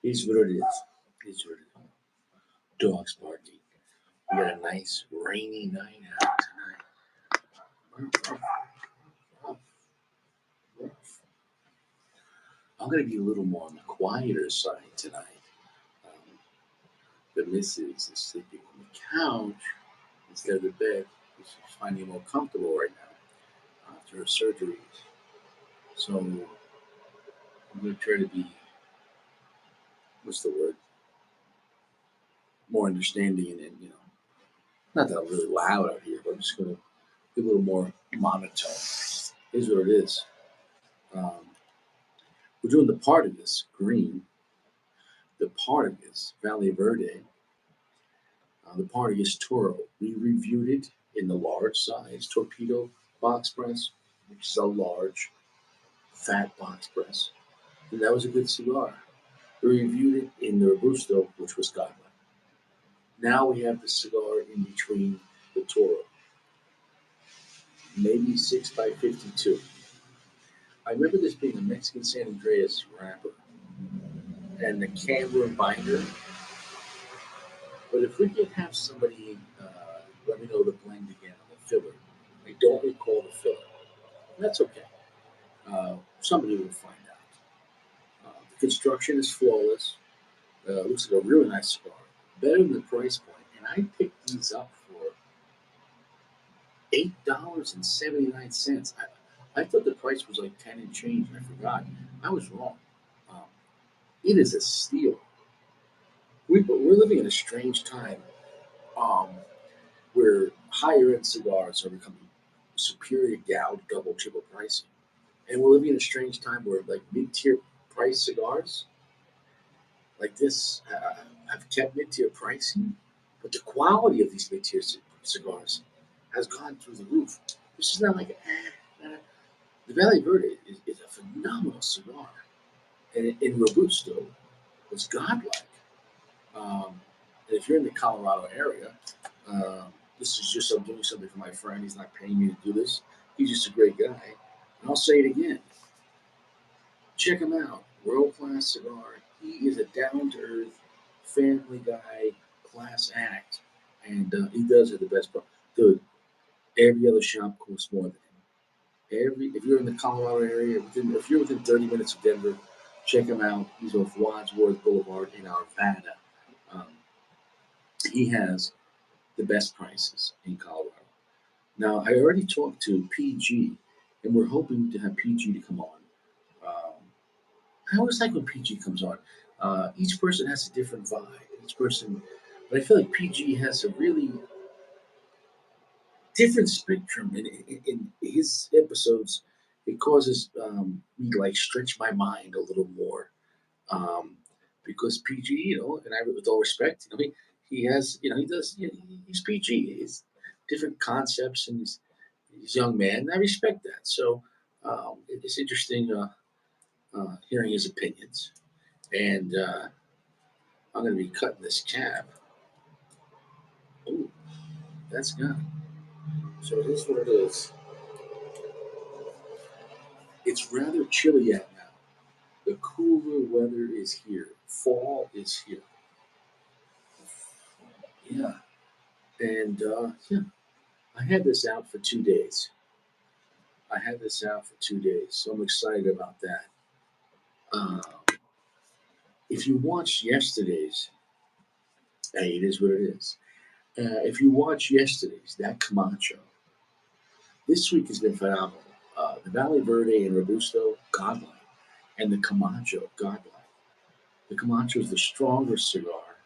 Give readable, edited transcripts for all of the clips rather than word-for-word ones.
Here's what it is. Here's what it is. Dogs barking. We got a nice rainy night out tonight. I'm going to be a little more on the quieter side tonight. Um, the missus is sleeping on the couch instead of the bed. She's finding it more comfortable right now after her surgeries. So I'm going to try to be, what's the word, more understanding and, not that I'm really loud out here, but I'm just going to be a little more monotone. Here's what it is. Um, we're doing the Partagas green, the Partagas Valle Verde, the Partagas Toro. We reviewed it in the large size torpedo box press, which is a large, fat box press. And that was a good cigar. We reviewed it in the Robusto, which was godlike. Now we have the cigar in between the Toro, maybe 6 by 52. I remember this being a Mexican San Andreas wrapper and the camera binder. But if we could have somebody let me know the blend again on the filler. I don't recall the filler. That's okay. Somebody will find out. The construction is flawless. Looks like a really nice cigar. Better than the price point. And I picked these up for $8.79. I thought the price was like 10 and change, and I forgot. I was wrong. Um, it is a steal. We're living in a strange time um, where higher end cigars are becoming superior gouged double, triple pricing. And we're living in a strange time where like mid tier price cigars like this have kept mid tier pricing, but the quality of these mid tier cigars has gone through the roof. This is not like the Valley Verde is a phenomenal cigar, and in Robusto, it's godlike. And if you're in the Colorado area, this is just I'm doing something for my friend. He's not paying me to do this. He's just a great guy. And I'll say it again. Check him out. World class cigar. He is a down to earth, family guy, class act, and he does it the best. Dude, every other shop costs more than him. If you're in the Colorado area, if you're within 30 minutes of Denver, check him out. He's off Wadsworth Boulevard in Arvada. Um, he has the best prices in Colorado. Now, I already talked to PG, and we're hoping to have PG to come on. Um, I always like when PG comes on. Each person has a different vibe. Each person, but I feel like PG has a really different spectrum in his episodes. It causes me to like stretch my mind a little more um, because PG, and I, with all respect, he has, he does, he's PG. He's different concepts, and he's a young man. And I respect that. So it's interesting hearing his opinions. And I'm going to be cutting this cap. Oh, that's gone. So here's what it is. It's rather chilly out now. The cooler weather is here. Fall is here. Yeah. And yeah, I had this out for 2 days. I had this out for 2 days, so I'm excited about that. Uh, if you watched yesterday's, hey, it is what it is. If you watch yesterday's, that Camacho, this week has been phenomenal. The Valley Verde and Robusto, godlike, and the Camacho, godlike. The Camacho is the stronger cigar,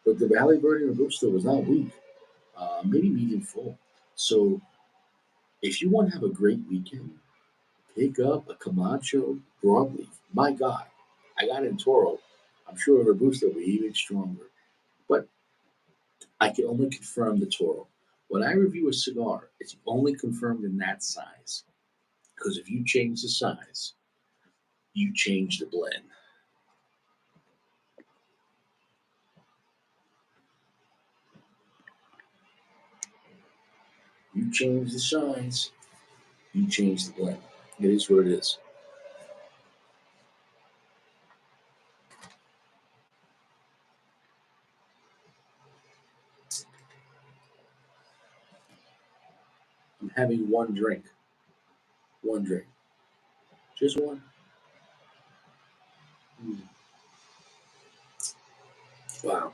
but the Valley Verde and Robusto was not weak, maybe medium full. So if you want to have a great weekend, pick up a Camacho broadleaf. My God, I got it in Toro. I'm sure Robusto will be even stronger. But I can only confirm the Toro. When I review a cigar, it's only confirmed in that size. Because if you change the size, you change the blend. You change the size, you change the blend. It is what it is. having one drink. One drink. Just one. Mm. Wow.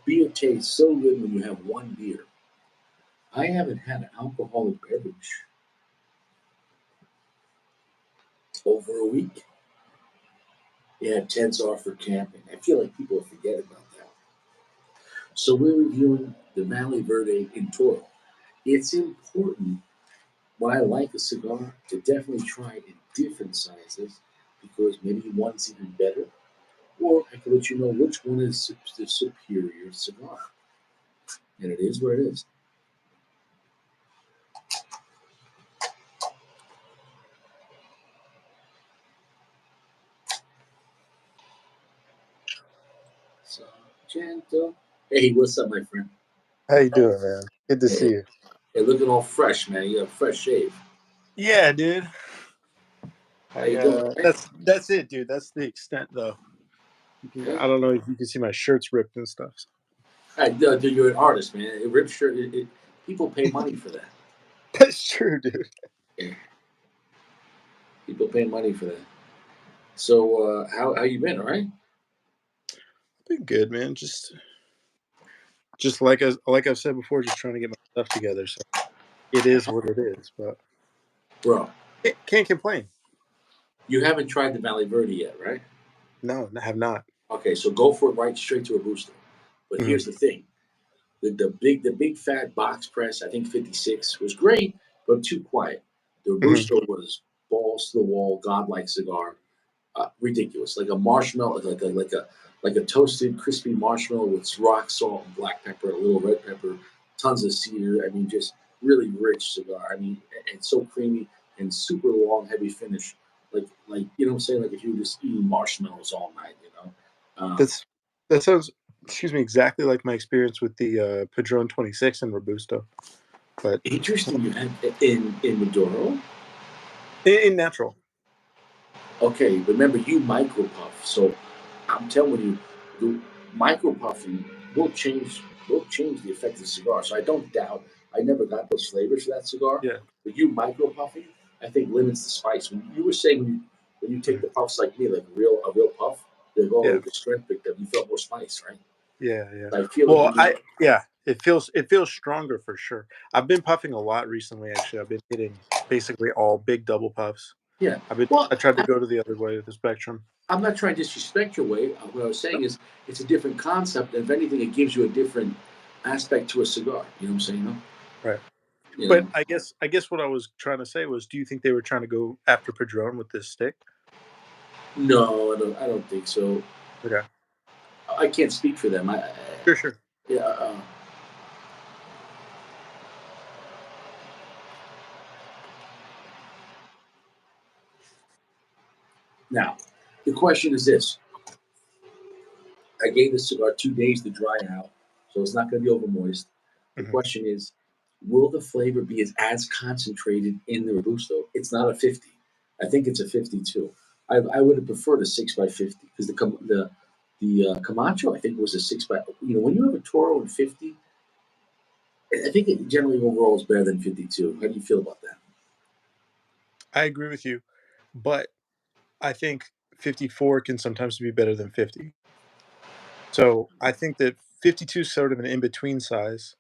Beer tastes so good when you have one beer. I haven't had an alcoholic beverage over a week. Yeah, tents are for camping. I feel like people forget about that. So we're reviewing the Valle Verde in Toro. It's important when I like a cigar to definitely try it in different sizes because maybe one's even better, or I can let you know which one is the superior cigar. And it is what it is. Sargento. Hey, what's up, my friend? How you doing, man? Good to see Hey, you. hey, looking all fresh, man. You got a fresh shave. Yeah, dude. How you doing, right? That's it, dude. That's the extent, though. Okay. I don't know if you can see my shirts ripped and stuff. Hey, dude, you're an artist, man. A rip shirt. People pay money for that. That's true, dude. Yeah, people pay money for that. So, how you been? All right? Been good, man. Just like I've said before, just trying to get my stuff together. So it is what it is, but Bro, can't complain. you haven't tried the Valley Verde yet, right? No, I have not. Okay, so go for it right straight to a booster. But Hmm. here's the thing: the big fat box press, I think 56 was great, but too quiet. The Hmm. Robusto was balls to the wall, godlike cigar, ridiculous, like a marshmallow, like a toasted crispy marshmallow with rock salt and black pepper, a little red pepper, tons of cedar. I mean, just really rich cigar. I mean, and so creamy and super long, heavy finish. Like you know what I'm saying? Like if you were just eating marshmallows all night, you know. That's that sounds. Excuse me, exactly like my experience with the Padron 26 and Robusto, but Interesting. You had in Maduro. in natural. Okay, remember you micro puff. So I'm telling you, the micro puffing will change the effect of the cigar. So I don't doubt. I never got those flavors for that cigar, Yeah. but you micro puffing, I think limits the spice. When you were saying when you take Mhm. the puffs like me, like a real puff, they go Yeah. like the strength picked up. You felt more spice, right? Yeah, yeah. I feel like Well, when you it feels stronger for sure. I've been puffing a lot recently. Actually, I've been hitting basically all big double puffs. yeah. I Well, tried to go to the other way of the spectrum. I'm not trying to disrespect your way. What I was saying No, is it's a different concept. If anything, it gives you a different aspect to a cigar. You know what I'm saying? No? right. You But know? I guess what I was trying to say was, do you think they were trying to go after Padron with this stick? No, I don't think so. Okay. I can't speak for them. Sure, sure. Yeah. Now, the question is this: I gave the cigar 2 days to dry out, so it's not going to be over moist. The Hmm. question is, will the flavor be as concentrated in the robusto? It's not a 50. I think it's a 52. I would have preferred a 6 by 50 because the Camacho I think was a 6 by. When you have a Toro in 50, I think it generally overall is better than 52. How do you feel about that? I agree with you, but I think 54 can sometimes be better than 50. So I think that 52 is sort of an in between size.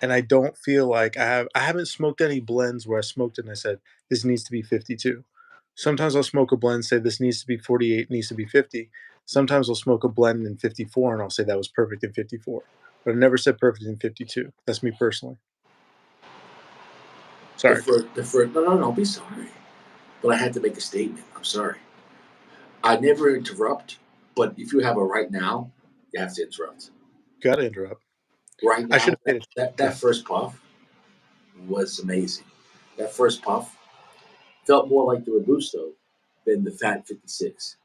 And I don't feel like I haven't smoked any blends where I smoked it and I said, "This needs to be 52." Sometimes I'll smoke a blend, say, "This needs to be 48, needs to be 50." Sometimes I'll smoke a blend in 54 and I'll say, "That was perfect in 54." But I've never said perfect in 52. That's me personally. The Sorry. first, the first. No, no, no. Be sorry. But I had to make a statement. I'm sorry. I never interrupt, but if you have a right now, you have to interrupt. Gotta interrupt. Right I should now, have paid that attention. first puff was amazing. That first puff felt more like the Robusto than the Fat 56.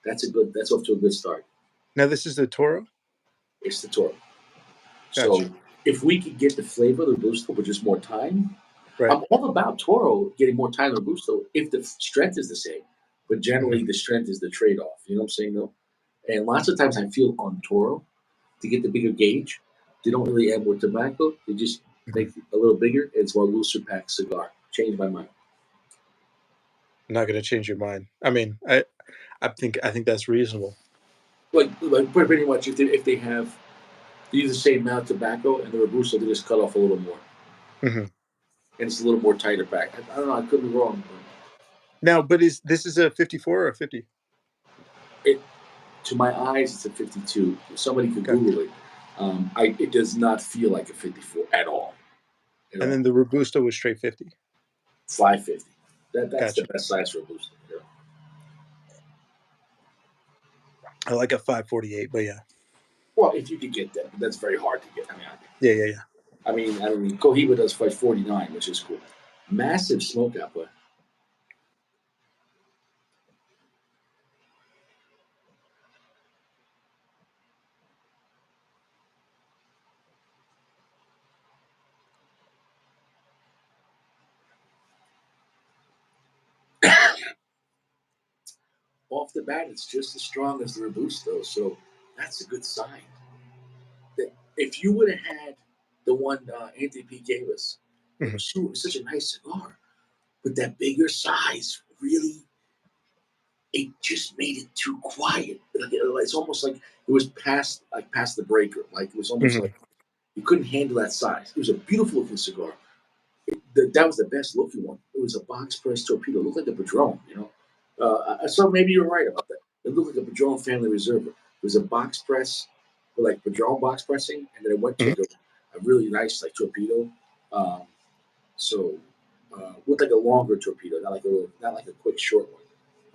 That's off to a good start. Now, this is the Toro? It's the Toro. Gotcha. So if we could get the flavor of the Robusto with just more time, Right. I'm all about Toro getting more time than Robusto if the strength is the same. But Mhm. generally, the strength is the trade off. You know what I'm saying, though? And lots of times I feel on Toro to get the bigger gauge, they don't really add more tobacco. They just Mhm. make it a little bigger. It's more looser pack cigar. Changed my mind. Not gonna change your mind. I mean, I think that's reasonable. Like pretty much if they have they use the same amount of tobacco and the robusto, they just cut off a little more, Mhm. and it's a little more tighter pack. I don't know. I could be wrong. Now, but is this is a 54 or a 50? It to my eyes, it's a 52. Somebody could Okay. Google it. It does not feel like a 54 at all. At And all. then the robusto was straight 50. 550. That's the Gotcha. best size for a booster. Yeah. I like a 548, but yeah. Well, if you could get that, but that's very hard to get. Yeah, yeah, yeah. Cohiba does 549, which is cool. Massive smoke output. Off the bat, it's just as strong as the robusto, so that's a good sign. If you would have had the one Anthony P gave us, Mhm. it was such a nice cigar, but that bigger size really it just made it too quiet. It's almost like it was past the breaker. Like it was almost like Mhm. you couldn't handle that size. It was a beautiful looking cigar. That was the best looking one. It was a box press torpedo. It looked like a Padron, you know. So maybe you're right about that. It looked like a Padron Family Reserve. It was a box press, like Padron box pressing, and then it went to Mhm. like a really nice like torpedo. Um, so with like a longer torpedo, not like a quick short one.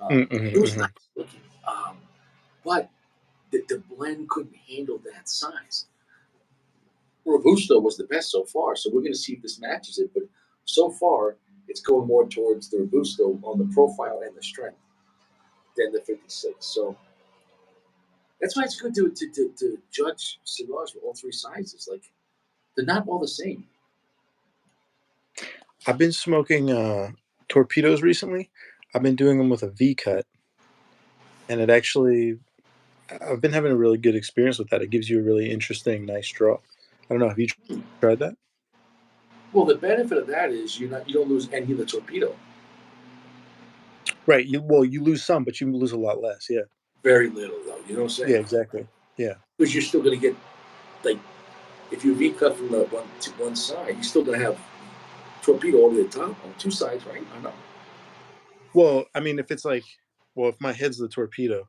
Mhm. It was nice Mhm. looking, but the blend couldn't handle that size. Robusto was the best so far, so we're going to see if this matches it. But so far, it's going more towards the Robusto on the profile and the strength than the 56. So that's why it's good to judge cigars with all three sizes. Like they're not all the same. I've been smoking torpedoes recently. I've been doing them with a V cut, and it actually I've been having a really good experience with that. It gives you a really interesting, nice draw. I don't know. Have you tried that? Well, the benefit of that is you don't lose any of the torpedo. Right. You lose some, but you lose a lot less. Yeah. Very little though. You know what I'm Yeah. saying? Exactly. Yeah. Because you're still going to get like if you V cut from the one to one side, you're still going to have torpedo over the top on two sides, right? I know. Well, I mean, if it's like, well, if my head's the torpedo,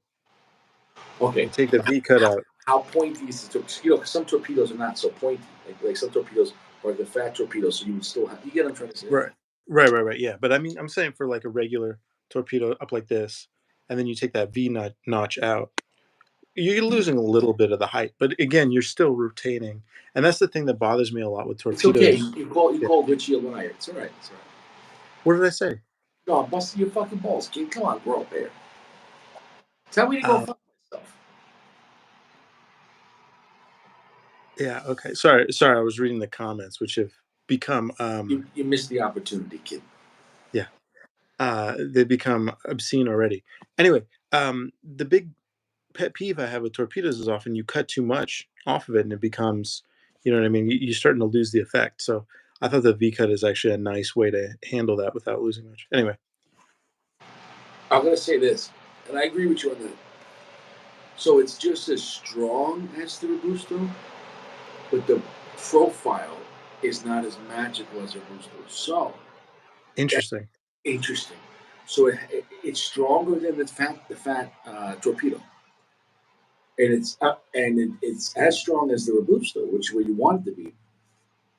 Okay. you take the V cut out. How pointy is the torpedo? You know, because some torpedoes are not so pointy. Like some torpedoes are like the fat torpedoes, so you would still have. You get what I'm trying to say? Right. Right. Yeah. But I mean, I'm saying for like a regular torpedo up like this, and then you take that notch out. You're losing a little bit of the height, but again, you're still retaining, and that's the thing that bothers me a lot with It's okay. torpedoes. You Yeah. call Richie a liar. It's all right. It's all right. What did I say? No, I'm busting your fucking balls, kid. Come on, grow up here. Tell me to go Uh, fuck myself. yeah. Okay. Sorry. I was reading the comments, which have become, You missed the opportunity, kid. yeah, they become obscene already. Anyway, the big pet peeve I have with torpedoes is often you cut too much off of it, and it becomes, you know what I mean. You're starting to lose the effect. So I thought the V cut is actually a nice way to handle that without losing much. Anyway, I'm gonna say this, and I agree with you on that. So it's just as strong as the Robusto, but the profile is not as magical as the Robusto. So interesting. interesting. So it's stronger than the fat torpedo, and it's as strong as the robusto, which is where you want it to be.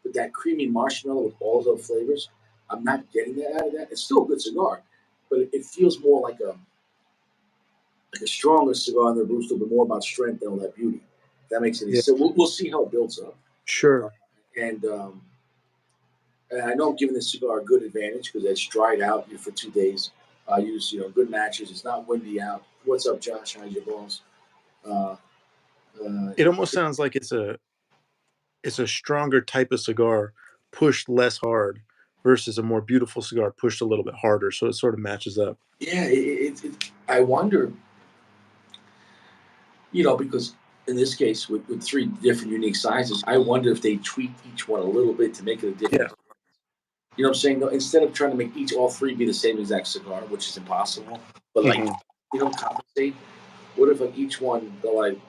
But that creamy marshmallow with all those flavors, I'm not getting that out of that. It's still a good cigar, but it feels more like a stronger cigar than the robusto, but more about strength and all that beauty. If that makes any Yeah. sense. So we'll see how it builds up, Sure. and and I know I'm giving this cigar a good advantage because it's dried out for 2 days. I use good matches. It's not windy out. What's up, Josh? How's your balls? Uh, uh, It almost sounds like it's a stronger type of cigar pushed less hard versus a more beautiful cigar pushed a little bit harder. So it sort of matches up. yeah, I wonder, because in this case, with three different unique sizes, I wonder if they tweaked each one a little bit to make it a Yeah. different. You know what I'm saying? Though, instead of trying to make all three be the same exact cigar, which is impossible, but like Hmm. you don't compensate. What if like each one they're like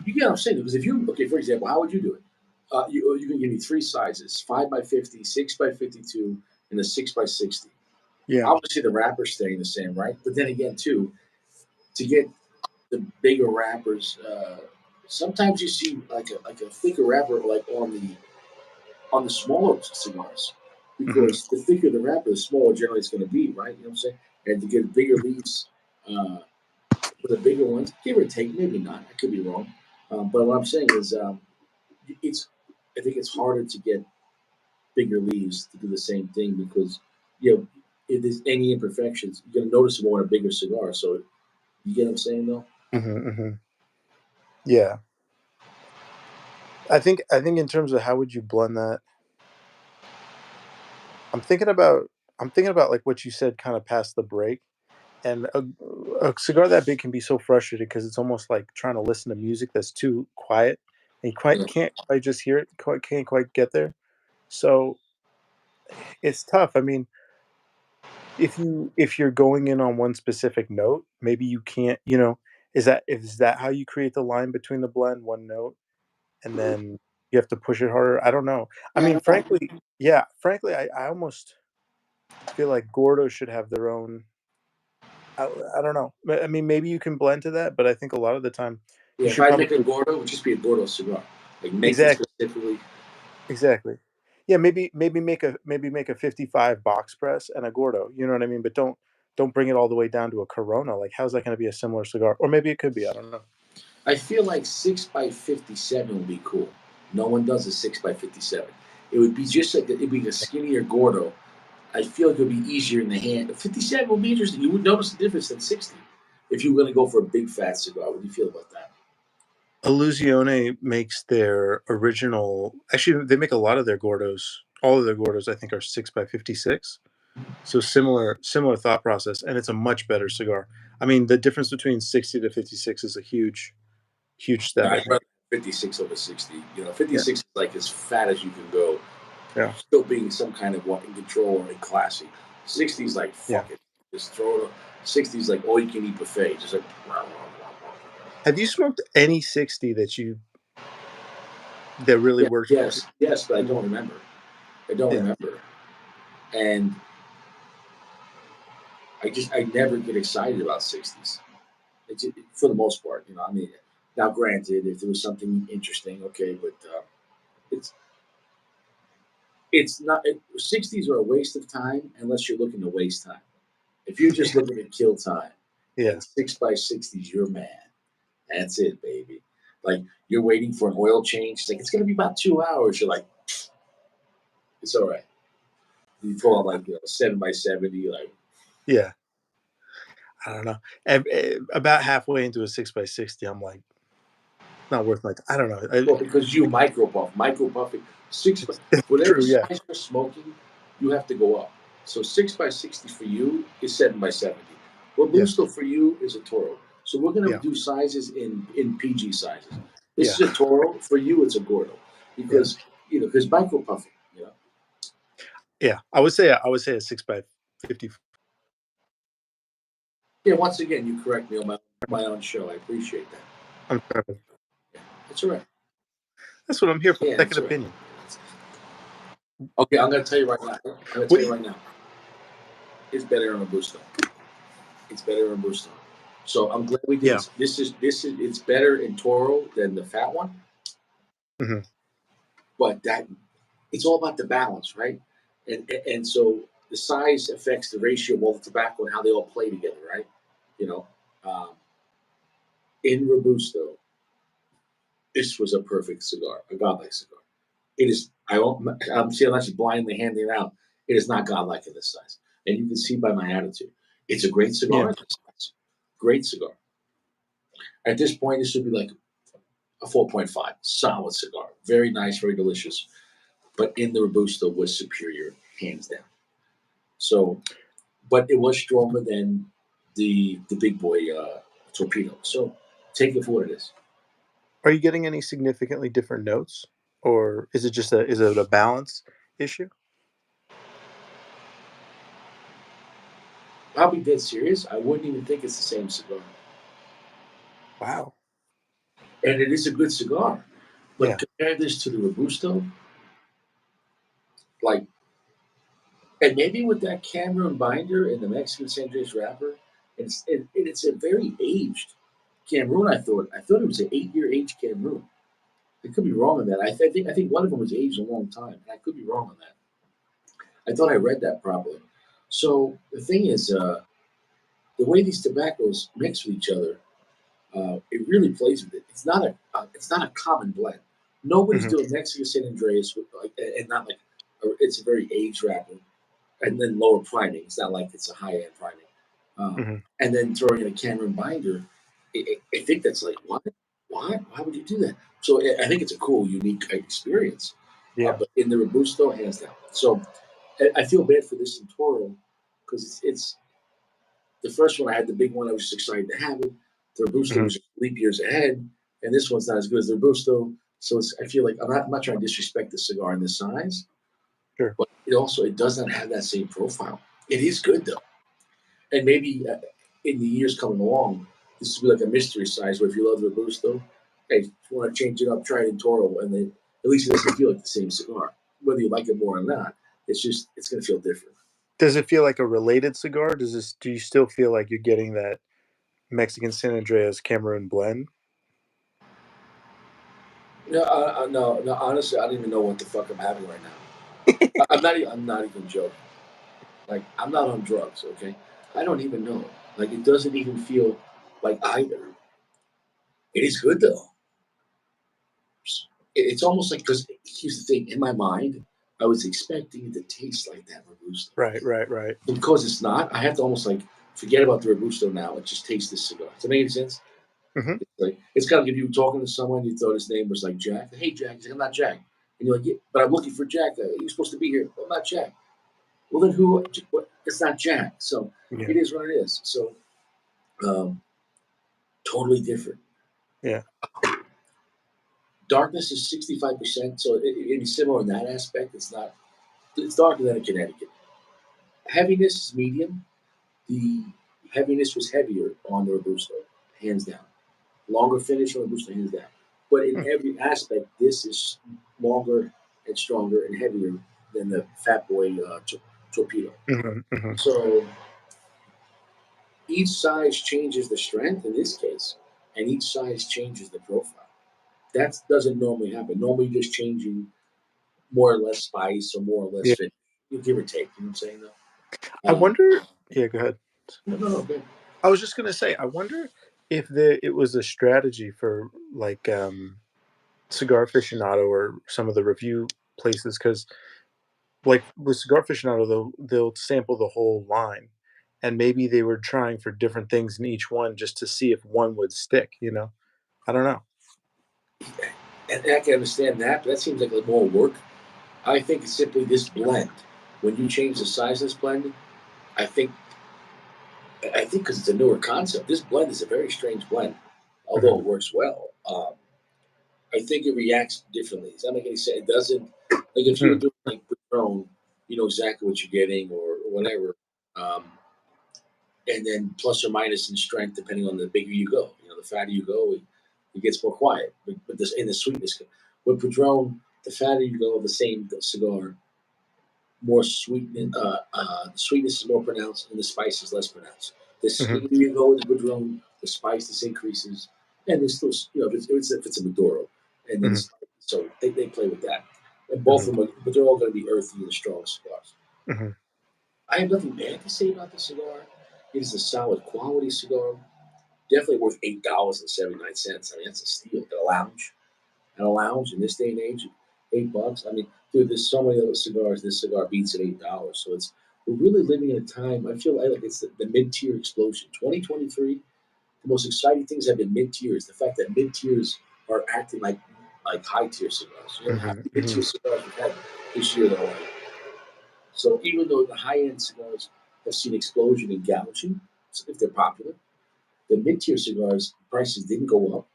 you get what I'm saying? Because if you okay, for example, how would you do it? You can give me three sizes: 5 by 50, 6 by 52, and a 6 by 60. Yeah. Obviously, the wrapper's staying the same, right? But then again, too, to get the bigger wrappers, sometimes you see like a thicker wrapper like on the smaller cigars, Hmm. because the thicker the wrapper, the smaller generally it's going to be, right? You know what I'm saying? And to get bigger leaves uh, for the bigger ones, give or take, maybe not. I could be wrong, but what I'm saying is, it's. I think it's harder to get bigger leaves to do the same thing because you know if there's any imperfections, you're going to notice more on a bigger cigar. So you get what I'm saying, though. Hmm. Hmm. Yeah. I think in terms of how would you blend that, I'm thinking about I'm thinking about like what you said kind of past the break. And a cigar that big can be so frustrating because it's almost like trying to listen to music that's too quiet, and you quite Yeah. can't quite just hear it, can't quite get there. So it's tough. I mean, if you're going in on one specific note, maybe you can't. Is that how you create the line between the blend, one note, and then you have to push it harder? I don't know. I I mean, don't know. frankly, yeah, frankly, I almost feel like Gordo should have their own. I, I don't know. I mean, maybe you can blend to that, but I think a lot of the time you Yeah, if should I make a probably Gordo, it would just be a Gordo cigar. Like make it exactly, specifically. exactly. Yeah, maybe make a 55 box press and a Gordo. You know what I mean? But don't bring it all the way down to a Corona. Like, how's that going to be a similar cigar? Or maybe it could be. I don't know. I feel like 6 by 57 would be cool. No one does a 6 by 57. It would be just like it'd be a skinnier Gordo. I feel like it would be easier in the hand. 57 would be interesting. You would notice the difference than 60 if you were going to go for a big fat cigar. What do you feel about that? Illusione makes their original. Actually, they make a lot of their Gordos. All of their Gordos, I think, are 6 by 56. So similar thought process, and it's a much better cigar. I mean, the difference between 60 to 56 is a huge No, step, I I'd think. rather 56 over 60. You know, Yeah, 56 is like as fat as you can go, yeah, still being some kind of what in control and classy. 60 is like yeah. fuck it, just throw it. 60 is like all you can eat buffet, just like wow, wow, wow, wow. Have you smoked any 60 that really Yeah, works for you? yes, but I Mhm. don't remember. I don't Yeah, remember, and I never get excited about 60s. It's for the most part, you know. I mean, now granted, if there was something interesting, okay, but it's it's not. 60s are a waste of time unless you're looking to waste time. If you're just looking to kill time, yeah, then 6 by 60s, you're mad. That's it, baby. Like you're waiting for an oil change. It's like it's gonna be about 2 hours. You're like, it's all right. You pull out like 7 by 70. You're like, yeah. I don't know. About halfway into a 6 by 60, I'm like, not worth my. I don't know. well, because you micro puffing six. It's Whatever true. Yeah, size you're smoking, you have to go up. So 6 by 60 for you is 7 by 70. yeah, Robusto for you is a Toro. So we're gonna yeah, do sizes in PG sizes. This yeah, is a Toro for you. It's a Gordo yeah, because because micro puffing. You know. yeah. I would say a 6 by 50. Yeah. Once again, you correct me on my own show. I appreciate that. I'm trying to, Yeah, that's all right. that's what I'm here for. Yeah, Second that's all right. opinion. Okay, I'm gonna tell you right now. I'm gonna What tell do you you? right now. It's better in Robusto. It's better in Robusto. So I'm glad we did Yeah. this. This is it's better in Toro than the fat one, Hmm. but that it's all about the balance, right? And so the size affects the ratio of all the tobacco and how they all play together, right? You know, um, in Robusto, this was a perfect cigar, a godlike cigar. It is. I'm seeing not just blindly handing it out. It is not godlike in this size, and you can see by my attitude. It's a great cigar Yeah. in this size. Great cigar. At this point, this should be like a 4.5. Solid cigar. Very nice, very delicious. But in the Robusto was superior, hands down. So, but it was stronger than the big boy torpedo. So Take it for what it is. Are you getting any significantly different notes, or is it just a balance issue? I'll be dead serious. I wouldn't even think it's the same cigar, Wow. and it is a good cigar. But Yeah. compare this to the Robusto, like, and maybe with that Cameron binder and the Mexican San Andres wrapper, it's a very aged Cameroon. I thought it was an 8-year aged Cameroon. I could be wrong on that. I think one of them was aged a long time, and I could be wrong on that. I thought I read that properly. So the thing is, the way these tobaccos mix with each other, it really plays with it. It's not a common blend. Nobody's Mhm, doing Mexican San Andreas with like, and not like it's a very aged wrapper, and then lower priming. It's not like it's a high end priming, mhm. and then throwing in a Cameron binder. I think that's like what? Why would you do that? So I think it's a cool, unique experience. Yeah. But in the Robusto, hands down. So I feel bad for this in Toro because it's the first one. I had the big one. I was just excited to have it. The Robusto Mhm. was leap years ahead, and this one's not as good as the Robusto. So I feel like I'm not trying to disrespect the cigar in this size, Sure. but it does not have that same profile. It is good though, and maybe in the years coming along, this will be like a mystery size where if you love the Robusto, hey, if you want to change it up, try it in Toro, and then at least it doesn't feel like the same cigar. Whether you like it more or not, it's going to feel different. Does it feel like a related cigar? Do you still feel like you're getting that Mexican San Andreas Cameroon blend? No, no, no. Honestly, I don't even know what the fuck I'm having right now. I'm not even joking. Like I'm not on drugs. Okay, I don't even know. Like it doesn't even feel like either. It is good though. It's almost like because here's the thing. In my mind, I was expecting it to taste like that Robusto. Right, right, right. And because it's not, I have to almost like forget about the Robusto now and just taste this cigar. Does that make any sense? Mhm. It's kind of like if you were talking to someone, you thought his name was like Jack. Hey, Jack. He's like, I'm not Jack. And you're like, yeah, but I'm looking for Jack. You're supposed to be here. Well, I'm not Jack. Well, then who? What? It's not Jack. So Yeah, it is what it is. So um, totally different. yeah. Darkness is 65%. So it's similar in that aspect. It's not. It's darker than a Connecticut. Heaviness is medium. The heaviness was heavier on the Robusto, hands down. Longer finish on the Robusto, hands down. But in Hmm. every aspect, this is longer and stronger and heavier than the Fat Boy torpedo. Mhm, mhm. So each size changes the strength in this case, and each size changes the profile. That doesn't normally happen. Normally, you're just changing more or less spice or more or less Yeah. fit. You give or take. You know what I'm saying? Though. I wonder Yeah, go ahead. No, no, no. Good. I was just gonna say, I wonder if it was a strategy for, like, Cigar Aficionado or some of the review places, because like, with Cigar Aficionado, they'll sample the whole line, and maybe they were trying for different things in each one just to see if one would stick, you know? I don't know. And I can understand that, but that seems like a little more work. I think it's simply this blend. When you change the size of this blend, I think I think because it's a newer concept, this blend is a very strange blend, although Mhm, it works well. I think it reacts differently. Does that make any sense? It doesn't. Like if you were hmm, doing like Patron, you know exactly what you're getting or whatever, um, and then plus or minus in strength depending on the bigger you go. You know, the fatter you go, it gets more quiet. But this in the sweetness, with Padron, the fatter you go, the same cigar, more sweetness. The sweetness is more pronounced, and the spice is less pronounced. The mhm, sweeter you go with the Padron, the spice increases, and there's still if it's a Maduro, and then mhm, it's, so they play with that. And both mhm, of them, but they're all going to be earthy and strong cigars. mhm, I have nothing bad to say about the cigar. It is a solid quality cigar. Definitely worth $8.79. I mean, that's a steal at a lounge. At a lounge in this day and age, $8. I mean, dude, there's so many other cigars. This cigar beats at $8. So we're really living in a time. I feel like it's the mid-tier explosion. 2023. The most exciting things have been mid-tiers. The fact that mid-tiers are acting like high-tier cigars. You know how mhm, many mhm, mid-tier cigars we've had this year that are like. So even though the high-end cigars have seen explosion in gouging, if they're popular, The mid-tier cigars prices didn't go up,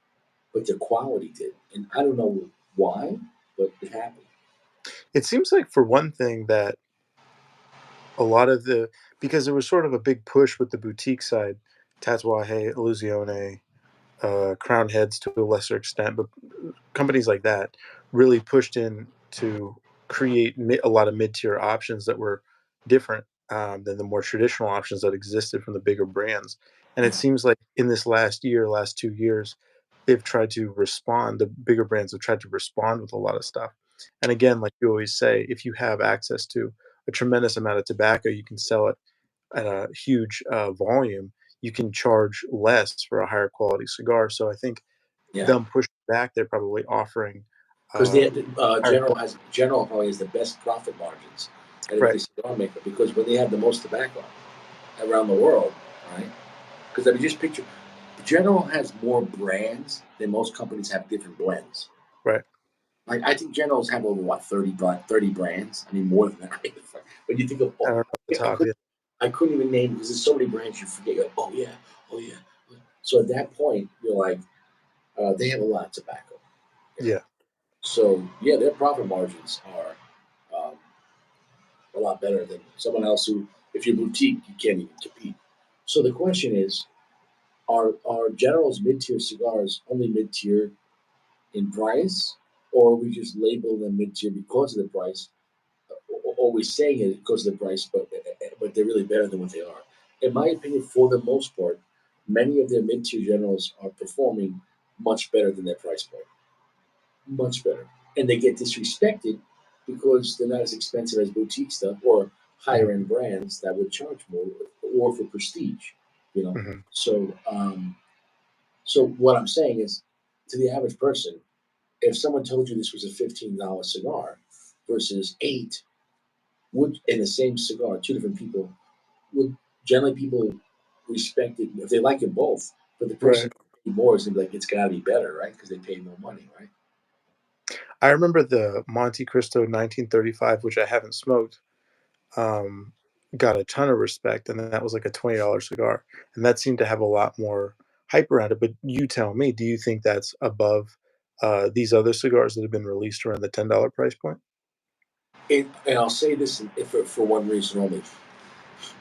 but the quality did, and I don't know why, but it happened. It seems like for one thing that a lot of the because there was sort of a big push with the boutique side, Tatuaje, Illusione, Crown Heads to a lesser extent, but companies like that really pushed in to create a lot of mid-tier options that were different than the more traditional options that existed from the bigger brands. And it Yeah, seems like in this last year, last 2 years, they've tried to respond. The bigger brands have tried to respond with a lot of stuff. And again, like you always say, if you have access to a tremendous amount of tobacco, you can sell it at a huge volume. You can charge less for a higher quality cigar. So I think yeah, them pushing back, they're probably offering, because uh, higher General quality. has General probably has the best profit margins out of Right, any cigar maker because when they have the most tobacco around the world, right? Because I mean, just picture General has more brands than most companies have different blends. right. Like I think Generals have over what 30 brands. I mean more than that. When you think of I don't know off the I top, couldn't yeah. I couldn't even name because there's so many brands you forget. You're like, oh yeah, oh yeah. So at that point, you're like, they have a lot of tobacco. You know? Yeah. So yeah, their profit margins are a lot better than someone else who, if you're boutique, you can't even compete. So the question is, are General's mid-tier cigars only mid-tier in price, or we just label them mid-tier because of the price, or we're saying it because of the price, but they're really better than what they are? In my opinion, for the most part, many of their mid-tier Generals are performing much better than their price point, much better, and they get disrespected because they're not as expensive as boutique stuff or Mhm, higher end brands that would charge more, or for prestige, you know. mhm. So, so what I'm saying is, to the average person, if someone told you this was a $15 cigar versus eight, would in the same cigar, two different people would generally people respect it if they like it both, but the person Right. who paid more is gonna be like it's got to be better, right? Because they paid more money, right? I remember the Monte Cristo 1935, which I haven't smoked, um, got a ton of respect, and then that was like a $20 cigar, and that seemed to have a lot more hype around it, but you tell me, do you think that's above, these other cigars that have been released around the $10 price point? And I'll say this for one reason only.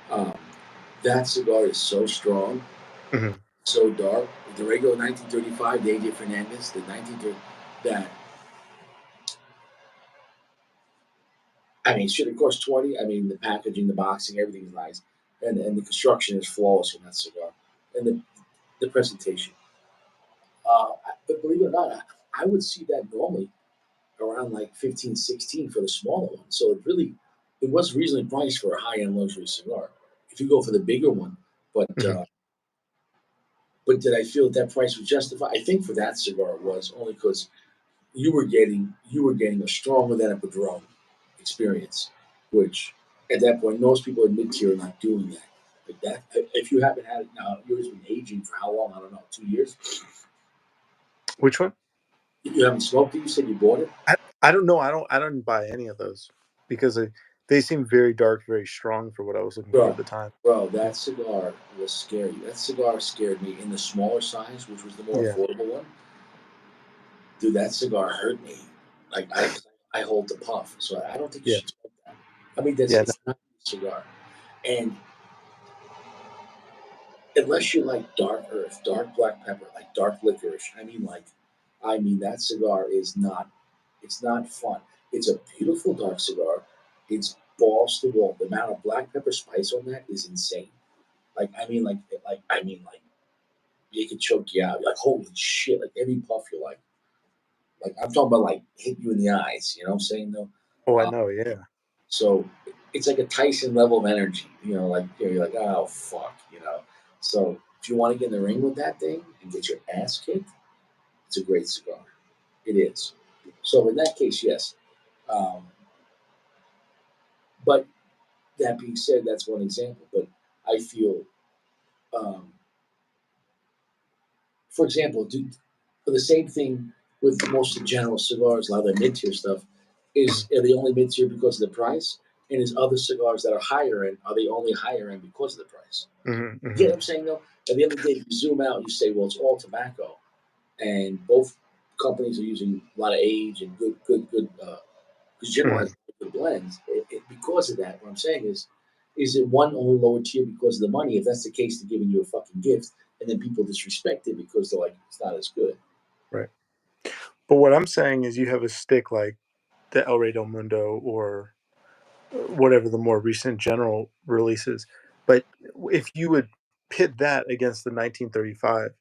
Um, that cigar is so strong, Mhm. so dark. The regular 1935, the AJ Fernandez, the 1930, that I mean, should it cost 20? I mean, the packaging, the boxing, everything's nice, and the construction is flawless on that cigar, and the presentation. But believe it or not, I would see that normally around like 15, 16 for the smaller one. So it was reasonably priced for a high end luxury cigar. If you go for the bigger one, but Mhm. but did I feel that price was justified? I think for that cigar it was only because you were getting a stronger than a Padron experience, which at that point most people in mid tier are not doing that. Like that, if you haven't had it now, yours been aging for how long? I don't know, 2 years. Which one? You haven't smoked it. You said you bought it. I don't know, I don't buy any of those because they seem very dark, very strong for what I was looking for Bro, at the time. bro, Yeah. that cigar was scary. That cigar scared me in the smaller size, which was the more Yeah. affordable one. Dude, that cigar hurt me. Like I hold the puff, so I don't think you Yeah. should smoke that. I mean, that's Yeah, no. it's not a cigar, and unless you like dark earth, dark black pepper, like dark licorice, I mean that cigar is not. It's not fun. It's a beautiful dark cigar. It's balls to wall. The amount of black pepper spice on that is insane. Like it could choke you out. You're like, holy shit! Like every puff, you're like I'm talking about like hit you in the eyes. You know what I'm saying though? Oh, I Uh, know, yeah. so it's like a Tyson level of energy. You're like, oh fuck, you know. So if you want to get in the ring with that thing and get your ass kicked, it's a great cigar. It is. So in that case, yes. Um, but that being said, that's one example. But I feel, um, for example, for the same thing with most of the general cigars, a lot of the mid tier stuff, Mhm. are they only mid tier because of the price? And there's other cigars that are higher end. Are they only higher end because of the price? Mhm, You get mhm, what I'm saying though? At the end of the day, if you zoom out, you say, well, it's all tobacco, and both companies are using a lot of age and good. Because General mhm. has good blends. Because of that, what I'm saying is it one only lower tier because of the money? If that's the case, they're giving you a fucking gift, and then people disrespect it because they're like, it's not as good. Right. But what I'm saying is you have a stick like the El Rey del Mundo or whatever the more recent General releases, but if you would pit that against the 1935,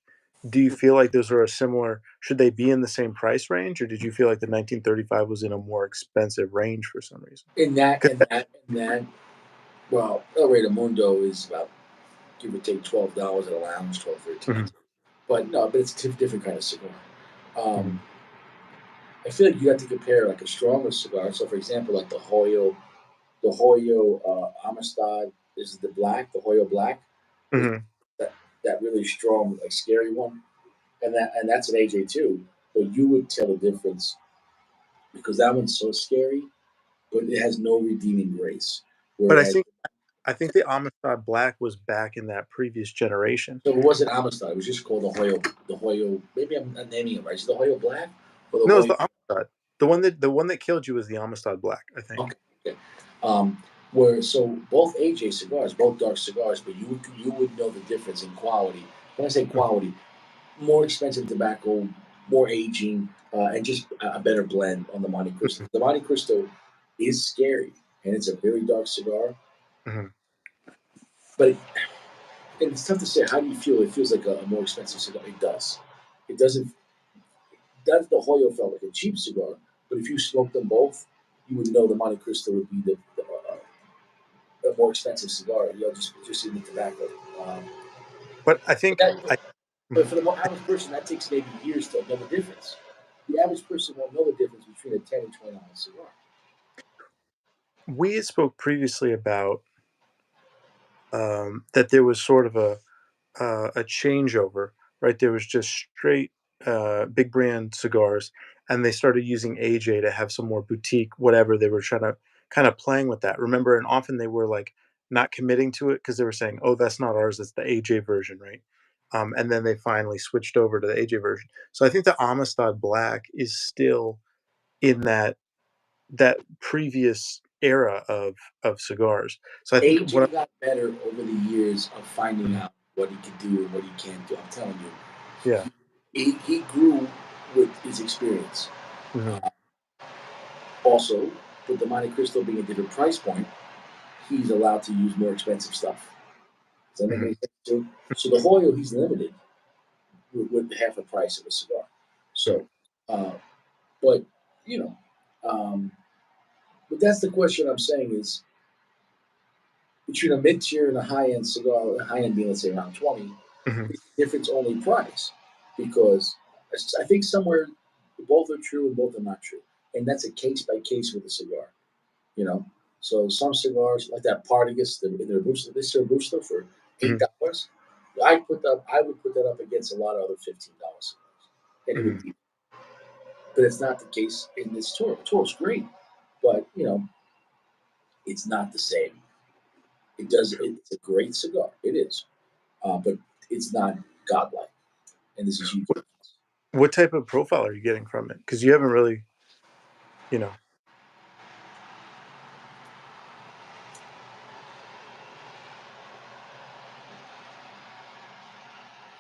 do you feel like those are a similar should they be in the same price range, or did you feel like the 1935 was in a more expensive range for some reason? And that 'Cause and that and that. Well, El Rey del Mundo is about give or take $12 at a lounge, 12, 13. Mhm, But no, but it's a different kind of cigar. Um, mhm, I feel like you have to compare like a stronger cigar. So, for example, like the Hoyo Amistad is the black, the Hoyo Black is mhm. that that really strong, like scary one, and that's an AJ too. But you would tell the difference because that one's so scary, but it has no redeeming grace. But Whereas, I think the Amistad Black was back in that previous generation. so it wasn't Amistad; it was just called the Hoyo. The Hoyo. Maybe I'm not naming it right. Is it the Hoyo Black or the No, it's Hoyo? the Amistad. The one that killed you was the Amistad Black, I think. Okay. Okay. Um, where so both AJ cigars, both dark cigars, but you would know the difference in quality. When I say Mhm, quality, more expensive tobacco, more aging, and just a better blend on the Monte Cristo. mhm, The Monte Cristo is scary, and it's a very dark cigar, mhm. but and it's tough to say. How do you feel? It feels like a more expensive cigar. It does. It doesn't. That the Hoyo felt like a cheap cigar, but if you smoked them both, you would know the Monte Cristo would be a more expensive cigar. Just in the tobacco. Um, But I but think that, I but mhm. for the average person, that takes maybe years to know the difference. The average person won't know the difference between a $10 and $20 cigar. We had spoke previously about, that there was sort of a changeover, right? There was just straight big brand cigars, and they started using AJ to have some more boutique, whatever they were trying to kind of playing with that. Remember, and often they were like not committing to it because they were saying, "Oh, that's not ours; it's the AJ version," right? And then they finally switched over to the AJ version. So I think the Amistad Black is still in that previous era of cigars. So I think AJ what got better over the years of finding Mhm. out what he could do and what he can't do. I'm telling Yeah. you, he grew with his experience. Mhm. Uh, Also, with the Monte Cristo being a different price point, he's allowed to use more expensive stuff. Does that make any Mhm. sense too? So the Hoyo, he's limited with half the price of a cigar. Mhm. So, uh, but you know, um, but that's the question I'm saying is between a mid tier and a high end cigar, a high end being let's say around 20, Mhm. is the difference only price? Because I think somewhere both are true and both are not true, and that's a case by case with a cigar. You know, so some cigars like that Partagas, the Robusto, this Robusto for Mhm. $8. I would put that up against a lot of other $15 cigars, and it would Mhm. be. But it's not the case in this Toro. Toro's great, but it's not the same. It's a great cigar. It is, but it's not godlike, and this is huge. What what type of profile are you getting from it? Because you haven't really, you know.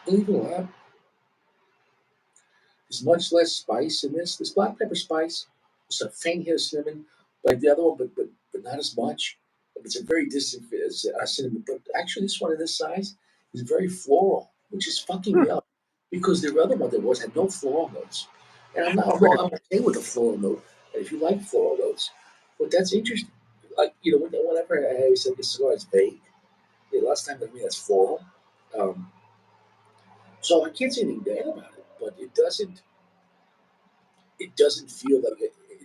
Believe it or not, there's much less spice in this. This black pepper spice, it's a faint hint of cinnamon, like the other one, but not as much. It's a very distant cinnamon. But actually, this one in this size is very floral, which is fucking Hmm, me up because the other one that was had no floral notes, and okay. I'm okay with the floral note. And if you like floral notes, but that's interesting. Like whenever I said this cigar is vague, the last time that we that's floral. Um, so I can't say anything bad about it, but it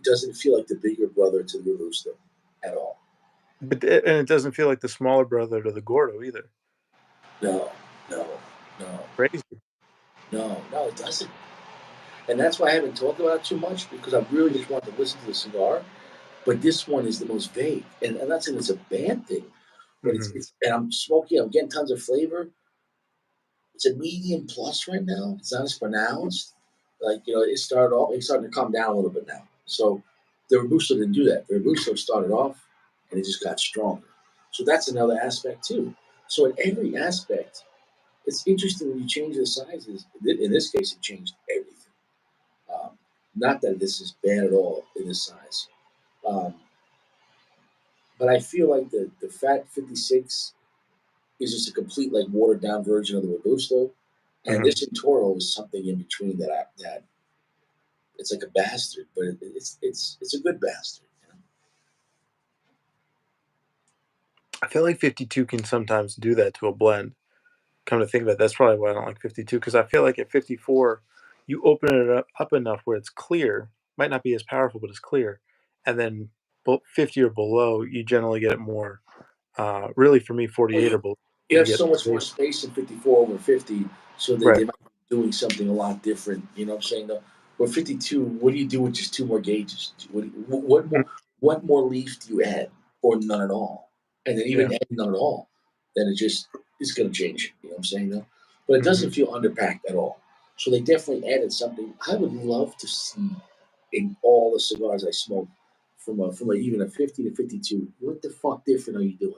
doesn't feel like the bigger brother to the Robusto at all. And it doesn't feel like the smaller brother to the Gordo either. No, no, no, Crazy. no, it doesn't. And that's why I haven't talked about it too much because I really just want to listen to the cigar. But this one is the most vague, and I'm not saying it's a bad thing, but Hmm. it's and I'm smoking, I'm getting tons of flavor. It's a medium plus right now. It's not as pronounced. Like it started off. It's starting to calm down a little bit now. So the Robusto didn't do that. The Robusto started off, and it just got stronger. So that's another aspect too. So in every aspect, it's interesting when you change the sizes. In this case, it changed everything. Um, Not that this is bad at all in this size, um, but I feel like the Fat 56 is just a complete like watered down version of the Robusto, and Hmm. this in Toro is something in between that it's like a bastard, but it's a good bastard. I feel like 52 can sometimes do that to a blend. Come to think of it, that's probably why I don't like 52 because I feel like at 54, you open it up enough where it's clear, might not be as powerful, but it's clear. And then 50 or below, you generally get it more. Really, for me, Well, 48 or below, you you have get so much more base. space in 54 over 50, so they Right. might be doing something a lot different. You know what I'm saying? Though, with 52, what do you do with just two more gauges? Mm, What more leaf do you add, or none at all? And then yeah. even add none at all, then it just it's going to change. You know what I'm saying? Though, but it Hmm. doesn't feel underpacked at all. So they definitely added something. I would love to see in all the cigars I smoke, from even a 50 to 52. What the fuck different are you doing?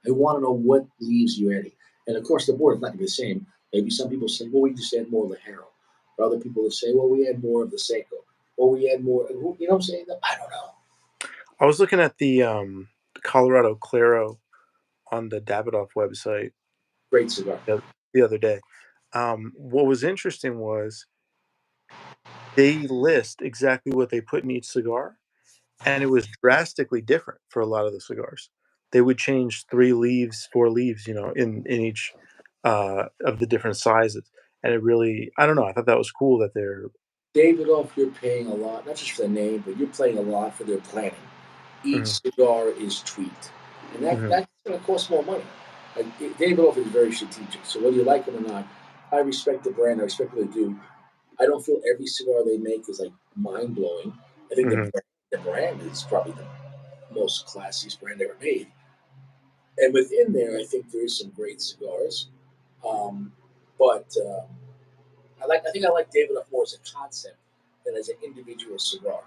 I want to know what leaves you're adding. And of course, the board is not going to be the same. Maybe some people say, well, we just add more of the Harrow. Or other people will say, well, we add more of the Seiko. Or we add more. You know what I'm saying? I don't know. I was looking at the Colorado Claro on the Davidoff website Great cigar. the other day. What was interesting was they list exactly what they put in each cigar, and it was drastically different for a lot of the cigars. They would change 3 leaves, 4 leaves, in each, of the different sizes, and it really I don't know, I thought that was cool that they're Davidoff, you're paying a lot, not just for the name, but you're paying a lot for their planning. Each mhm, cigar is tweaked. And mhm, that's going to cost more money. Like, Davidoff is very strategic. So whether you like them or not, I respect the brand. I respect what they do. I don't feel every cigar they make is like mind blowing. I think mhm, the brand is probably the most classiest brand ever made. And within there, I think there is some great cigars. But I think I like Davidoff more as a concept than as an individual cigar.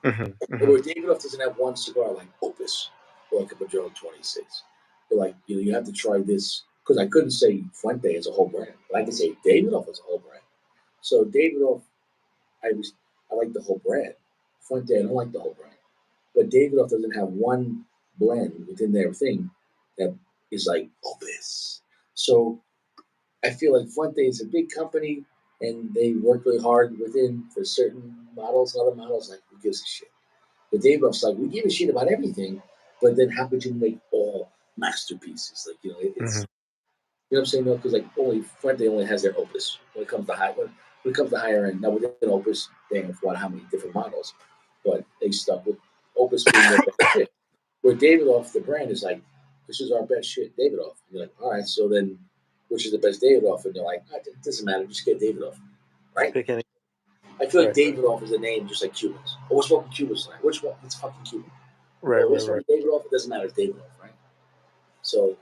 mhm, mhm, Where Davidoff doesn't have one cigar like Opus or like a Padron 26. But like you have to try this because I couldn't say Fuente as a whole brand, but I can say Davidoff as a whole brand. So Davidoff, I was I like the whole brand. Fuente, I don't like the whole brand. But Davidoff doesn't have one blend within their thing that is like Opus. So I feel like Fuente is a big company and they work really hard within for certain models and other models. Like, who gives a shit? But Davidoff's like, we give a shit about everything, but then how could you make all masterpieces? Like, it's, mhm. you know what I'm saying? No, because like only Fuente only has their Opus when it comes to when it comes to higher end. Now within Opus, they have what how many different models, but they stuck with Opus being their best shit. Where Davidoff, the brand, is like, this is our best shit, Davidoff. And you're like, all right, so then which is the best Davidoff? And they're like, ah, it doesn't matter, just get Davidoff, Just right? pick any I feel like right, Davidoff is a name just like Cubans. Oh, we're smoking Cubans tonight. Which one? It's fucking Cuban. right, Well, we're right, right. smoking Davidoff. It doesn't matter. It's Davidoff, right? So,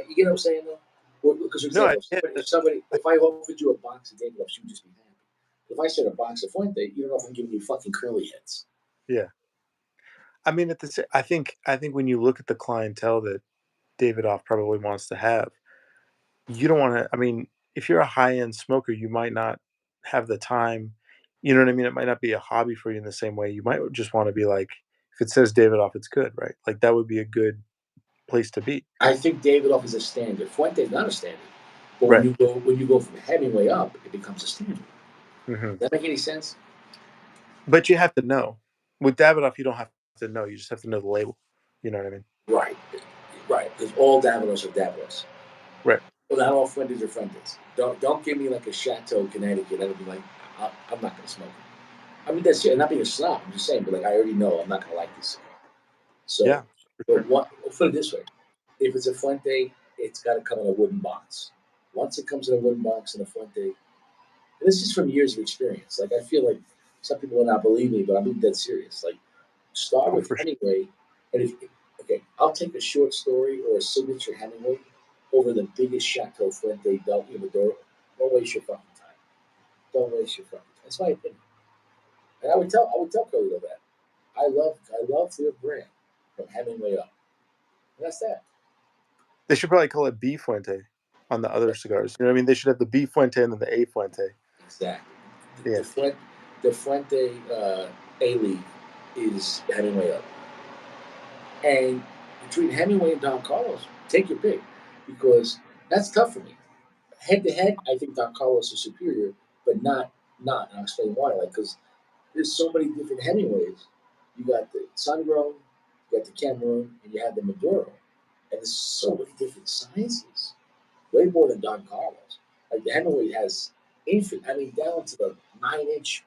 you get what I'm saying, though? Because, for No, I example, get it. if I offered you a box of Davidoffs, you'd just be happy. If I said a box of Fuente, you don't know if I'm giving you fucking curly heads. Yeah. I mean, I think when you look at the clientele that Davidoff probably wants to have, you don't wanna I mean, if you're a high-end smoker, you might not have the time, you know what I mean? It might not be a hobby for you in the same way. You might just wanna be like, if it says Davidoff, it's good, right? Like, that would be a good place to be. I think Davidoff is a standard. Fuente is not a standard. But Right. when you go from Hemingway up, it becomes a standard. Mhm. Does that make any sense? But you have to know. With Davidoff, you don't have to know, you just have to know the label. You know what I mean? Right, right. Because all Davidoffs are Davidoffs. Right. Well, not all Fuentes are Fuentes. Don't give me like a Chateau, Connecticut. That'll be like, I'm not going to smoke it. I mean, that's it. Not being a snob. I'm just saying, but like, I already know I'm not going to like this cigar. So, Yeah, for but sure. what? I'll put it this way: if it's a Fuente, it's got to come in a wooden box. Once it comes in a wooden box in a Fuente, and this is from years of experience. Like I feel like some people will not believe me, but I'm being dead serious. Like Start Oh, with for sure. Hemingway, and if okay, I'll take a short story or a signature Hemingway over the biggest Chateau Fuente del Imadoro. Don't waste your fucking time. Don't waste your fucking time. That's my opinion. And I would tell Cody that. I love their brand from Hemingway up. And that's that. They should probably call it B Fuente on the other cigars. You know what I mean? They should have the B Fuente and then the A Fuente. Exactly. The, Yeah. the, Fuente, the Fuente A League is Hemingway up. And between Hemingway and Don Carlos, take your pick because that's tough for me. Head to head, I think Don Carlos is superior, but not. And I'll explain why. Like because there's so many different Hemingways. You got the sun grown, you got the Cameroon, and you have the Maduro, and there's so many different sizes. Way more than Don Carlos. Like the Hemingway has infinite. I mean, down to the 9-inch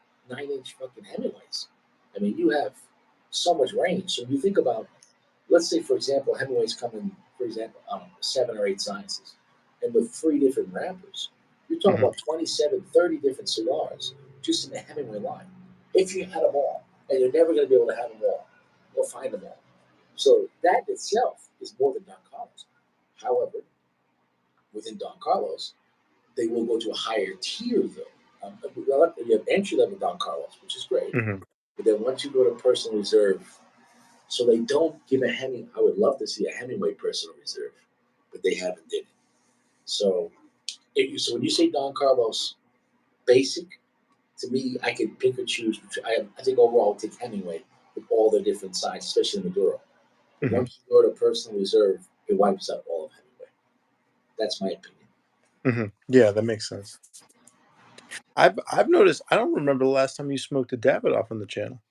fucking Hemingways. I mean, you have so much range. So if you think about, let's say, for example, Hemingway's coming, for example, I don't know, 7 or 8 sciences, and with 3 different wrappers, you're talking Hmm. about 27, 30 different cigars just in the Hemingway line. If you had them all, and you're never going to be able to have them all or find them all. So that itself is more than Don Carlos. However, within Don Carlos, they will go to a higher tier though. You have entry level Don Carlos, which is great, Hmm. but then once you go to personal reserve, so they don't give a Hemingway. I would love to see a Hemingway personal reserve, but they haven't did it. So, so when you say Don Carlos basic, to me, I could pick or choose. I think overall, I'll take Hemingway with all the different sizes, especially in Maduro. But Hmm. once you go to personal reserve, it wipes out all of Hemingway. That's my opinion. Hmm. Yeah, that makes sense. I've noticed. I don't remember the last time you smoked a Davidoff on the channel.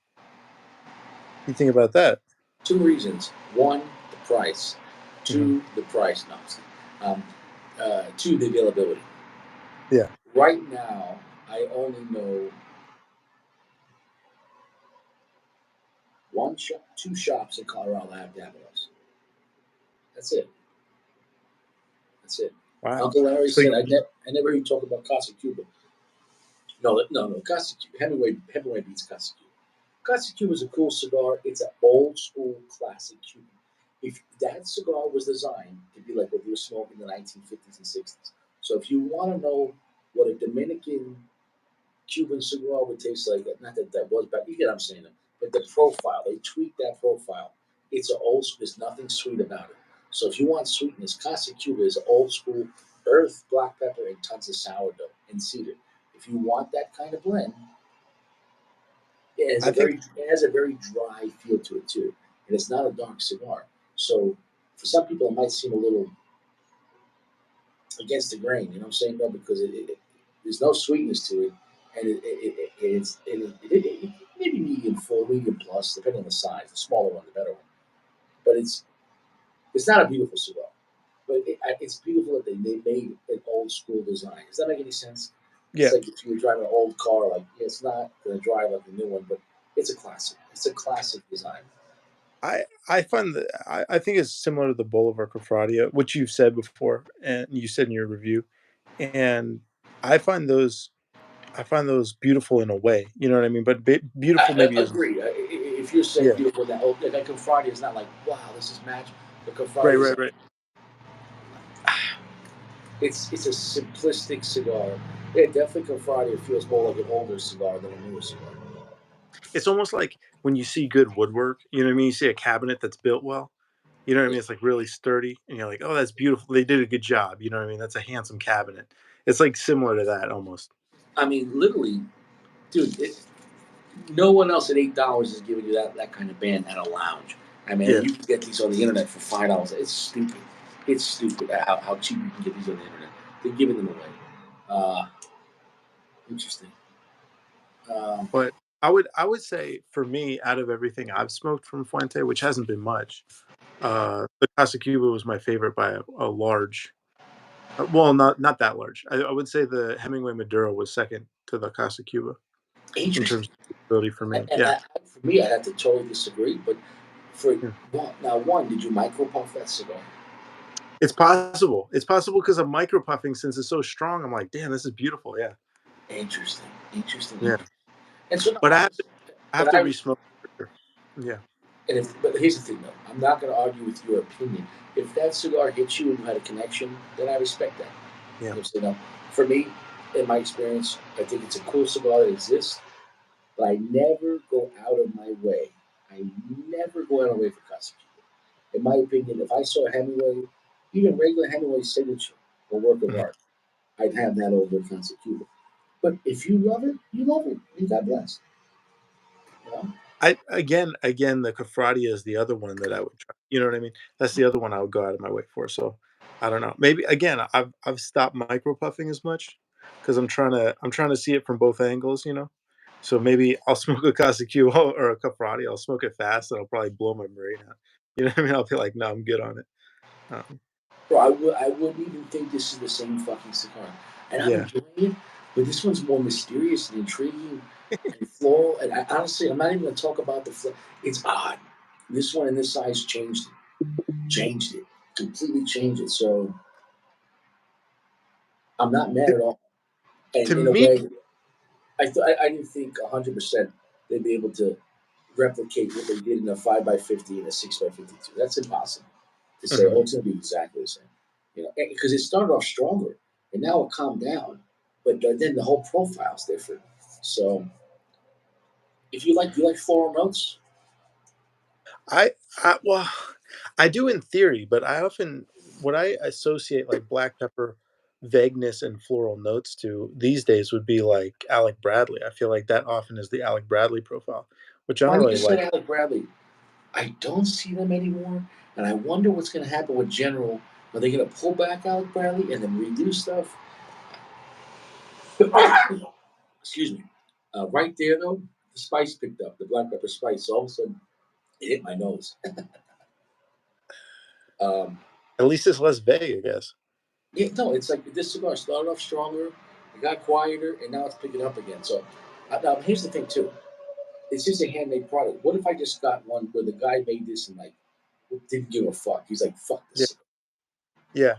You think about that? Two reasons. One, the price. Hmm. Two, the price. No, um, two, the availability. Yeah. Right now, I only know one shop, two shops in Colorado that have Davidoffs. That's it. That's it. Wow. Uncle Larry So said, I never heard you talk about Casa Cuba. No. Casa Cuba. Hemingway beats Casa Cuba. Casa Cuba is a cool cigar. It's an old school classic Cuban. If that cigar was designed to be like what we were smoking in the 1950s and 60s. So if you want to know what a Dominican Cuban cigar would taste like, not that that was, but you get what I'm saying. But the profile, they tweaked that profile. It's an old school. There's nothing sweet about it. So if you want sweetness, Casa Cuba is old school earth, black pepper, and tons of sourdough and cedar. If you want that kind of blend, I think it has a very dry feel to it too, and it's not a dark cigar. So for some people, it might seem a little against the grain. You know what I'm saying? No, because there's no sweetness to it, and it maybe medium full, medium plus, depending on the size. The smaller one, the better one. But it's not a beautiful cigar. But it's beautiful that they made an old school design. Does that make any sense? It's yeah. like if you were driving an old car, like it's not going to drive like a new one, but it's a classic. It's a classic design. I find that I think it's similar to the Bolivar Confradia, which you've said before, and you said in your review, and I find those I find those beautiful in a way. You know what I mean? But beautiful maybe isn't. Agreed. If you're saying Yeah. beautiful, that whole like Confradia is not like wow, this is magic. The Right. Confradia is Right. like Right. it's a simplistic cigar. Yeah, definitely Confradia feels more like an older cigar than a newer cigar. It's almost like when you see good woodwork. You know what I mean? You see a cabinet that's built well. You know what I Yeah. mean? It's like really sturdy, and you're like, oh, that's beautiful. They did a good job. You know what I mean? That's a handsome cabinet. It's like similar to that almost. I mean, literally, dude. No one else at $8 is giving you that kind of band at a lounge. I mean, Yeah. you can get these on the internet for $5. It's stupid. It's stupid how cheap you can get these on the internet. They're giving them away. Uh, Interesting. Um, But I would say for me, out of everything I've smoked from Fuente, which hasn't been much, the Casa Cuba was my favorite by a large. Well, not that large. I would say the Hemingway Maduro was second to the Casa Cuba in terms Interesting. of ability for me. Yeah, For me, I have to totally disagree. But for yeah. one, did you micro puff that cigar? It's possible. It's possible because I'm micro puffing since it's so strong. I'm like, damn, this is beautiful. Yeah, Interesting. yeah. And so, no, But I have to but re-smoke it for sure. Yeah. But here's the thing, though. I'm not going to argue with your opinion. If that cigar hits you and you had a connection, then I respect that. Yeah. You know, so, for me, in my experience, I think it's a cool cigar that exists, but I never go out of my way. I never go out of my way for Casa Cuba. In my opinion, if I saw a Hemingway, even regular Hemingway signature or work of Mhm. art, I'd have that over Casa Cuba. But if you love it, you love it. And God bless. You know? I again, the Cafradia is the other one that I would try. You know what I mean? That's the other one I would go out of my way for. So I don't know. Maybe again, I've stopped micro puffing as much because I'm trying to see it from both angles. So maybe I'll smoke a Casa Cuba or a Cafradia. I'll smoke it fast and I'll probably blow my brain out. You know what I mean? I'll be like, no, I'm good on it. Um, Bro, I wouldn't even think this is the same fucking cigar. And I'm yeah. enjoying it, but this one's more mysterious and intriguing and floral. And honestly, I'm not even going to talk about the It's odd. This one in this size changed it, completely changed it. So I'm not mad To, at all. And to in a me, way, I didn't think 100% they'd be able to replicate what they did in a 5 by 50 and a 6 by 52. That's impossible to say, mhm. oh, it's going to be exactly the same. Because it started off stronger and now it calmed down, but then the whole profile's different. So if you like floral notes, I, well, I do in theory, but I often what I associate like black pepper vagueness and floral notes to these days would be like Alec Bradley. I feel like that often is the Alec Bradley profile, which I don't funny really you said like. Alec Bradley. I don't see them anymore, and I wonder what's going to happen with General. Are they going to pull back Alec Bradley and then redo stuff? Excuse me. Right there, though, the spice picked up, the black pepper spice. All of a sudden, it hit my nose. Um, At least it's less vague, I guess. yeah, no, it's like this cigar started off stronger, it got quieter, and now it's picking up again. So, now here's the thing, too. It's just a handmade product. What if I just got one where the guy made this and, like, didn't give a fuck? He's like, fuck Yeah, this cigar. yeah.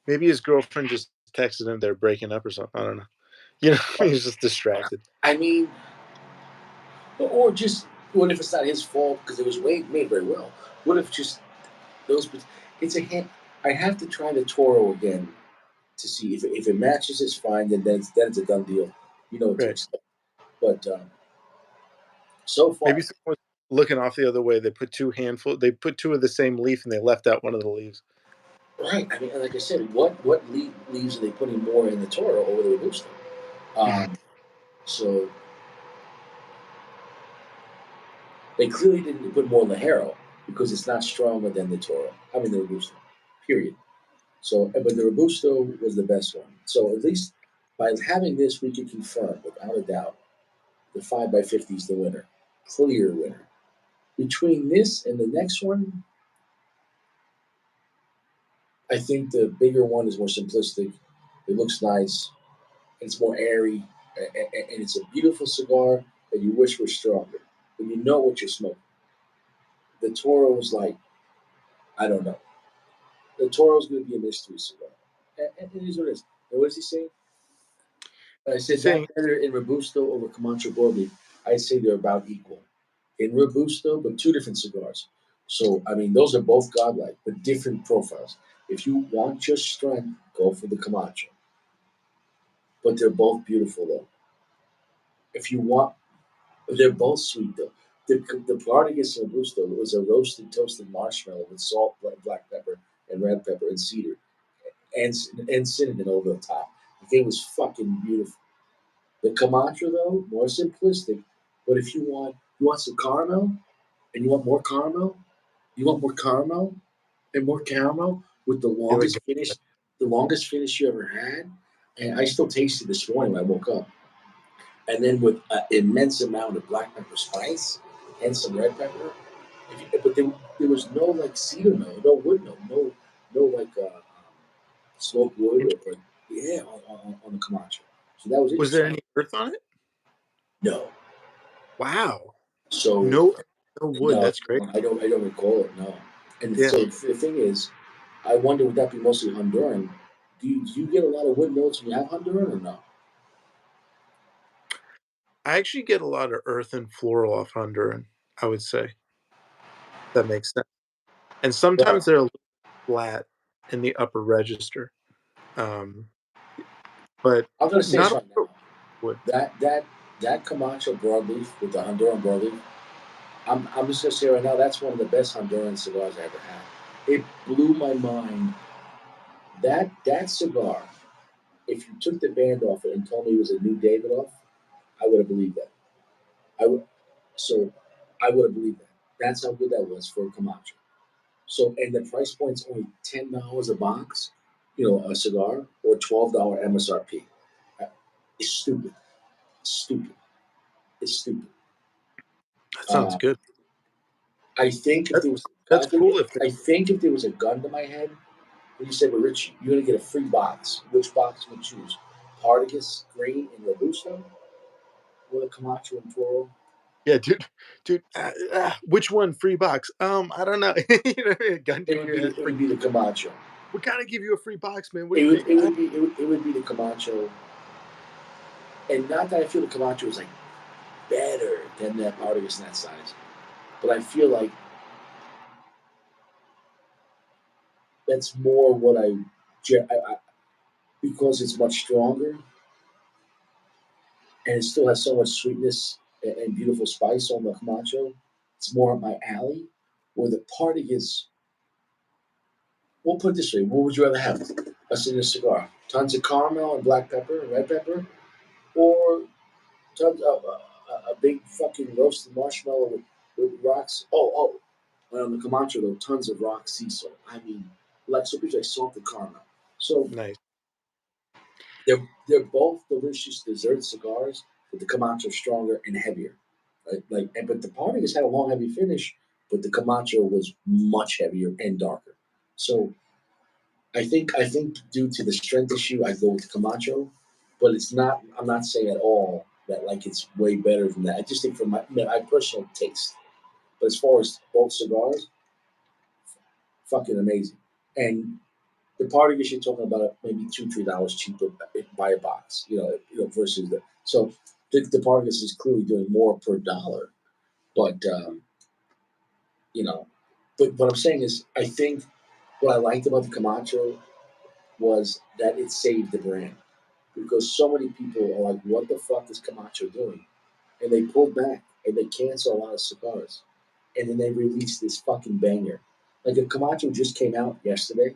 Maybe his girlfriend just texted him they're breaking up or something. I don't know. He's just distracted. I mean, or just, what if it's not his fault because it was made very well? What if just those, it's a hand, I have to try the Toro again to see if it matches, it's fine. Then it's a done deal. You know what to Right. expect. But so far, Maybe someone was looking off the other way. They put two of the same leaf and they left out one of the leaves. right? I mean, like I said, what leaves are they putting more in the Toro over the Robusto? Mhm. Um, so they clearly didn't put more in the Haro because it's not stronger than the Toro. I mean the Robusto. Period. So, but the Robusto was the best one. So at least by having this, we can confirm without a doubt the 5 by 50 is the winner, clear winner. Between this and the next one, I think the bigger one is more simplistic. It looks nice. It's more airy, and it's a beautiful cigar that you wish were stronger, but you know what you're smoking. The Toro was like, I don't know. The Toro's going to be a mystery cigar, and it is what it is. And what does he say? I He's said saying that better in Robusto over Camacho Goldie. I say they're about equal in Robusto, but two different cigars. So I mean, those are both godlike, but different profiles. If you want just strength, go for the Camacho. But they're both beautiful though. If you want, they're both sweet though. The Partagas Robusto was a roasted, toasted marshmallow with salt, black pepper, and red pepper and cedar, and cinnamon over the top. It was fucking beautiful. The Camacho though, more simplistic. But if you want some caramel, and you want more caramel, you want more caramel and more caramel with here we go. the longest finish you ever had. And I still taste it this morning when I woke up. And then with an immense amount of black pepper spice and some red pepper. But there was no like cedar note, no wood note, no like smoked wood or yeah on the Camacho. So that was Was there interesting. any earth on it? No, Wow. so No, no wood. no, That's great. I don't recall it. No, and Yeah. so the thing is, I wonder would that be mostly Honduran? Do you get a lot of wood notes when you have Honduran or no? I actually get a lot of earth and floral off Honduran. I would say. That makes sense. And Right. sometimes they're a little flat in the upper register, um, but I'm gonna say not this all right now. wood. That Camacho broadleaf with the Honduran broadleaf, I'm just gonna say right now that's one of the best Honduran cigars I ever had. It blew my mind. That cigar, if you took the band off it and told me it was a new Davidoff, I would have believed that. I would so I would have believed that. That's how good that was for a Camacho. So and the price point's only $10 a box, a cigar, or $12 MSRP. Uh, It's stupid. It's stupid. It's stupid. That sounds Uh, good. I think if That's there was, that's cool if I think if there was a gun to my head, and you said, "Well, Rich, you're gonna get a free box. Which box would you choose? Partagas Green and Robusto, or the Camacho and Toro?" yeah, dude, which one? Free box? I don't know. You know, a gun to It would your be head, the, it free. would be the Camacho. We gotta give you a free box, man. What do you think? It would be the Camacho, and not that I feel the Camacho is like better than that Partagas in that size, but I feel like that's more what because it's much stronger and it still has so much sweetness and beautiful spice on the Camacho. It's more up my alley. Where the Partagas, we'll put it this way: what would you rather have? A cigar, tons of caramel and black pepper and red pepper, or tons of a big fucking roasted marshmallow with rocks. On the Camacho though, tons of rock sea salt. I mean, like so people like salted caramel. So Nice. they're both delicious dessert cigars, but the Camacho is stronger and heavier. Right? But the Partagas had a long, heavy finish, but the Camacho was much heavier and darker. So I think due to the strength issue, I go with the Camacho, but it's not. I'm not saying at all that like it's way better than that. I just think from my personal taste. But as far as both cigars, fucking amazing. And the Partagas you're talking about maybe $2-3 cheaper by a box. Versus the Partagas is clearly doing more per dollar. But you know, but what I'm saying is, I think what I liked about the Camacho was that it saved the brand because so many people are like, "What the fuck is Camacho doing?" And they pulled back and they canceled a lot of cigars, and then they released this fucking banger. Like if Camacho just came out yesterday,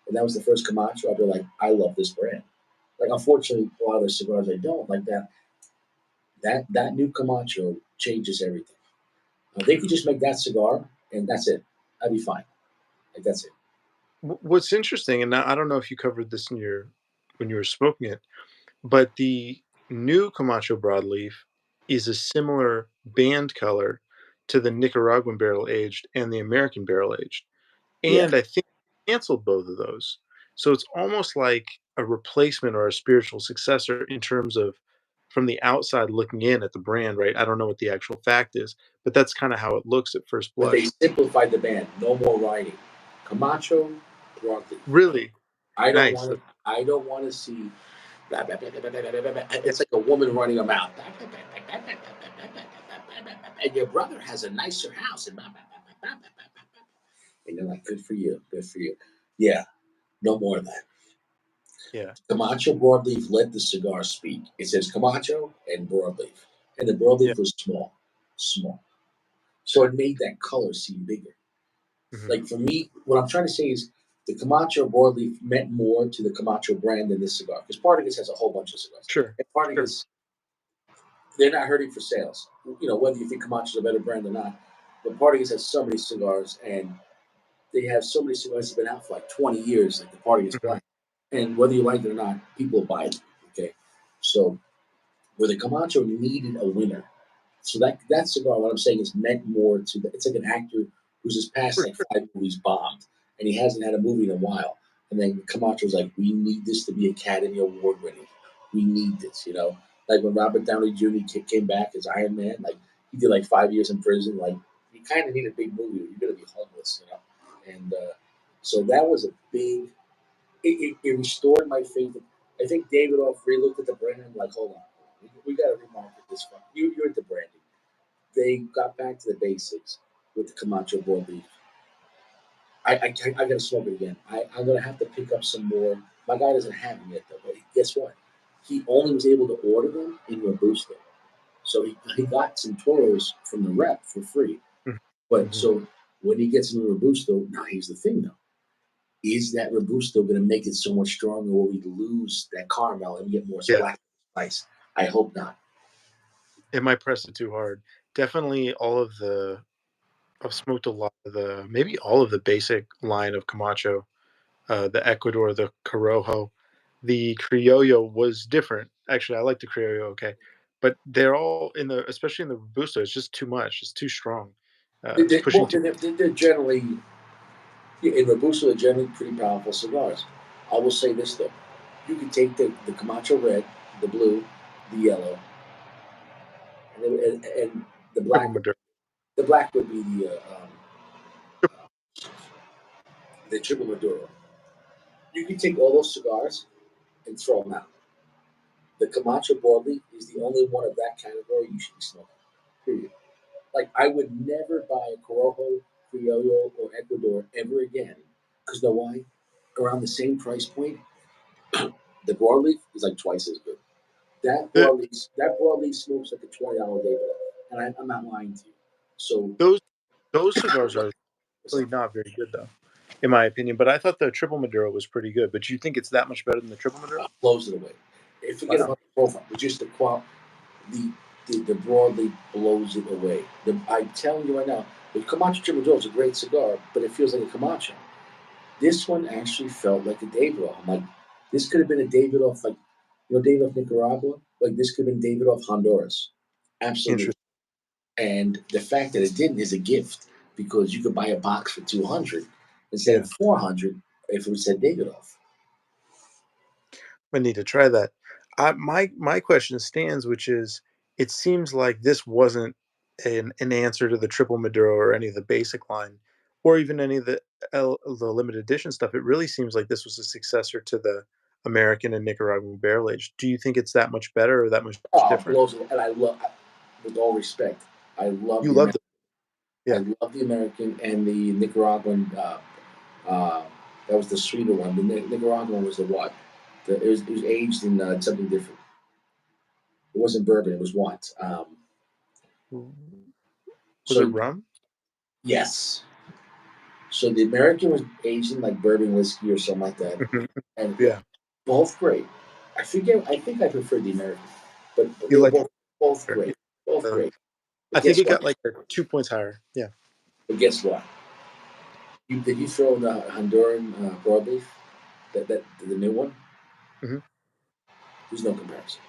and that was the first Camacho, I'd be like, "I love this brand." Like unfortunately, a lot of their cigars I don't like that. That new Camacho changes everything. They could just make that cigar, and that's it. I'd be fine. Like that's it. What's interesting, and now I don't know if you covered this in your when you were smoking it, but the new Camacho broadleaf is a similar band color to the Nicaraguan barrel aged and the American barrel aged. Yeah. And I think they canceled both of those. So it's almost like a replacement or a spiritual successor in terms of from the outside looking in at the brand, right? I don't know what the actual fact is, but that's kind of how it looks at first But they blush. simplified the band. No more writing. Camacho broadleaf. Really I don't nice. want to. I don't want to see. Blah, blah, blah, blah, blah, blah, blah, blah, blah. It's like a woman running a mouth. And your brother has a nicer house. And you're like, good for you. Good for you. Yeah. No more of that. Yeah. Camacho broadleaf let the cigar speak. It says Camacho and broadleaf. And the Yeah. broadleaf was small. Small. So it made that color seem bigger. Mhm. Like for me, what I'm trying to say is the Camacho broadleaf meant more to the Camacho brand than this cigar. Because Partagas has a whole bunch of cigars. Sure. And Sure. Partagas, they're not hurting for sales. Whether you think Camacho's a better brand or not. But Partagas has so many cigars and they have so many cigars that have been out for like 20 years, like the Partagas Mhm. Black. And whether you like it or not, people buy it. Okay. So where the Camacho needed a winner. So that cigar, what I'm saying, is meant more to the. It's like an actor who's just passed For like sure. 5 movies bombed, and he hasn't had a movie in a while. And then Camacho's like, "We need this to be Academy Award winning. We need this." Like when Robert Downey Jr. came back as Iron Man, like he did like 5 years in prison. Like you kind of need a big movie. Or you're gonna be homeless. And so that was a big. It restored my faith. I think Davidoff looked at the brand like, hold on, we got to remarket this. You're at the branding. They got back to the basics with the Camacho broadleaf. I gotta smoke it again. I'm gonna have to pick up some more. My guy doesn't have them yet though. But guess what? He only was able to order them in Robusto. So he got some Toros from the rep for free. But Mhm. so when he gets into Robusto, now here's the thing though. Is that Robusto going to make it so much stronger where we lose that caramel and get more Yeah, black spice? I hope not. it might press it too hard. Definitely all of the I've smoked a lot of the maybe all of the basic line of Camacho, the Ecuador, the Corojo. The Criollo was different. Actually, I like the Criollo, okay, but they're all in the especially in the Robusto, it's just too much, it's too strong. It's pushing Well, too. they're generally, in Robusto, they're generally pretty powerful cigars. I will say this though. You can take the Camacho red, the blue, the yellow, and the Triple black. Maduro. The black would be the triple Maduro. You can take all those cigars and throw them out. The Camacho broadleaf is the only one of that category you should be smoking. Period. Like I would never buy a Corojo, Criollo, or Ecuador ever again. Because you know why? Around the same price point, the broadleaf is like twice as good. The That broadleaf smokes like a $20 day bill, and I'm not lying to you. So those those cigars are what's really up? not very good though, in my opinion, but I thought the Triple Maduro was pretty good, but you think it's that much better than the Triple Maduro? Blows it away. Forget Wow, about the profile, but just the qual the the broadleaf blows it away. I'm telling you right now, the Camacho Triple is a great cigar, but it feels like a Camacho. This one actually felt like a Davidoff. I'm like, this could have been a Davidoff, like, Davidoff Nicaragua. Like, this could have been Davidoff Honduras. Absolutely. interesting. And the fact that it didn't is a gift because you could buy a box for 200 instead Yeah. of 400 if it said Davidoff. I need to try that. My question stands, which is, it seems like this wasn't an answer to the triple Maduro or any of the basic line, or even any of the limited edition stuff. It really seems like this was a successor to the American and Nicaraguan barrel age. Do you think it's that much better or that much Oh, different? blows it. And with all respect, I love You the love American. the I yeah. love the American and the Nicaraguan. Uh, that was the sweeter one. The Nicaraguan was the what? It was aged in something different. It wasn't bourbon. It was what? Was it So rum? yes. So the American was aged in like bourbon whiskey or something like that, Mhm. and Yeah, both great. I forget. I think I preferred the American, but they you were like both it. Yeah. great. Both great. I But think guess it what? got like 2 points higher. Yeah. But guess what? Did you throw in the Honduran broadleaf? That the new one? Hmm. There's no comparison.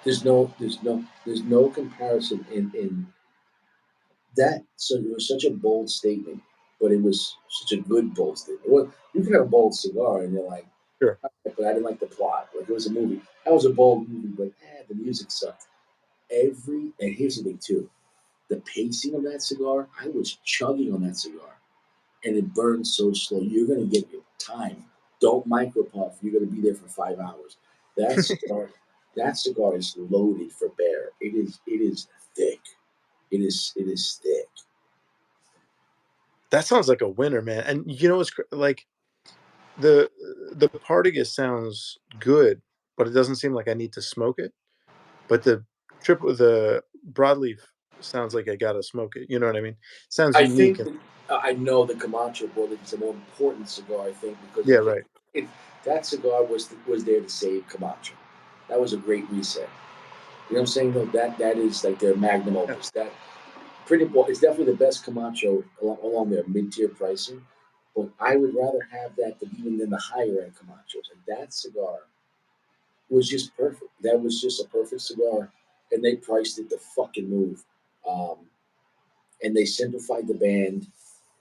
There's no comparison in that. So it was such a bold statement, but it was such a good bold statement. Well, you can have a bold cigar and you're like, Sure. but I didn't like the plot. Like it was a movie. That was a bold movie, but the music sucked. And here's the thing too. The pacing of that cigar, I was chugging on that cigar. And it burns so slow. You're gonna get your time. Don't micropuff. You're gonna be there for 5 hours. That cigar that cigar is loaded for bear. It is thick. It is thick. That sounds like a winner, man. And you know what's like the the Partagas sounds good, but it doesn't seem like I need to smoke it. But the broadleaf sounds like I gotta smoke it. You know what I mean? Sounds I unique think and that I know the Camacho Boy is a more important cigar. I think because yeah, right. that cigar was there to save Camacho. That was a great reset. You know what I'm saying? Though that is like their magnum Yeah. opus. That pretty boy it's definitely the best Camacho along their mid tier pricing. But I would rather have that than even than the higher end Camachos. And that cigar was just perfect. That was just a perfect cigar, and they priced it the fucking move. Um, and they simplified the band,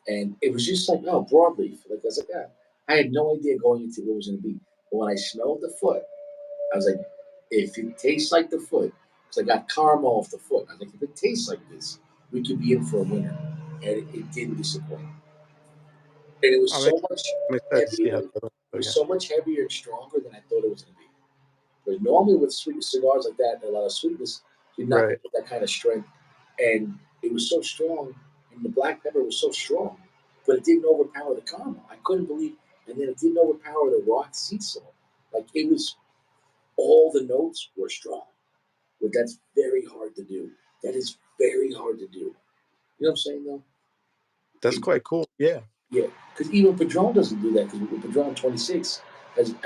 and it was just like, oh, broadleaf. Like I was like, yeah, I had no idea going into what it was going to be. But when I smelled the foot, I was like, if it tastes like the foot, because I got caramel off the foot. I was like, if it tastes like this, we could be in for a winner. And it didn't disappoint. And it was I'm, so much I'm excited to see how heavier. the other ones It go. was Yeah. so much heavier and stronger than I thought it was going to be. But normally with sweet cigars like that, a lot of sweetness, you're not going Right. to get that kind of strength. and it was so strong, and the black pepper was so strong, but it didn't overpower the caramel. I couldn't believe, and then it didn't overpower the rock sea salt. Like it was, all the notes were strong, but that's very hard to do. That is very hard to do. You know what I'm saying though? That's It, quite cool. Yeah. yeah, because even Padron doesn't do that. Because with Padron 26,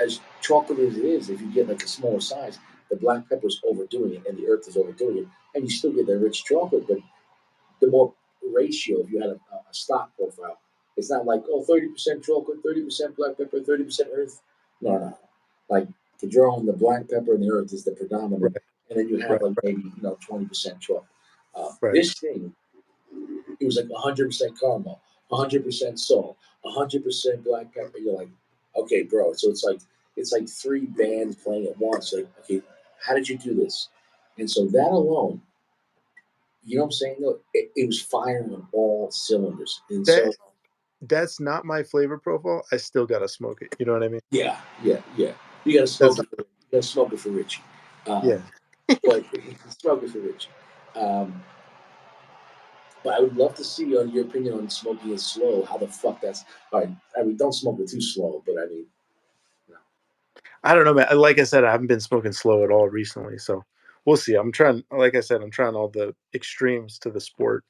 as chocolate as it is, if you get like a smaller size, the black pepper's overdoing it, and the earth is overdoing it, and you still get that rich chocolate, but the more ratio, if you had a stock profile, it's not like, oh, 30% chocolate, 30% black pepper, 30% earth. No, no, no. Like Padron, the black pepper and the earth is the predominant, Right. and then you have Right. like Right. maybe 20% chocolate. Right. This thing, it was like 100% caramel, 100% salt, 100% black pepper. You're like, okay, bro. So it's like three bands playing at once. Like, okay, how did you do this? And so that alone, you know what I'm saying? Though it was firing on all cylinders, and That so that's not my flavor profile. I still gotta smoke it. You know what I mean? yeah, yeah, yeah. You got to That's smoke not, it. You got to smoke it for Richie. yeah. Um, but smoke it for Richie. Um, but I would love to see on your opinion on smoking it slow. How the fuck that's all right? I mean, don't smoke it too slow. But I mean, you know, I don't know, man. Like I said, I haven't been smoking slow at all recently, so we'll see. I'm trying, like I said, I'm trying all the extremes to the sport.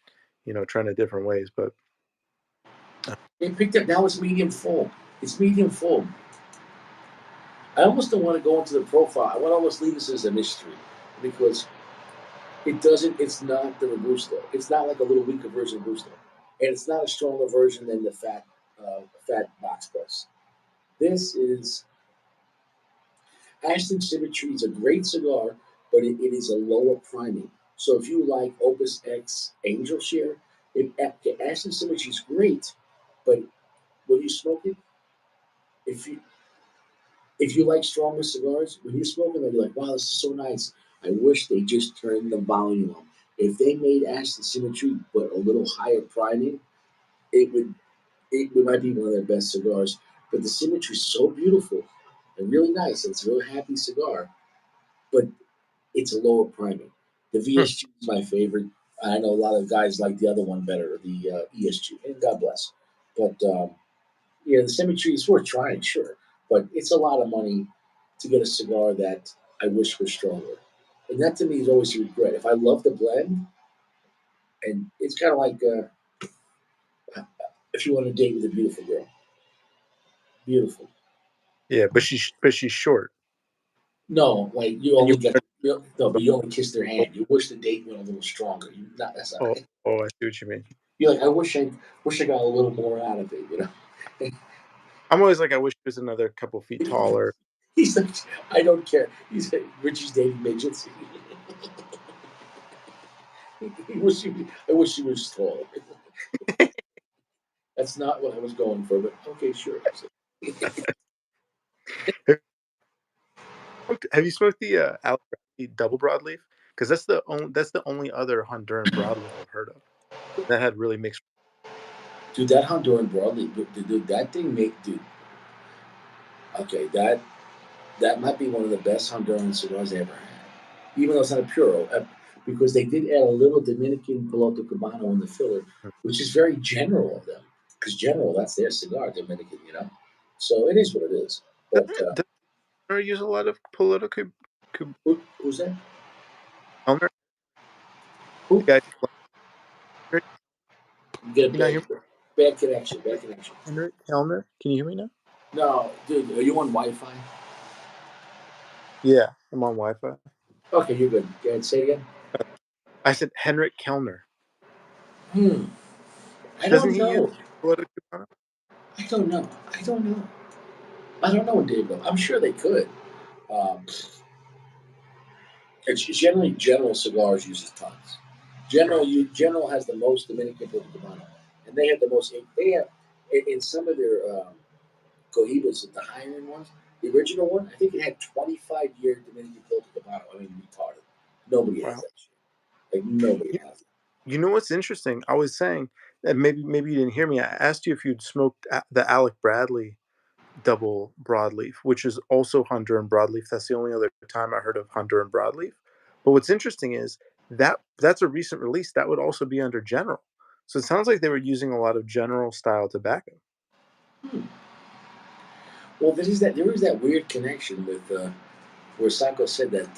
Trying it different ways, but it picked up. Now it's medium full. It's medium full. I almost don't want to go into the profile. I want to almost leave this as a mystery because it doesn't. It's not the Robusto. It's not like a little weaker version of Robusto, and it's not a stronger version than the fat box press. This is Ashton Symmetry is a great cigar, but it is a lower priming. So if you like Opus X Angel Share, Ashton Symmetry is great, but when you smoke it, if you if you like stronger cigars, when you're smoking them, you're like, wow, this is so nice. I wish they just turned the volume up. If they made Ashton Symmetry but a little higher priming, it would it might be one of their best cigars. But the Symmetry is so beautiful and really nice. It's a real happy cigar, but it's a lower priming. The hmm, VSG is my favorite. I know a lot of guys like the other one better, the ESG, and God bless. But yeah, the Symmetry is worth trying, sure, but it's a lot of money to get a cigar that I wish was stronger. And that to me is always a regret. If I love the blend, and it's kind of like if you want to date with a beautiful girl, beautiful. yeah. But she's short, No, like you and you only get no, but but you only kiss their oh, hand. You wish the date went a little stronger. You not that's not. oh, oh, I see what you mean. You're like, I wish I got a little more out of it. You know. I'm always like, I wish he was another couple feet taller. He's like, I don't care. He's like, Richie's dating midgets. I wish he was tall. That's not what I was going for, but okay, sure. Have you smoked the Alec Bradley double broadleaf? Because that's the only other Honduran broadleaf I've heard of that had really mixed. Dude, that Honduran broadleaf, dude, that thing make, dude. Okay, that might be one of the best Honduran cigars I ever had. Even though it's not a puro, because they did add a little Dominican Piloto Cubano in the filler, which is very general of them. Because general, that's their cigar, Dominican, you know. So it is what it is. But Doesn't Honduran use a lot of political who's that? Kellner? The Who? guy, Henrik, You get a you not bad, hear me? bad connection. Bad connection. Henrik Kellner? Can you hear me now? No, dude, are you on Wi-Fi? Yeah, I'm on Wi-Fi. Okay, you're good. Go ahead, say it again. I said Henrik Kellner. Hmm. I Doesn't don't he use know. political Cubano? I don't know. I don't know. I don't know, Dave. I'm sure they could. Um, it's generally General Cigars uses tons. Right. General has the most Dominican Puerto Cubano, and they have the most. They have in some of their cohibas, the higher end ones. The original one, I think it had 25-year Dominican Puerto Cubano. I mean, retarded. Nobody has Wow. that shit. Like nobody You, has it. you know what's interesting? I was saying that maybe you didn't hear me. I asked you if you'd smoked the Alec Bradley double broadleaf, which is also Honduran broadleaf. That's the only other time I heard of Honduran broadleaf. But what's interesting is that's a recent release. That would also be under General. So it sounds like they were using a lot of General style tobacco. Hmm. Well, there is that weird connection with where Psycho said that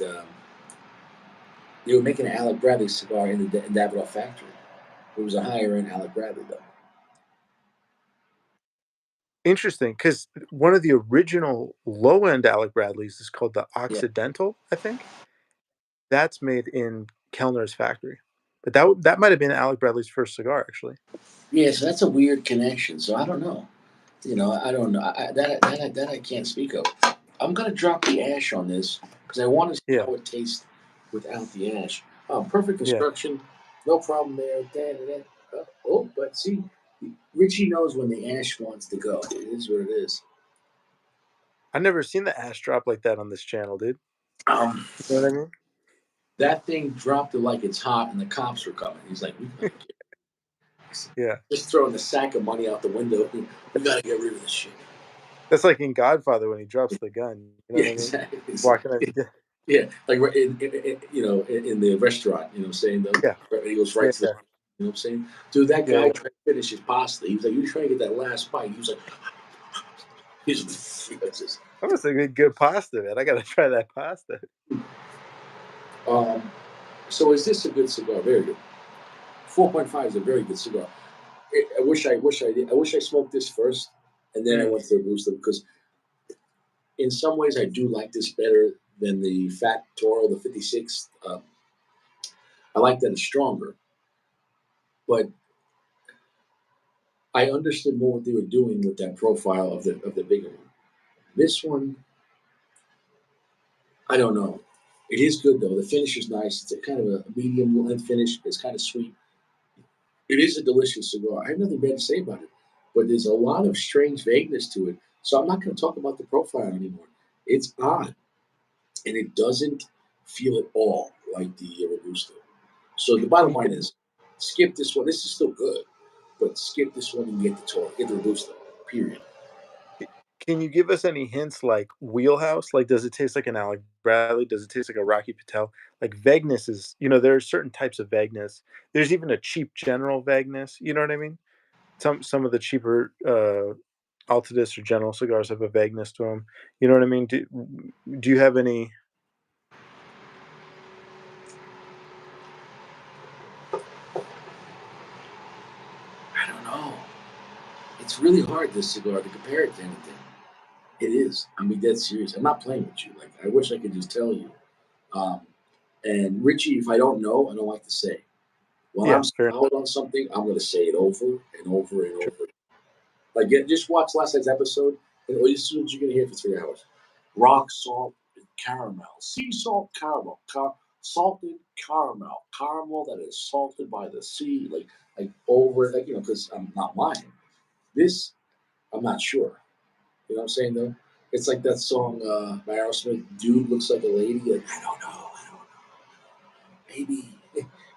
they were making an Alec Bradley cigar in the Davidoff factory. It was a higher end Alec Bradley though. Interesting, because one of the original low end Alec Bradleys is called the Yeah. Occidental, I think. That's made in Kellner's factory. But that might have been Alec Bradley's first cigar, actually. Yeah, so that's a weird connection. So I don't know. I don't know. That I can't speak of. I'm gonna drop the ash on this because I want to see Yeah, how it tastes without the ash. Perfect yeah. construction, no problem there. Oh, but see, Richie knows when the ash wants to go. It is what it is. I never seen the ash drop like that on this channel, dude. Um, You know what I mean? that thing dropped it like it's hot, and the cops were coming. He's like, "We gotta Yeah. just throwing the sack of money out the window. We gotta get rid of this shit." That's like in Godfather when he drops the gun. You know Yeah, what I mean? exactly. Walking out. Yeah, Yeah, like right in the restaurant, saying yeah, he goes right yeah, to the, yeah, what I'm saying, dude, that yeah, guy yeah. tried to finish his pasta. He was like, "You trying to get that last bite?" He was like, he was just, That must have been good pasta, man. I gotta try that pasta. um. So is this a good cigar? Very good. 4.5 is a very good cigar. I wish I smoked this first, and then I Mm. went to the Booster because in some ways I do like this better than the Fat Toro, the 56. I like that it's stronger, but I understood more what they were doing with that profile of the bigger one. This one, I don't know. It is good though. The finish is nice. It's a kind of a medium length finish. It's kind of sweet. It is a delicious cigar. I have nothing bad to say about it, but there's a lot of strange vagueness to it. So I'm not going to talk about the profile anymore. It's odd, and it doesn't feel at all like the Robusto. So the Can bottom you line get is, skip this one. This is still good, but skip this one and get the Toro, get the Robusto. Period. can you give us any hints like wheelhouse? Like, does it taste like an Alec Bradley? Does it taste like a Rocky Patel? Like vagueness is, there are certain types of vagueness. There's even a cheap general vagueness. You know what I mean? Some of the cheaper Altadis or General cigars have a vagueness to them. You know what I mean? Do you have any? I don't know. It's really hard this cigar to compare it to anything. It is. I'm being dead serious. I'm not playing with you. Like I wish I could just tell you. Um, and Richie, if I don't know, I don't like to say. When Yeah, I'm fair enough. solid on something, I'm going to say it over and over and Sure. over. Like just watch last night's episode, and all you soon as you're going to hear it for 3 hours. Rock salt and caramel, sea salt caramel, salted caramel, caramel that is salted by the sea. Like over, like because I'm not lying. This I'm not sure. You know what I'm saying though? It's like that song by Aerosmith, "Dude Looks Like a Lady." Like I don't know, maybe,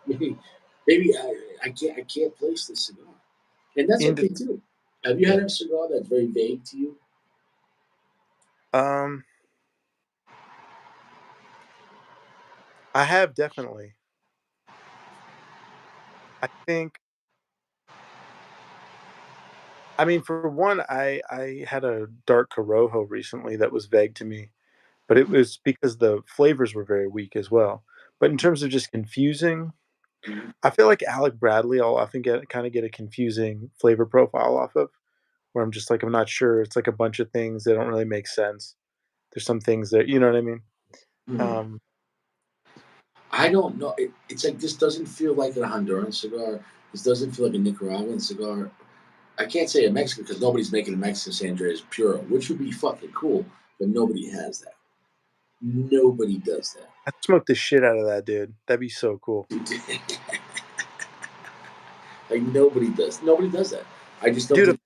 maybe, maybe I can't place this cigar, and that's Into okay too. Have you had yeah. a cigar that's very vague to you? Um, I have definitely. I think. I mean, for one, I had a dark Corojo recently that was vague to me, but it was because the flavors were very weak as well. But in terms of just confusing, Mhm. I feel like Alec Bradley, I'll often get a confusing flavor profile off of, where I'm just like, I'm not sure. It's like a bunch of things that don't really make sense. There's some things that, you know what I mean? Hmm. Um, I don't know. It's like this doesn't feel like a Honduran cigar. This doesn't feel like a Nicaraguan cigar. I can't say a Mexican because nobody's making a Mexican San Andreas Puro, which would be fucking cool, but nobody has that. Nobody does I'd smoke the shit out of that, dude. That'd be so cool. that. Like nobody does. Nobody does that. I just don't Dude, think.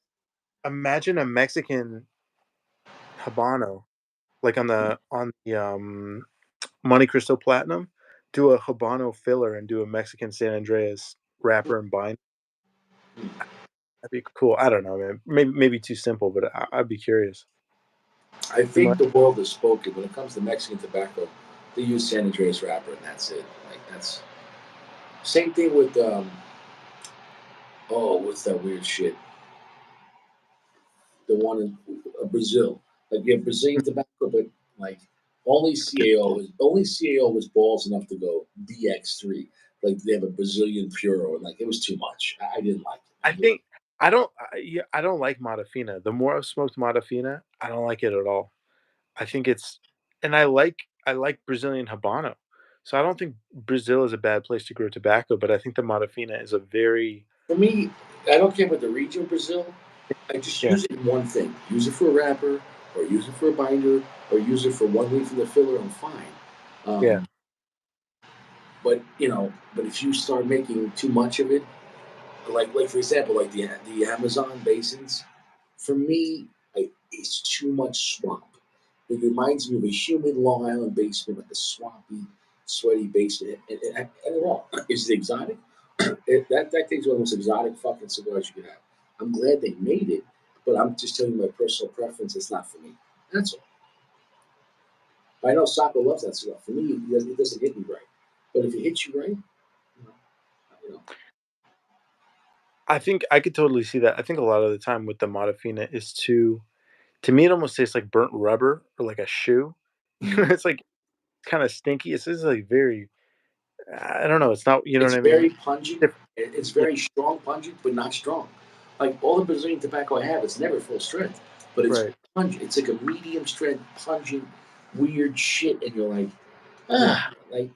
imagine a Mexican Habano, like on the Monte Cristo Platinum, do a Habano filler and do a Mexican San Andreas wrapper and bind. That'd be cool. I don't know, man. Maybe too simple, but I'd be curious. I You think might. the world is spoken when it comes to Mexican tobacco. They use San Andreas wrapper, and that's it. Like that's. Same thing with oh, what's that weird shit? The one in Brazil. Like you have Brazilian tobacco, but like only CAO was balls enough to go DX3. Like they have a Brazilian Puro, and like it was too much. I didn't like it, I man. think I don't like Modafina. The more I've smoked Modafina, I don't like it at all. I think it's and I like Brazilian Habano. So I don't think Brazil is a bad place to grow tobacco, but I think the Modafina is a very For me, I don't care about the region of Brazil. I just yeah, use it in one thing. Use it for a wrapper, or use it for a binder, or use it for one leaf in the filler. I'm fine. yeah. Um, but but if you start making too much of it, like for example, like the Amazon basins, for me, it's too much swamp. It reminds me of a humid Long Island basement, like a swampy, sweaty basement. And they're all. Is it exotic? That thing's one of the most exotic fucking cigars you can have. I'm glad they made it, but I'm just telling you my personal preference. It's not for me. That's all. I know Soccer loves that cigar. For me, it doesn't hit me right. But if it hits you right, you know, I think I could totally see that. I think a lot of the time with the Modafina is to me it almost tastes like burnt rubber or like a shoe. mm, It's like kinda stinky. It's just like very I don't know, it's not you know what it's I mean? very pungent. Different. It's Yeah, very strong pungent, but not strong. Like all the Brazilian tobacco I have, it's never full strength, but it's right. pungent. It's like a medium strength, pungent, weird shit, and you're like, Yeah, like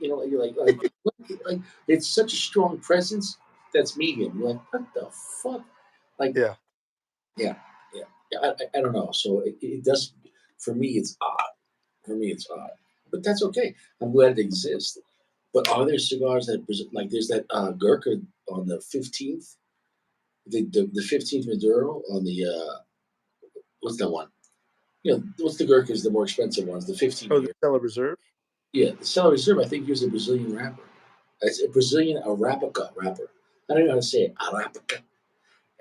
like it's such a strong presence that's medium. You're like, what the fuck? Like, yeah. yeah, yeah, yeah. I don't know. So it does for me. It's odd. For me, it's odd, but that's okay. I'm glad it exists. But are there cigars that like there's that Gurkha on the 15th, the 15th Maduro on the what's that one? What's the Gurkhas, the more expensive ones, the 15 Oh, the year. Stella Reserve? Yeah, the Cellar Reserve, I think, uses a Brazilian wrapper. It's a Brazilian Arabica wrapper. I don't know how to say it, Arabica.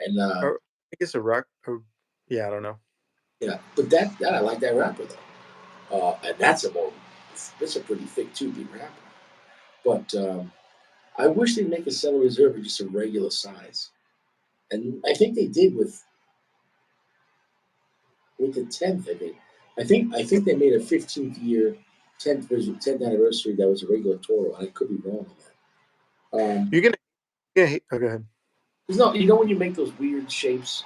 And Or I guess a rock or yeah, I don't know. yeah, but that I like that wrapper though. And that's a pretty thick tubing wrapper. But I wish they'd make a Cellar Reserve in just a regular size. And I think they did with the 10th. I think they made a 15th year, 10th anniversary that was a regular Toro. And I could be wrong on that. You're gonna yeah, oh, go ahead. There's no, when you make those weird shapes,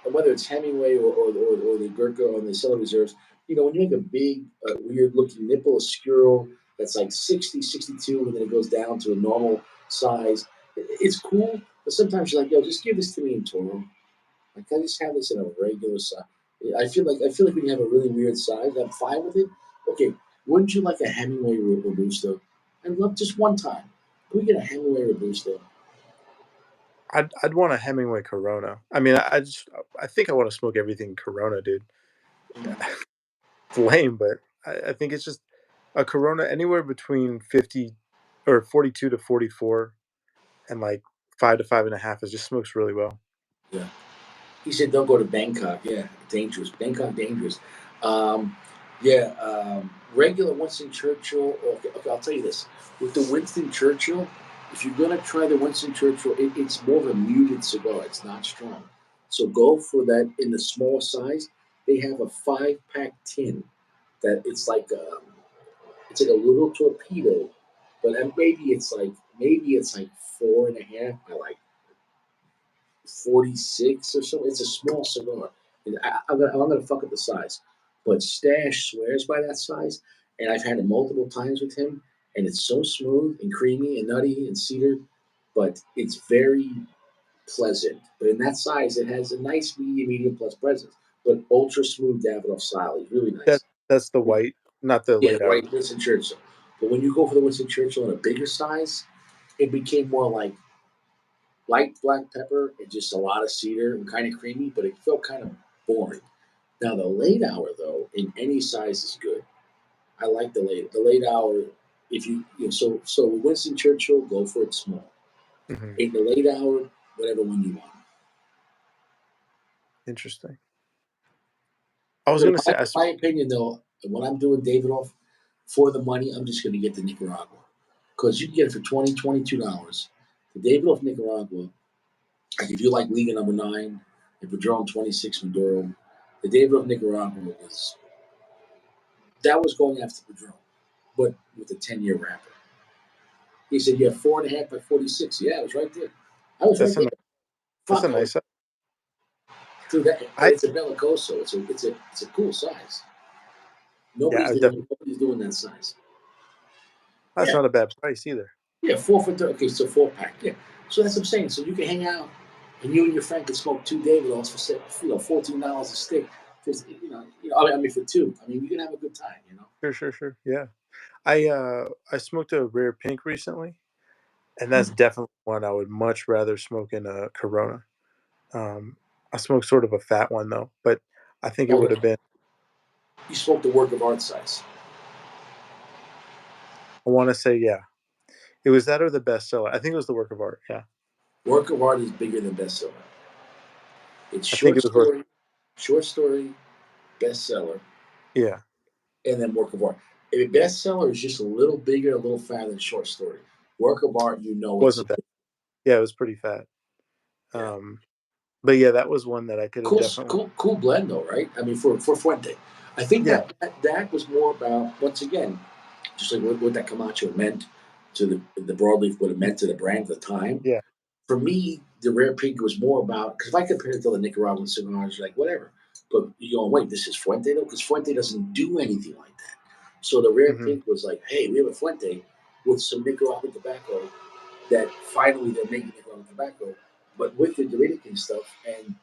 whether it's Hemingway or the Gurkha on the Cellar Reserves, when you make a big, weird looking nipple oscuro that's like 60, 62, and then it goes down to a normal size, it's cool. But sometimes you're like, yo, just give this to me in Toro. Like, I just have this in a regular size. I feel like when you have a really weird size, I'm fine with it. Okay, wouldn't you like a Hemingway Robusto? I'd love just one time. Can we get a Hemingway Robusto? I'd want a Hemingway Corona. I mean, I just I think I wanna smoke everything Corona, dude. Mm, It's lame, but I think it's just a Corona anywhere between 50 or 42 to 44 and, like, 5 to 5.5 it just smokes really well. yeah. He said, "Don't go to Bangkok." Yeah, dangerous. Bangkok, dangerous. Yeah, regular Winston Churchill. Okay, okay, I'll tell you this: with the Winston Churchill, if you're gonna try the Winston Churchill, it's more of a muted cigar. It's not strong. So go for that in the small size. They have a 5-pack tin that it's like a little torpedo, but maybe it's like 4.5 by like 46 or so. It's a small cigar. And I'm gonna fuck up the size, but Stash swears by that size, and I've had it multiple times with him, and it's so smooth and creamy and nutty and cedar, but it's very pleasant. But in that size, it has a nice medium plus presence, but ultra smooth Davidoff style. It's really That nice. that's the white, not the Yeah, late hour. right, Winston Churchill. But when you go for the Winston Churchill in a bigger size, it became more like light black pepper and just a lot of cedar and kind of creamy, but it felt kind of boring. Now the late hour though, in any size is good. I like the late hour. If so Winston Churchill, go for it small. Mhm. In the late hour, whatever one you want. Interesting. I was But in gonna say my, I in my opinion though, when I'm doing Davidoff for the money, I'm just going to get the Nicaragua because you can get it for $22. The David of Nicaragua, like if you like Liga number nine, the Padron 26 Maduro, the David of Nicaragua was that was going after Padron, but with a 10-year wrapper. He said, "You have 4.5 by 46." Yeah, I was right there. I was right That's a there. ni- that's a Fuck, I was nice. dude. That, and I it's a Bellicoso. It's a cool size. Yeah, Nobody's I doing definitely. nobody's doing that size. That's Yeah, not a bad price either. yeah, 4 for 30. Okay, so 4 pack. Yeah, so that's what I'm saying. So you can hang out, and you and your friend can smoke two Davidoffs for $14 a stick. Just I mean for two. I mean you can have a good time. Sure, sure, sure. Yeah, I smoked a rare pink recently, and that's Hmm. definitely one I would much rather smoke in a Corona. Um, I smoked sort of a fat one though, but I think it Oh, would have been. you smoked the work of art size. I want to say yeah, it was that or the bestseller. I think it was the work of art. Yeah, Work of art is bigger than bestseller. It's I think it was worth. short story, bestseller, Yeah, and then work of art. If a bestseller is just a little bigger, a little fatter than short story. Work of art, it's a wasn't that? Yeah, it was pretty fat. yeah. Um, but yeah, that was one that I could have definitely. Cool blend though, right? I mean, for Fuente, I think Yeah, that was more about once again, just like what that Camacho meant to the broadleaf, what it meant to the brand at the time. yeah, For me, the rare pink was more about because if I compare it to the Nicaraguan cigars, like whatever, but you go, wait, this is Fuente though, because Fuente doesn't do anything like that. So the rare hmm pink was like, hey, we have a Fuente with some Nicaraguan tobacco that finally they're making Nicaraguan tobacco, but with the Dominican stuff, and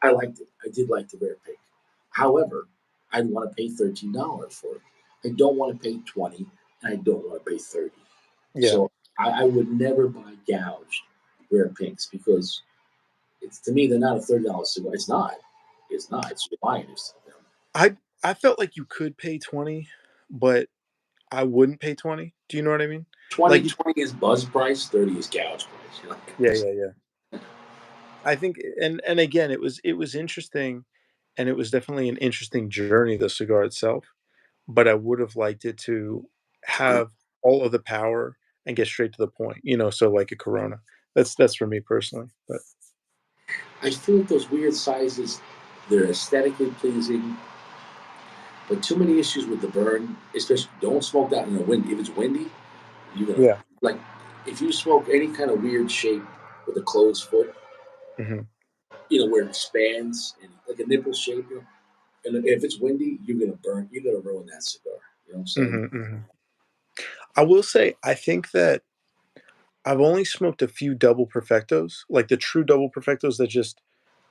I liked it. I did like the rare pink. However, I want to pay $13 for it. I don't want to pay 20, and I don't want to pay 30. yeah. So I would never buy gouged rare pinks because it's to me they're not a $30 cigar. It's not. It's not. It's reliance. I I felt like you could pay 20, but I wouldn't pay 20. Do you know what I mean? 20, Like, 20 is buzz price. 30 is gouge price. yeah, yeah, yeah. I think, and again, it was interesting, and it was definitely an interesting journey, the cigar itself. But I would have liked it to have all of the power and get straight to the point. So like a Corona. That's for me personally. But I feel like those weird sizes, they're aesthetically pleasing, but too many issues with the burn. Especially don't smoke that in the wind. If it's windy, you're gonna yeah, like if you smoke any kind of weird shape with a closed foot, hmm where it expands and like a nipple shape, and if it's windy, you're gonna burn. You're gonna ruin that cigar. You know what I'm saying? hmm I will say I think that I've only smoked a few double perfectos, like the true double perfectos that just,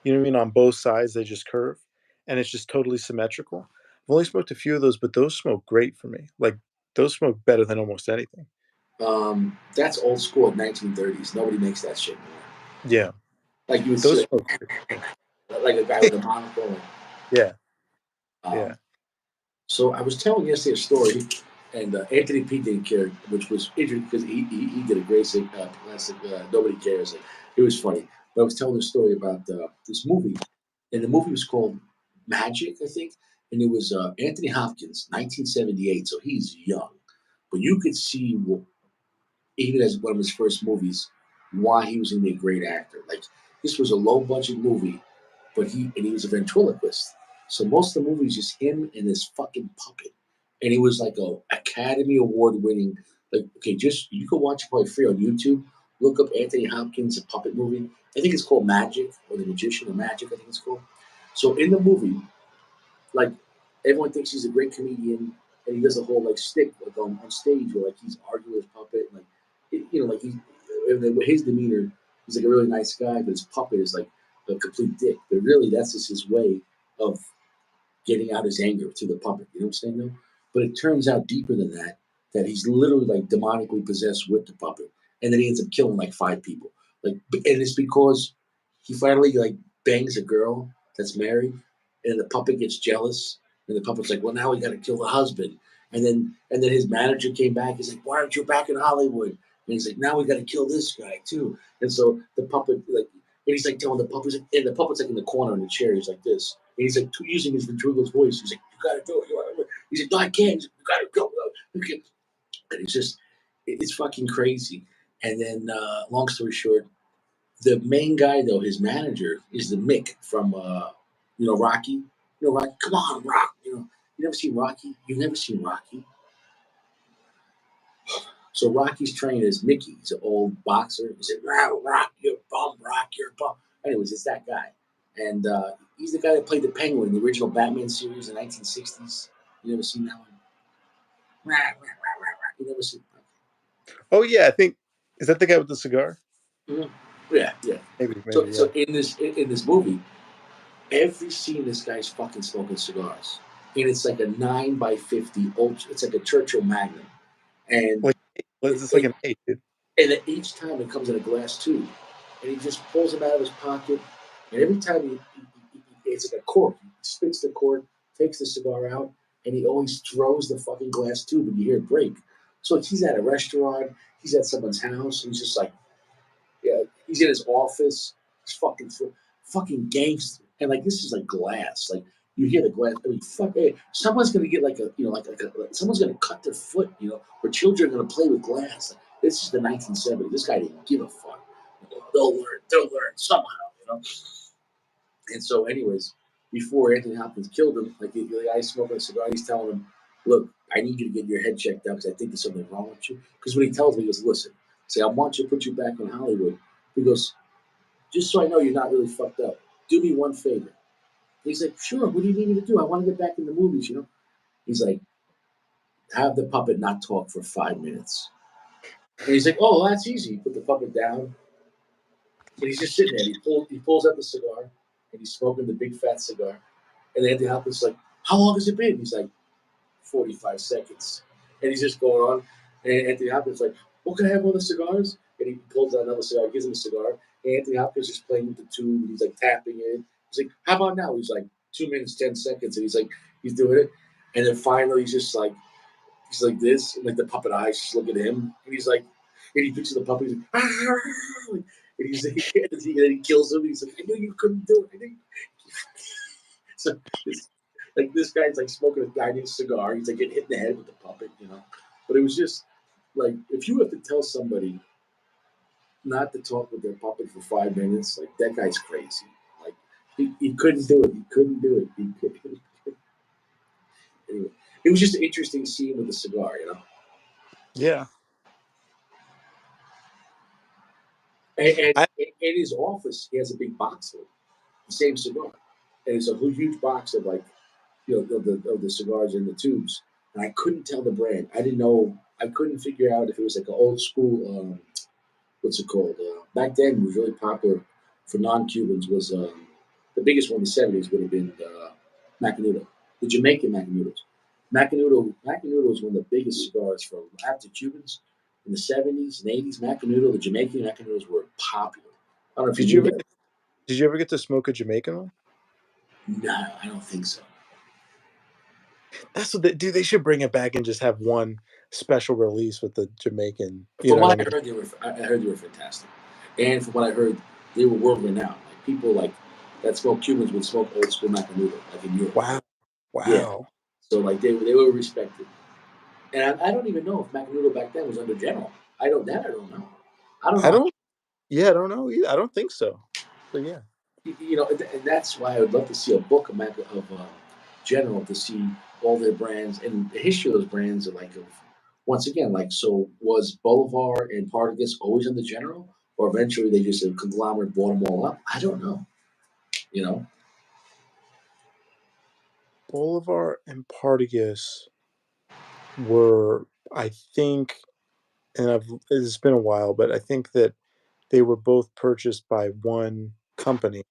what I mean, on both sides they just curve, and it's just totally symmetrical. I've only smoked a few of those, but those smoke great for me. Like those smoke better than almost anything. That's old school 1930s. Nobody makes that shit anymore. Yeah, Like you would those see, smoke great. Yeah, like a guy with a monocle. yeah, yeah. Um, so I was telling yesterday a story, and Anthony P didn't care, which was interesting because he did a great classic. Nobody cares. It was funny. But I was telling a story about this movie, and the movie was called Magic, I think, and it was Anthony Hopkins, 1978. So he's young, but you could see even as one of his first movies, why he was going to be a great actor. Like this was a low budget movie, but he was a ventriloquist. So most of the movie is just him and this fucking puppet, and he was like a Academy Award winning. Like okay, just you can watch it probably free on YouTube. Look up Anthony Hopkins a puppet movie. I think it's called Magic or The Magician of Magic. I think it's called. So in the movie, like everyone thinks he's a great comedian, and he does a whole like stick like on stage where like he's arguing with his puppet, like like his demeanor, he's like a really nice guy, but his puppet is like a complete dick. But really, that's just his way of getting out his anger to the puppet. You know what I'm saying? Though? But it turns out deeper than that, that he's literally like demonically possessed with the puppet, and then he ends up killing like five people. Like, and it's because he finally like bangs a girl that's married, and the puppet gets jealous, and the puppet's like, "Well, now we got to kill the husband." And then his manager came back. He's like, "Why aren't you back in Hollywood?" And he's like, "Now we got to kill this guy too." And so the puppet like and he's like telling the puppet, and the puppet's like in the corner in the chair. He's like this, and he's like using his ventriloquist voice. He's like, "You gotta do it." He's like, "No, I can't." He's like, "You gotta go." Okay. And it's just, It's fucking crazy. And then, long story short, the main guy though, his manager is the Mick from Rocky. Rocky. Come on, Rock. You never seen Rocky? You've never seen Rocky? So Rocky's trained as Mickey. He's an old boxer. He said, Rock, you're a bum, Rock, you're a bum. Anyways, it's that guy. And he's the guy that played the Penguin in the original Batman series in the 1960s. You never seen that one? You never seen Oh yeah, I think is that the guy with the cigar? Mhm. Yeah, yeah. Maybe, So, maybe, so yeah. in this movie, every scene this guy's fucking smoking cigars, and it's like a 9 by 50 ultra. It's like a Churchill Magnum, and Like, it, it's like it, an eight, dude. and then each time it comes in a glass tube, and he just pulls them out of his pocket, and every time it's like a cork. He spits the cork, takes the cigar out, and he always throws the fucking glass tube, and you hear it break. So he's at a restaurant, he's at someone's house, and he's just like, yeah, he's in his office. He's fucking gangster, and like this is like glass. Like you hear the glass. I mean, fuck. Hey, someone's gonna get like a someone's gonna cut their foot. Or children are gonna play with glass. Like, this is the 1970s. This guy didn't give a fuck. They'll learn. They'll learn somehow. You know. And so, anyways, before Anthony Hopkins killed him, like the guy smoking a cigar, he's telling him, "Look, I need you to get your head checked out because I think there's something wrong with you." Because when he tells me, he goes, "Listen, say I want you to put you back in Hollywood." He goes, "Just so I know you're not really fucked up, do me one favor." He's like, "Sure. What do you need me to do? I want to get back in the movies." He's like, "Have the puppet not talk for 5 minutes." And he's like, "Oh, well, that's easy." He put the puppet down, and he's just sitting there. And he pulls out the cigar, and he's smoking the big fat cigar. And then Anthony Hopkins is like, "How long has it been?" He's like, 45 seconds. And he's just going on. And Anthony Hopkins is like, "Well, can I have one of the cigars?" And he pulls out another cigar, gives him a cigar. And Anthony Hopkins is just playing with the tube, and he's like tapping it. He's like, "How about now?" He's like, 2 minutes, 10 seconds. And he's doing it. And then finally, he's like this, and like the puppet eyes just look at him. And he's like, and he picks up the puppet. He's like, "Ah!" And he kills him. And he's like, "I knew you couldn't do it. I knew." So this guy's like smoking a Chinese cigar. He's like getting hit in the head with the puppet. But it was just like if you have to tell somebody not to talk with their puppet for 5 minutes, like that guy's crazy. Like he couldn't do it. He couldn't do it. He couldn't. Anyway, it was just an interesting scene with the cigar. Yeah. And I in his office, he has a big box of it, the same cigar, and it's a huge box of like of the cigars in the tubes, and I couldn't tell the brand. I didn't know. I couldn't figure out if it was like an old school. What's it called? Back then, it was really popular for non-Cubans. Was the biggest one in the '70s would have been Macanudo, the Jamaican Macanudos. Macanudo was one of the biggest cigars for after Cubans in the '70s and '80s. Macanudo, the Jamaican Macanudos were popular. I don't know if you did you knew ever that. did you ever get to smoke a Jamaican one? No, I don't think so. That's what they do. They should bring it back and just have one special release with the Jamaican. You From know what I what I mean? heard, they were fantastic, and from what I heard, they were world renowned. Like people like that smoke Cubans would smoke old school Macanudo, like in Europe. Wow, Yeah, wow. so like they were respected, and I don't even know if Macanudo back then was under General. I don't know. I don't I know. don't. Yeah, I don't know either. I don't think so. But yeah, And that's why I would love to see a book of General to see all their brands and the history of those brands. And like, once again, like, so was Bolivar and Partagas always in the General, or eventually they just a conglomerate bought them all up? I don't know. You know, Bolivar and Partagas were, I think, and it's been a while, but I think that they were both purchased by one company,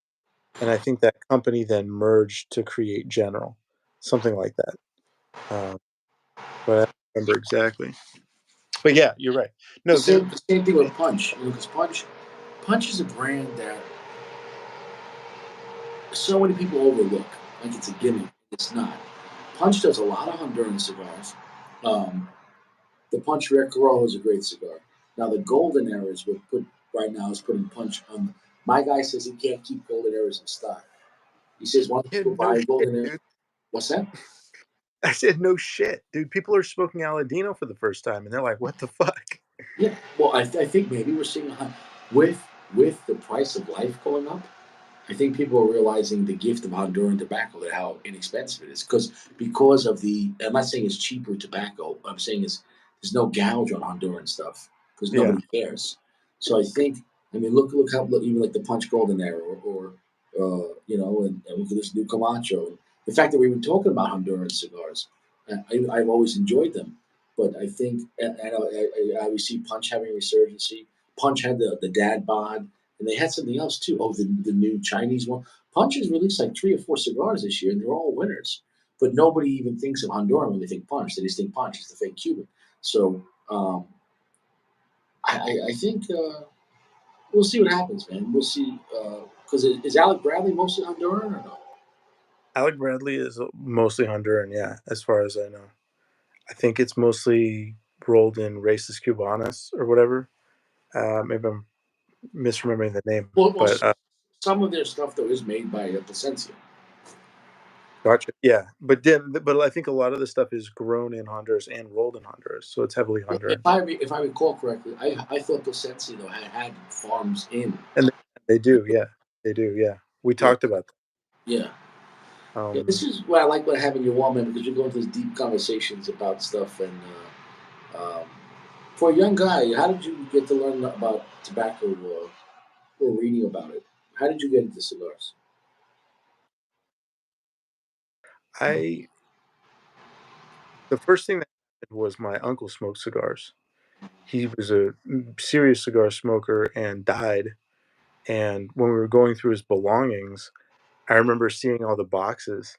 and I think that company then merged to create General, something like that. Um, but I don't remember exactly. But yeah, you're right. the No, same the same thing with Punch. Because Punch is a brand that so many people overlook. Like it's a gimmick. It's not. Punch does a lot of Honduran cigars. Um, The Punch Red Corojo is a great cigar. Now the golden era is what put right now is putting Punch on. My guy says he can't keep golden eras in stock. He says once yeah, people no buy shit, golden era, dude. what's that? I said no shit, dude. People are smoking Aladino for the first time, and they're like, "What the fuck?" Yeah. Well, I think maybe we're seeing with the price of life going up. I think people are realizing the gift of Honduran tobacco and how inexpensive it is. Because of the, I'm not saying it's cheaper tobacco. I'm saying is there's no gouge on Honduran stuff because Yeah. nobody cares. So I think, I mean, look how even like the Punch Golden era or and look at this new Camacho. The fact that we've been talking about Honduran cigars, I've always enjoyed them. But I think, and I see Punch having a resurgency. Punch had the dad bod, and they had something else too. Oh, the new Chinese one. Punch has released like 3 or 4 cigars this year, and they're all winners. But nobody even thinks of Honduran when they think Punch. They just think Punch is the fake Cuban. So I think we'll see what happens, man. We'll see. Because is Alec Bradley mostly Honduran or no? Alec Bradley is mostly Honduran, yeah, as far as I know. I think it's mostly rolled in racist Cubanas or whatever. Maybe I'm misremembering the name, Well, but some of their stuff though is made by Placencia. gotcha. Yeah, but I think a lot of the stuff is grown in Honduras and rolled in Honduras, so it's heavily If Honduran. if I recall correctly, I thought Placencia though had farms in. And they do, yeah, they do, yeah. We Yeah, talked about yeah. that. Yeah, this is what I like what having you on, man, because you're going to these deep conversations about stuff. And for a young guy, how did you get to learn about tobacco or reading about it? How did you get into cigars? I The first thing that happened was my uncle smoked cigars. He was a serious cigar smoker and died. And when we were going through his belongings, I remember seeing all the boxes,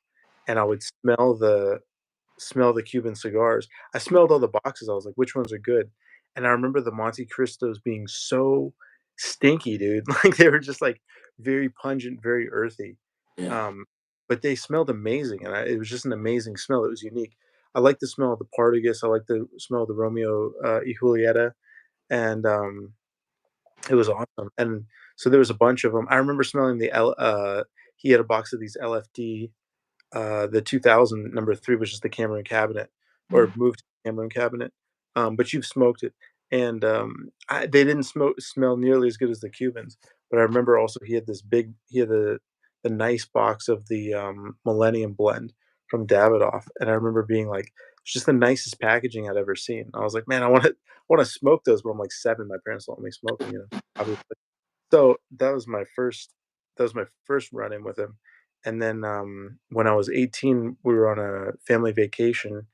and I would smell the Cuban cigars. I smelled all the boxes. I was like, "Which ones are good?" And I remember the Monte Cristos being so stinky, dude. Like they were just like very pungent, very earthy. Yeah. Um, but they smelled amazing, and it was just an amazing smell. It was unique. I like the smell of the Partagas. I like the smell of the Romeo y Julieta, and it was awesome. And so there was a bunch of them. I remember smelling the L. He had a box of these LFD, the 2000 number 3 was just the Cameron cabinet or Mhm. moved to the Cameron cabinet, but you've smoked it, and, they didn't smell nearly as good as the Cubans, but I remember also he had the nice box of the, Millennium Blend from Davidoff, and I remember being like, "It's just the nicest packaging I'd ever seen." I was like, "Man, I wanna smoke those," but I'm like 7, my parents don't let me smoke them, obviously. So, that was my first run-in with him, and then, when I was 18, we were on a family vacation,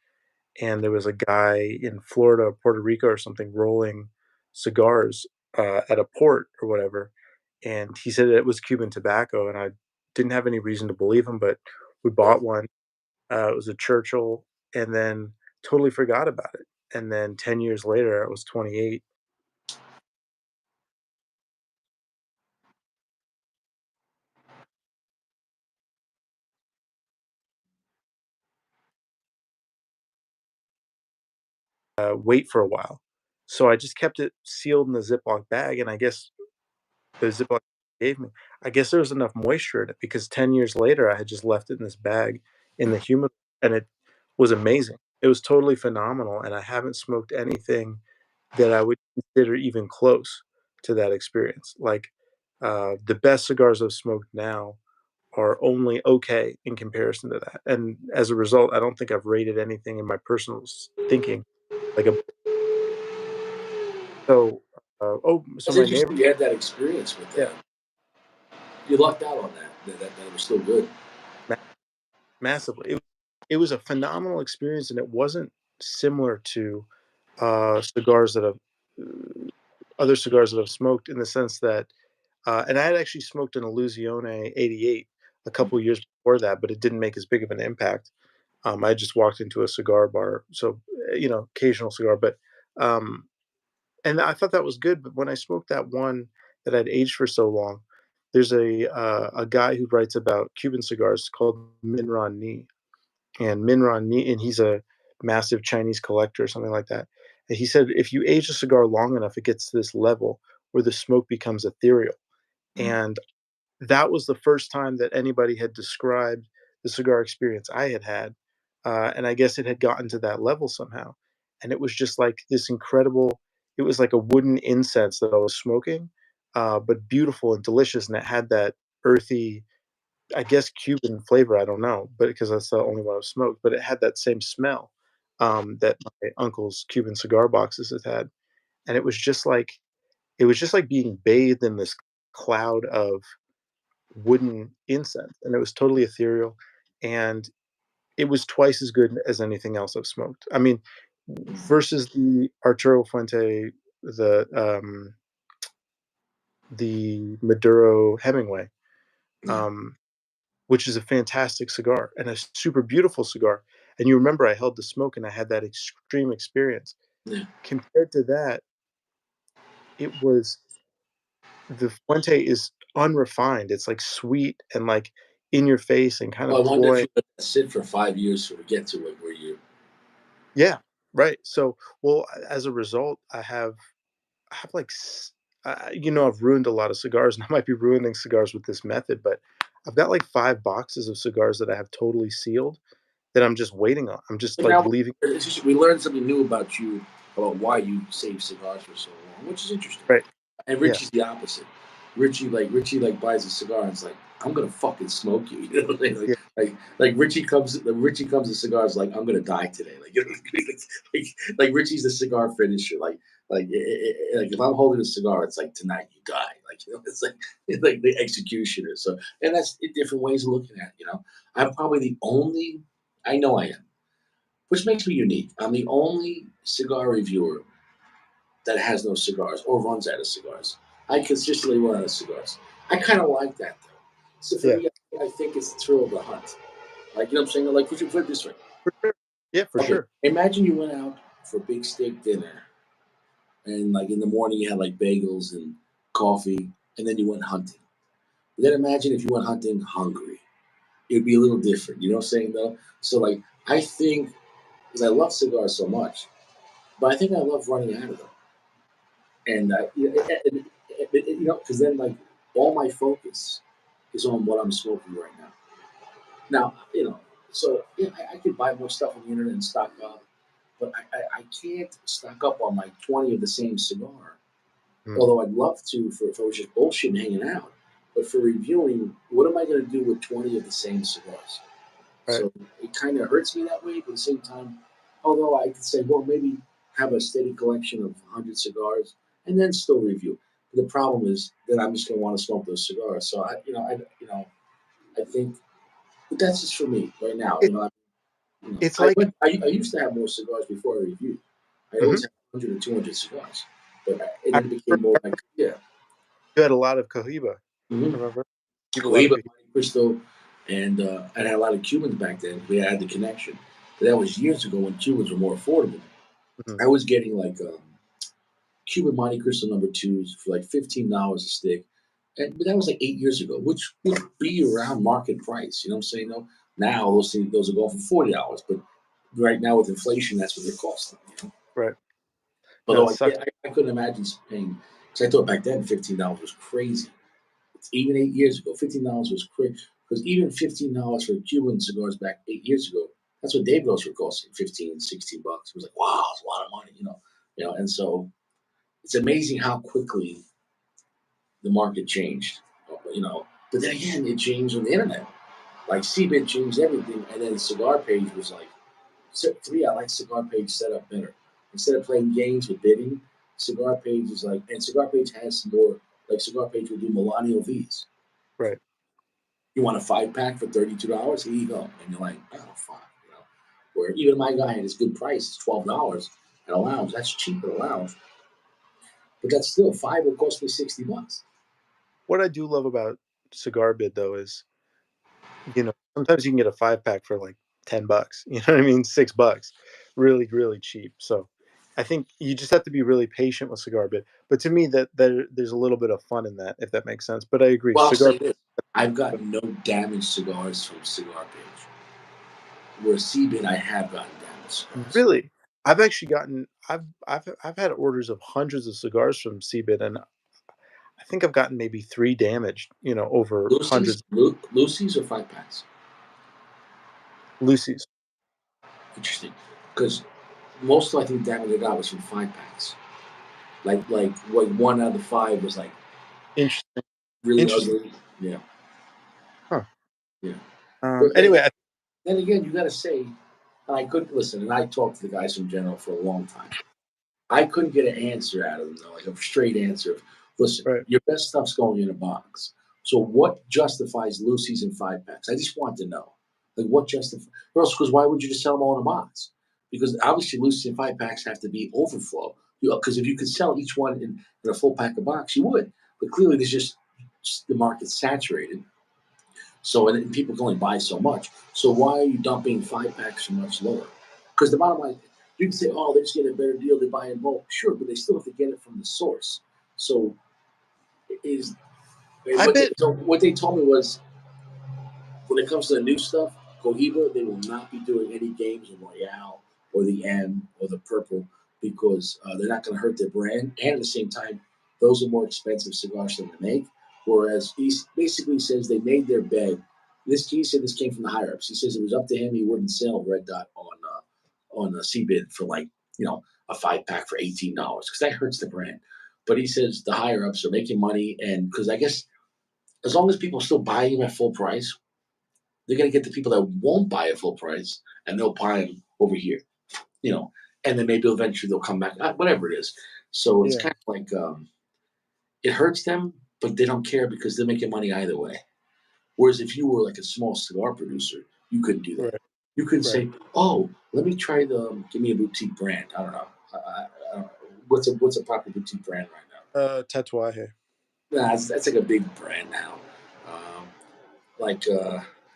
and there was a guy in Florida or Puerto Rico or something rolling cigars, at a port or whatever, and he said it was Cuban tobacco, and I didn't have any reason to believe him, but we bought one. It was a Churchill, and then totally forgot about it, and then 10 years later, I was 28, wait for a while. So I just kept it sealed in the Ziploc bag, and I guess the Ziploc gave me I guess there was enough moisture in it because 10 years later, I had just left it in this bag in the humid and it was amazing. It was totally phenomenal, and I haven't smoked anything that I would consider even close to that experience. Like, the best cigars I've smoked now are only okay in comparison to that, and as a result, I don't think I've rated anything in my personal thinking like a so, so That's my neighbor interesting. You had that experience with yeah, that. You lucked out on that. That was still good. ma massively. It was a phenomenal experience, and it wasn't similar to, cigars that I've other cigars that I've smoked in the sense that and I had actually smoked an Illusione 88 a couple years before that, but it didn't make as big of an impact. I just walked into a cigar bar, so, occasional cigar, but, um and I thought that was good, but when I smoked that one that I'd aged for so long, there's a guy who writes about Cuban cigars called Minron Ni, and Minron Ni and he's a massive Chinese collector or something like that, and he said, "If you age a cigar long enough, it gets to this level where the smoke becomes ethereal," Mm. and that was the first time that anybody had described the cigar experience I had had, and I guess it had gotten to that level somehow, and it was just like this incredible it was like a wooden incense that I was smoking, but beautiful and delicious, and it had that earthy, I guess, Cuban flavor, I don't know, but because that's the only one I've smoked, but it had that same smell, that my uncle's Cuban cigar boxes had, and it was just like being bathed in this cloud of wooden incense, and it was totally ethereal, and it was twice as good as anything else I've smoked. I mean, versus the Arturo Fuente, the, the Maduro Hemingway, Yeah, um, which is a fantastic cigar and a super beautiful cigar, and you remember I held the smoke and I had that extreme experience. yeah. Compared to that, it was the Fuente is unrefined, it's, like, sweet and, like, in your face and kinda Well, I wonder if cloying. you let that sit for 5 years to get to it where you. Yeah, right, so, well, as a result, I have, like, I've ruined a lot of cigars, and I might be ruining cigars with this method, but I've got, like, 5 boxes of cigars that I have totally sealed that I'm just waiting on. I'm just, But like, now leaving. it's just, we learned something new about you, about why you save cigars for so long, which is interesting. Right, And yeah, Richie's the opposite. Richie like buys a cigar and it's like, I'm gonna fucking smoke you. You know what I mean? yeah, Like Richie comes to cigars like, I'm gonna die today. Like, you know, like like Richie's the cigar finisher. Like if I'm holding a cigar, it's like tonight you die. Like, you know, it's like the executioner. So, and that's different ways of looking at it. You know, I'm probably the only. I know I am, which makes me unique. I'm the only cigar reviewer that has no cigars or runs out of cigars. I consistently run out of cigars. I kind of like that though. So for yeah, me, I think it's the thrill of the hunt. Like, you know what I'm saying? Like, would you put it this way? for sure. Yeah, for Okay, sure. imagine you went out for big steak dinner, and like in the morning you had like bagels and coffee, and then you went hunting. But then imagine if you went hunting hungry. It'd be a little different. You know what I'm saying though? So like, I think because I love cigars so much, but I think I love running out of them. And you know, because then like all my focus is on what I'm smoking right now. Now, you know, so yeah, I could buy more stuff on the internet and stock up, but I can't stock up on like 20 of the same cigar. Mm, Although I'd love to for it was just bullshit and hanging out. But for reviewing, what am I going to do with 20 of the same cigars? right. So it kind of hurts me that way, but at the same time, although I could say, well, maybe have a steady collection of 100 cigars and then still review. But the problem is that I'm just going to want to smoke those cigars. So I think, but that's just for me right now. It it's like I used to have more cigars before I reviewed. I mhm, always had 100 or 200 cigars, but and I then it became more like, yeah. you had a lot of Cohiba, Mm-hmm. remember? Keep a lot of Cohiba, Cohiba. Monte Cristo, and I had a lot of Cubans back then. We had the connection. But that was years ago when Cubans were more affordable. Mhm, I was getting like Cuban Monte Cristo number twos for like $15 a stick. But that was like 8 years ago, which would be around market price. You know what I'm saying? Though now those are going for $40, but right now with inflation, that's what they're costing. You know? right. No, it Although sucks. I couldn't imagine paying, because I thought back then $15 was crazy. Even 8 years ago, $15 was quick because even $15 for Cuban cigars back 8 years ago, that's what Davidoff were costing, 15, $16. It was like, wow, it's a lot of money, you know. And so it's amazing how quickly the market changed, you know. But then again, it changed on the internet. Like CBIT changed everything, and then Cigar Page was like, to me, I like Cigar Page setup better. Instead of playing games with bidding, Cigar Page is like, and Cigar Page has more, like Cigar Page will do Millennial V's. Right. You want a 5 pack for $32? Here you go. And you're like, oh, fine. You know, where even my guy had his good price, it's $12 at a lounge. That's cheap at a lounge, but that's still five. Will cost me $60. What I do love about Cigar Bid, though, is, sometimes you can get a 5 pack for, like, $10, you know what I mean? $6, really, really cheap, so I think you just have to be really patient with Cigar Bid, but to me, there's a little bit of fun in that, if that makes sense, but I agree, Well, I'll Cigar say this: I've gotten no damaged cigars from Cigar Page. Where CBIT, I have gotten damaged cigars. really? I've actually gotten I've had orders of hundreds of cigars from Cbit, and I think I've gotten maybe 3 damaged, over hundreds. Lucy's or 5 packs. Lucy's. Interesting, because most I think damage I got was from 5 packs. Like one out of the five was like Interesting. really Interesting. ugly. Yeah, Huh. yeah. But Anyway, then again, you got to say, and I couldn't listen. And I talked to the guys from General for a long time. I couldn't get an answer out of them, though, like a straight answer of, listen, right. your best stuff's going in a box. So what justifies Lucy's in 5 packs? I just want to know. Like, what justifies? Or else, because why would you just sell them all in a box? Because obviously, Lucy in 5 packs have to be overflow. Because if you could sell each one in a full pack of box, you would. But clearly, there's just the market's saturated. So, and people can only buy so much. So, why are you dumping 5 packs so much lower? Because the bottom line, you can say, oh, they just get a better deal, they buy in bulk. Sure, but they still have to get it from the source. So, is I bet. what they told me was when it comes to the new stuff, Cohiba, they will not be doing any games of Royale or the M or the Purple because they're not going to hurt their brand. And at the same time, those are more expensive cigars than they make. Whereas he basically says they made their bed. He said this came from the higher ups. He says it was up to him. He wouldn't sell Red Dot on a CBID for like a 5 pack for $18 because that hurts the brand. But he says the higher ups are making money, and because I guess as long as people still buy him at full price, they're going to get the people that won't buy at full price, and they'll buy them over here, you know, and then maybe eventually they'll come back, whatever it is. So it's Yeah. kind of like it hurts them, but they don't care because they're making money either way. Whereas if you were like a small cigar producer, you couldn't do that. Right. You couldn't Right. say, "Oh, let me try give me a boutique brand." I don't know. I don't know. What's a popular boutique brand right Tatuaje. now? Nah, that's like a big brand now. Um, like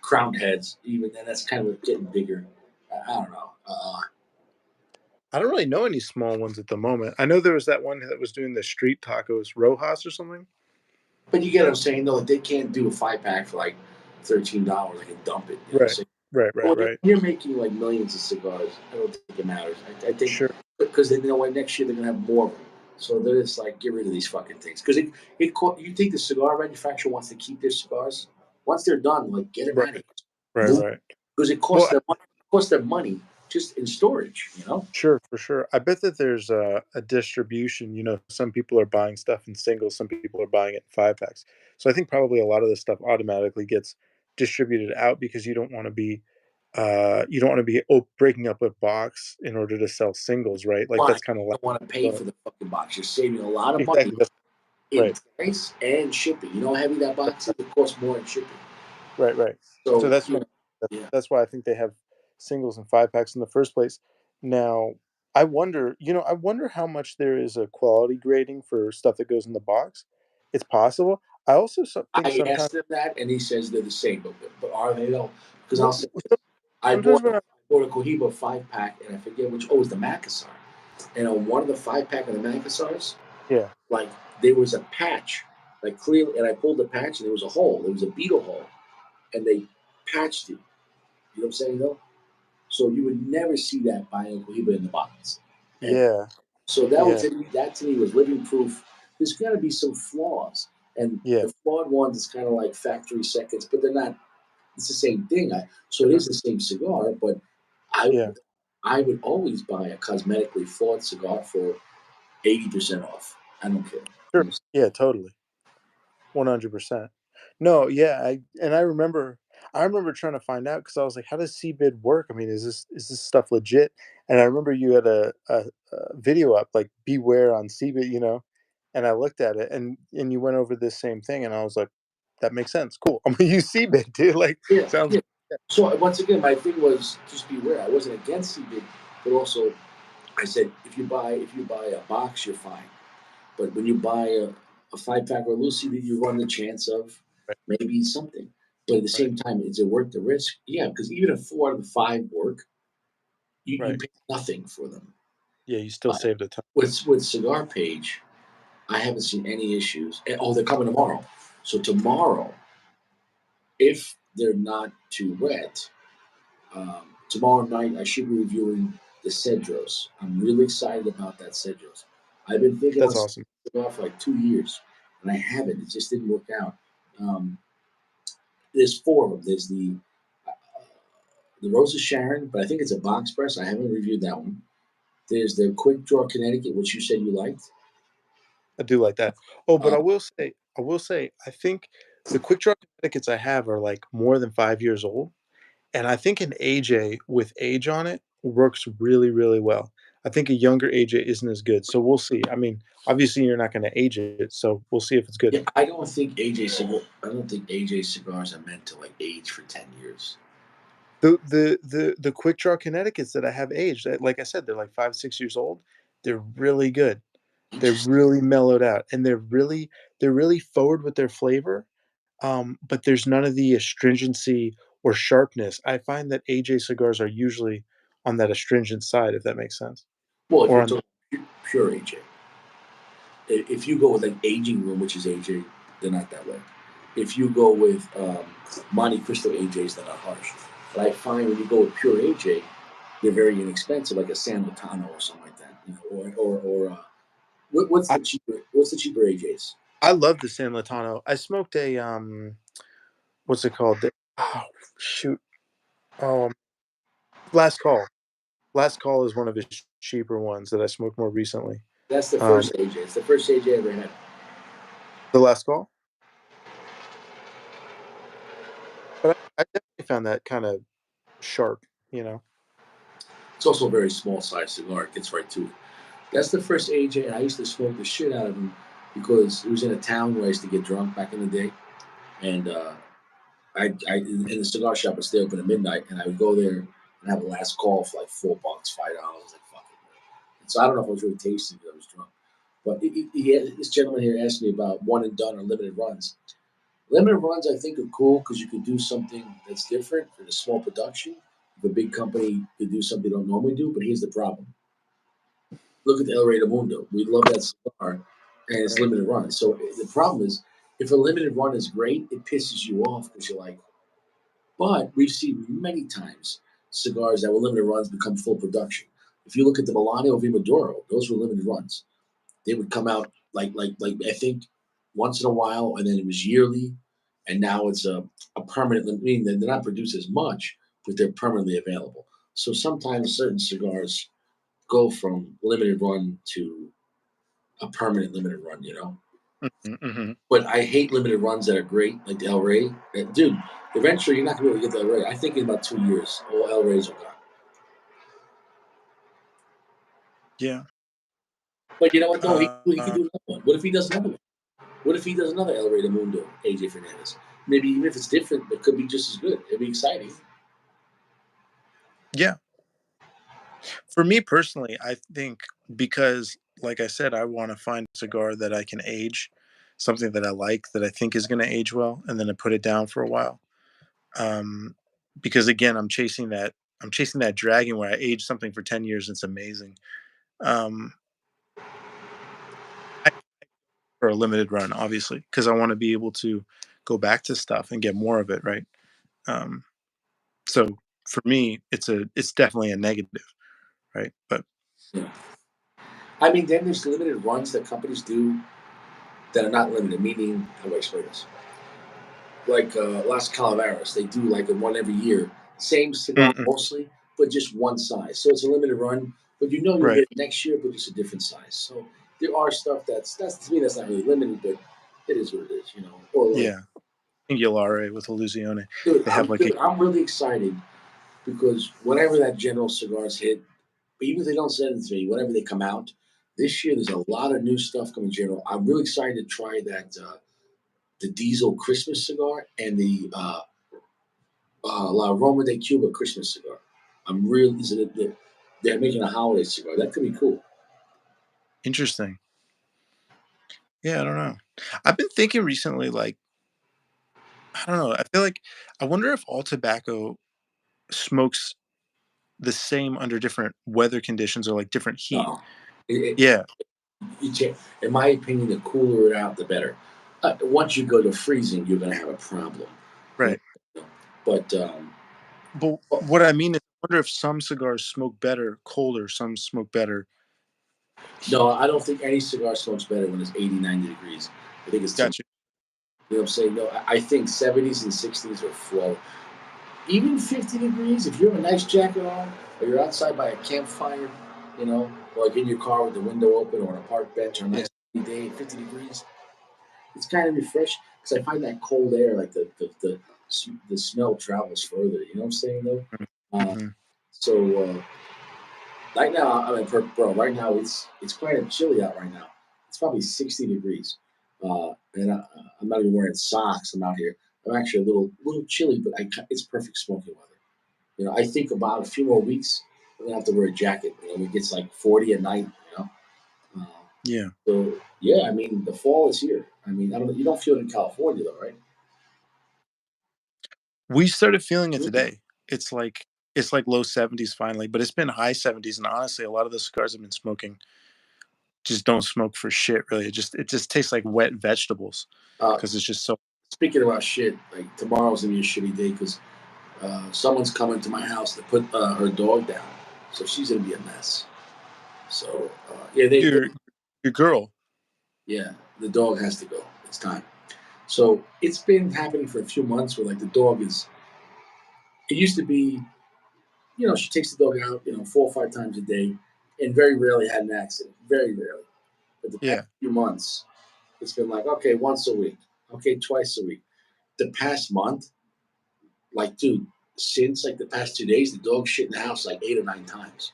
Crown Heads, even then, that's kind of getting bigger. I don't know. I don't really know any small ones at the moment. I know there was that one that was doing the street tacos, Rojas or something. But you get what I'm saying, though. They can't do a 5 pack for like $13. They can dump it. You know what I'm Right. saying? Right. But Right. when Right. you're making like millions of cigars, I don't think it matters. I think Sure. because they know what next year they're gonna have more of them. So they're just like, get rid of these fucking things. Because you think the cigar manufacturer wants to keep their cigars? Once they're done, like get them Right. out of here. Right. Move Right. because it Well, costs them money just in storage. sure, for sure. I bet that there's a distribution. Some people are buying stuff in singles, some people are buying it in 5 packs. So I think probably a lot of this stuff automatically gets distributed out because you don't want to be breaking up a box in order to sell singles, right? Like Why? that's kind of You like don't want to pay for the fucking box. You're saving a lot of money exactly that's in right. price and shipping. You know how heavy that box is? It costs more in shipping. Right, right. So So, yeah. that's why I think they have singles and 5 packs in the first place. Now, I wonder how much there is a quality grading for stuff that goes in the box. It's possible. I also think I sometimes asked him that, and he says they're the same. But are they though? Because I'll well, say so- this: I sometimes bought when I a Cohiba 5 pack, and I forget which. Oh, it was the Macassar. And on one of the 5 pack of the Macassars, yeah, like there was a patch, like clearly, and I pulled the patch, and there was a hole. There was a beetle hole, and they patched it. You know what I'm saying though? So you would never see that by a Cohiba in the box. And yeah, so yeah, that to me was living proof. There's got to be some flaws, and yeah, the flawed ones is kind of like factory seconds, but they're not. It's the same thing. So it sure, is the same cigar, but I yeah, I would always buy a cosmetically flawed cigar for 80% off. I don't care. sure, yeah, totally. 100%. No, yeah, I remember trying to find out because I was like, "How does CBID work? I mean, is this stuff legit?" And I remember you had a video up, like, "Beware on CBID," and I looked at it, and you went over this same thing, and I was like, "That makes sense, cool. I'm gonna use CBID, dude, like, Yeah, sounds." yeah. So once again, my thing was just beware. I wasn't against CBID, but also I said if you buy a box, you're fine. But when you buy a 5 pack or Lucy, you run the chance of Right, maybe something. But at the right, same time, is it worth the risk? Yeah, because even if 4 out of the 5 work, you right. pay nothing for them. Yeah, you still Uh, saved a ton. with Cigar Page, I haven't seen any issues. Oh, they're coming tomorrow. So tomorrow, if they're not too wet, tomorrow night I should be reviewing the Cedros. I'm really excited about that Cedros. I've been thinking on That's awesome. cigar for like 2 years, and I haven't. It just didn't work out. Um, there's four of them. There's uh, the Rose of Sharon, but I think it's a box press. I haven't reviewed that one. There's the Quick Draw Connecticut, which you said you liked. I do like that. Oh, but Um, I will say, I think the quick draw Connecticut's I have are, like, more than 5 years old, and I think an AJ with age on it works really, really well. I think a younger AJ isn't as good, so we'll see. I mean, obviously, you're not gonna age it, so we'll see if it's good. yeah, I don't think AJ cigars are meant to like age for 10 years. The quick draw Connecticut's that I have aged, like I said, they're, like, 5, 6 years old. They're really good. They're Interesting. really mellowed out, and they're really forward with their flavor, but there's none of the astringency or sharpness. I find that AJ cigars are usually on that astringent side, if that makes sense, Well, if or you're on talking pure AJ, if you go with like aging room, which is AJ, they're not that way. If you go with Monte Cristo AJs, they're not harsh. But I find when you go with pure AJ, they're very inexpensive, like a San Latano or something like that. You know, what's I the cheaper AJs? I love the San Latano. I smoked a, what's it called? The oh, shoot. Oh, Last Call. Last Call is one of his cheaper ones that I smoked more recently. That's the Um, first AJ. It's the first AJ I ever had. the Last Call? But I definitely found that kinda sharp, you know? It's also a very small size cigar. It gets right to it. That's the first AJ, and I used to smoke the shit out of him because it was in a town where I used to get drunk back in the day, and I in the cigar shop would stay open at midnight, and I would go there and have a last call for like $4, $5. Like fuck it. And so I don't know if I was really tasty because I was drunk. But this gentleman here asked me about one and done or limited runs. Limited runs I think are cool because you could do something that's different in a small production. If a big company could do something they don't normally do, but here's the problem: look at the El Rey del Mundo. We love that cigar, and it's Right. limited run. So the problem is, if a limited run is great, it pisses you off because you're like. But we've seen many times cigars that were limited runs become full production. If you look at the Milano Vimadoro, those were limited runs. They would come out like I think once in a while, and then it was yearly, and now it's a permanent. I mean, they're not produced as much, but they're permanently available. So sometimes certain cigars go from limited run to a permanent limited run, you know. Mhm, mhm. But I hate limited runs that are great, like the El Rey. Dude, eventually you're not gonna be able to get the El Rey. I think in about 2 years, all El Reys are gone. Yeah. But you know what though? He could Uh, do another one. What if he does another one? What if he does another El Rey de Mundo, AJ Fernandez? Maybe even if it's different, it could be just as good. It'd be exciting. yeah. For me personally, I think because, like I said, I wanna find a cigar that I can age, something that I like, that I think is gonna age well, and then I put it down for a while. Um, because again, I'm chasing that dragon where I age something for 10 years, it's amazing. Um, I for a limited run, obviously, because I wanna be able to go back to stuff and get more of it, right? Um, so for me, it's definitely a negative, right? But Yeah. I mean, then there's limited runs that companies do that are not limited. Meaning, how do I explain this? Like Las Calaveras, they do like a one every year, same cigar mm-mm, mostly, but just one size. So it's a limited run, but you know you'll right. get it next year, but just a different size. So there are stuff that's to me that's not really limited, but it is what it is, you know. Or like, Yeah. Anguillare with Illusione. They have like a dude, I'm really excited because whenever that General cigars hit, even if they don't send it to me, whenever they come out this year, there's a lot of new stuff coming. General, I'm really excited to try that the Diesel Christmas cigar and the La Roma de Cuba Christmas cigar. I'm really they're making a holiday cigar. That could be cool. interesting. Yeah, I don't know. I've been thinking recently, like, I don't know, I feel like I wonder if all tobacco smokes the same under different weather conditions or, like, different heat. No, it, Yeah, in my opinion, the cooler it out, the better. Once you go to freezing, you're going to have a problem. You right. know? But But well, what I mean is I wonder if some cigars smoke better colder, some smoke better no, heat. I don't think any cigar smokes better when it's 80, 90 degrees. I think it's too much. Gotcha. You know what I'm saying? No, I think 70s and 60s are flow. Even 50 degrees, if you have a nice jacket on, or you're outside by a campfire, you know, or like in your car with the window open or on a park bench or a Yeah. nice day, 50 degrees. It's kind of refreshing because I find that cold air, like the smell travels further. You know what I'm saying though? Uh, Mm-hmm. so right now, I mean, bro, right now it's quite chilly out right now. It's probably 60 degrees, and I'm not even wearing socks. I'm out here. I'm actually a little chilly, but it's perfect smoking weather. You know, I think about a few more weeks, I'm gonna have to wear a jacket. You know, when it gets like 40 at night. You know, uh, Yeah. so yeah, I mean, the fall is here. I mean, I don't. You don't feel it in California though, right? We started feeling it Mm-mm. today. It's like low 70s finally, but it's been high 70s, and honestly, a lot of the cigars I've been smoking just don't smoke for shit really. It just tastes like wet vegetables Uh, because it's just so. Speaking about shit, like tomorrow's gonna be a shitty day because someone's coming to my house to put her dog down, so she's gonna be a mess. So yeah, Your your girl. yeah, the dog has to go. It's time. So it's been happening for a few months where like the dog is. It used to be, she takes the dog out, 4 or 5 times a day, and very rarely had an accident. Very rarely. But the past Yeah. few months, it's been like okay, once a week, okay, twice a week. The past month, like dude, since like the past 2 days, the dog shit in the house like 8 or 9 times.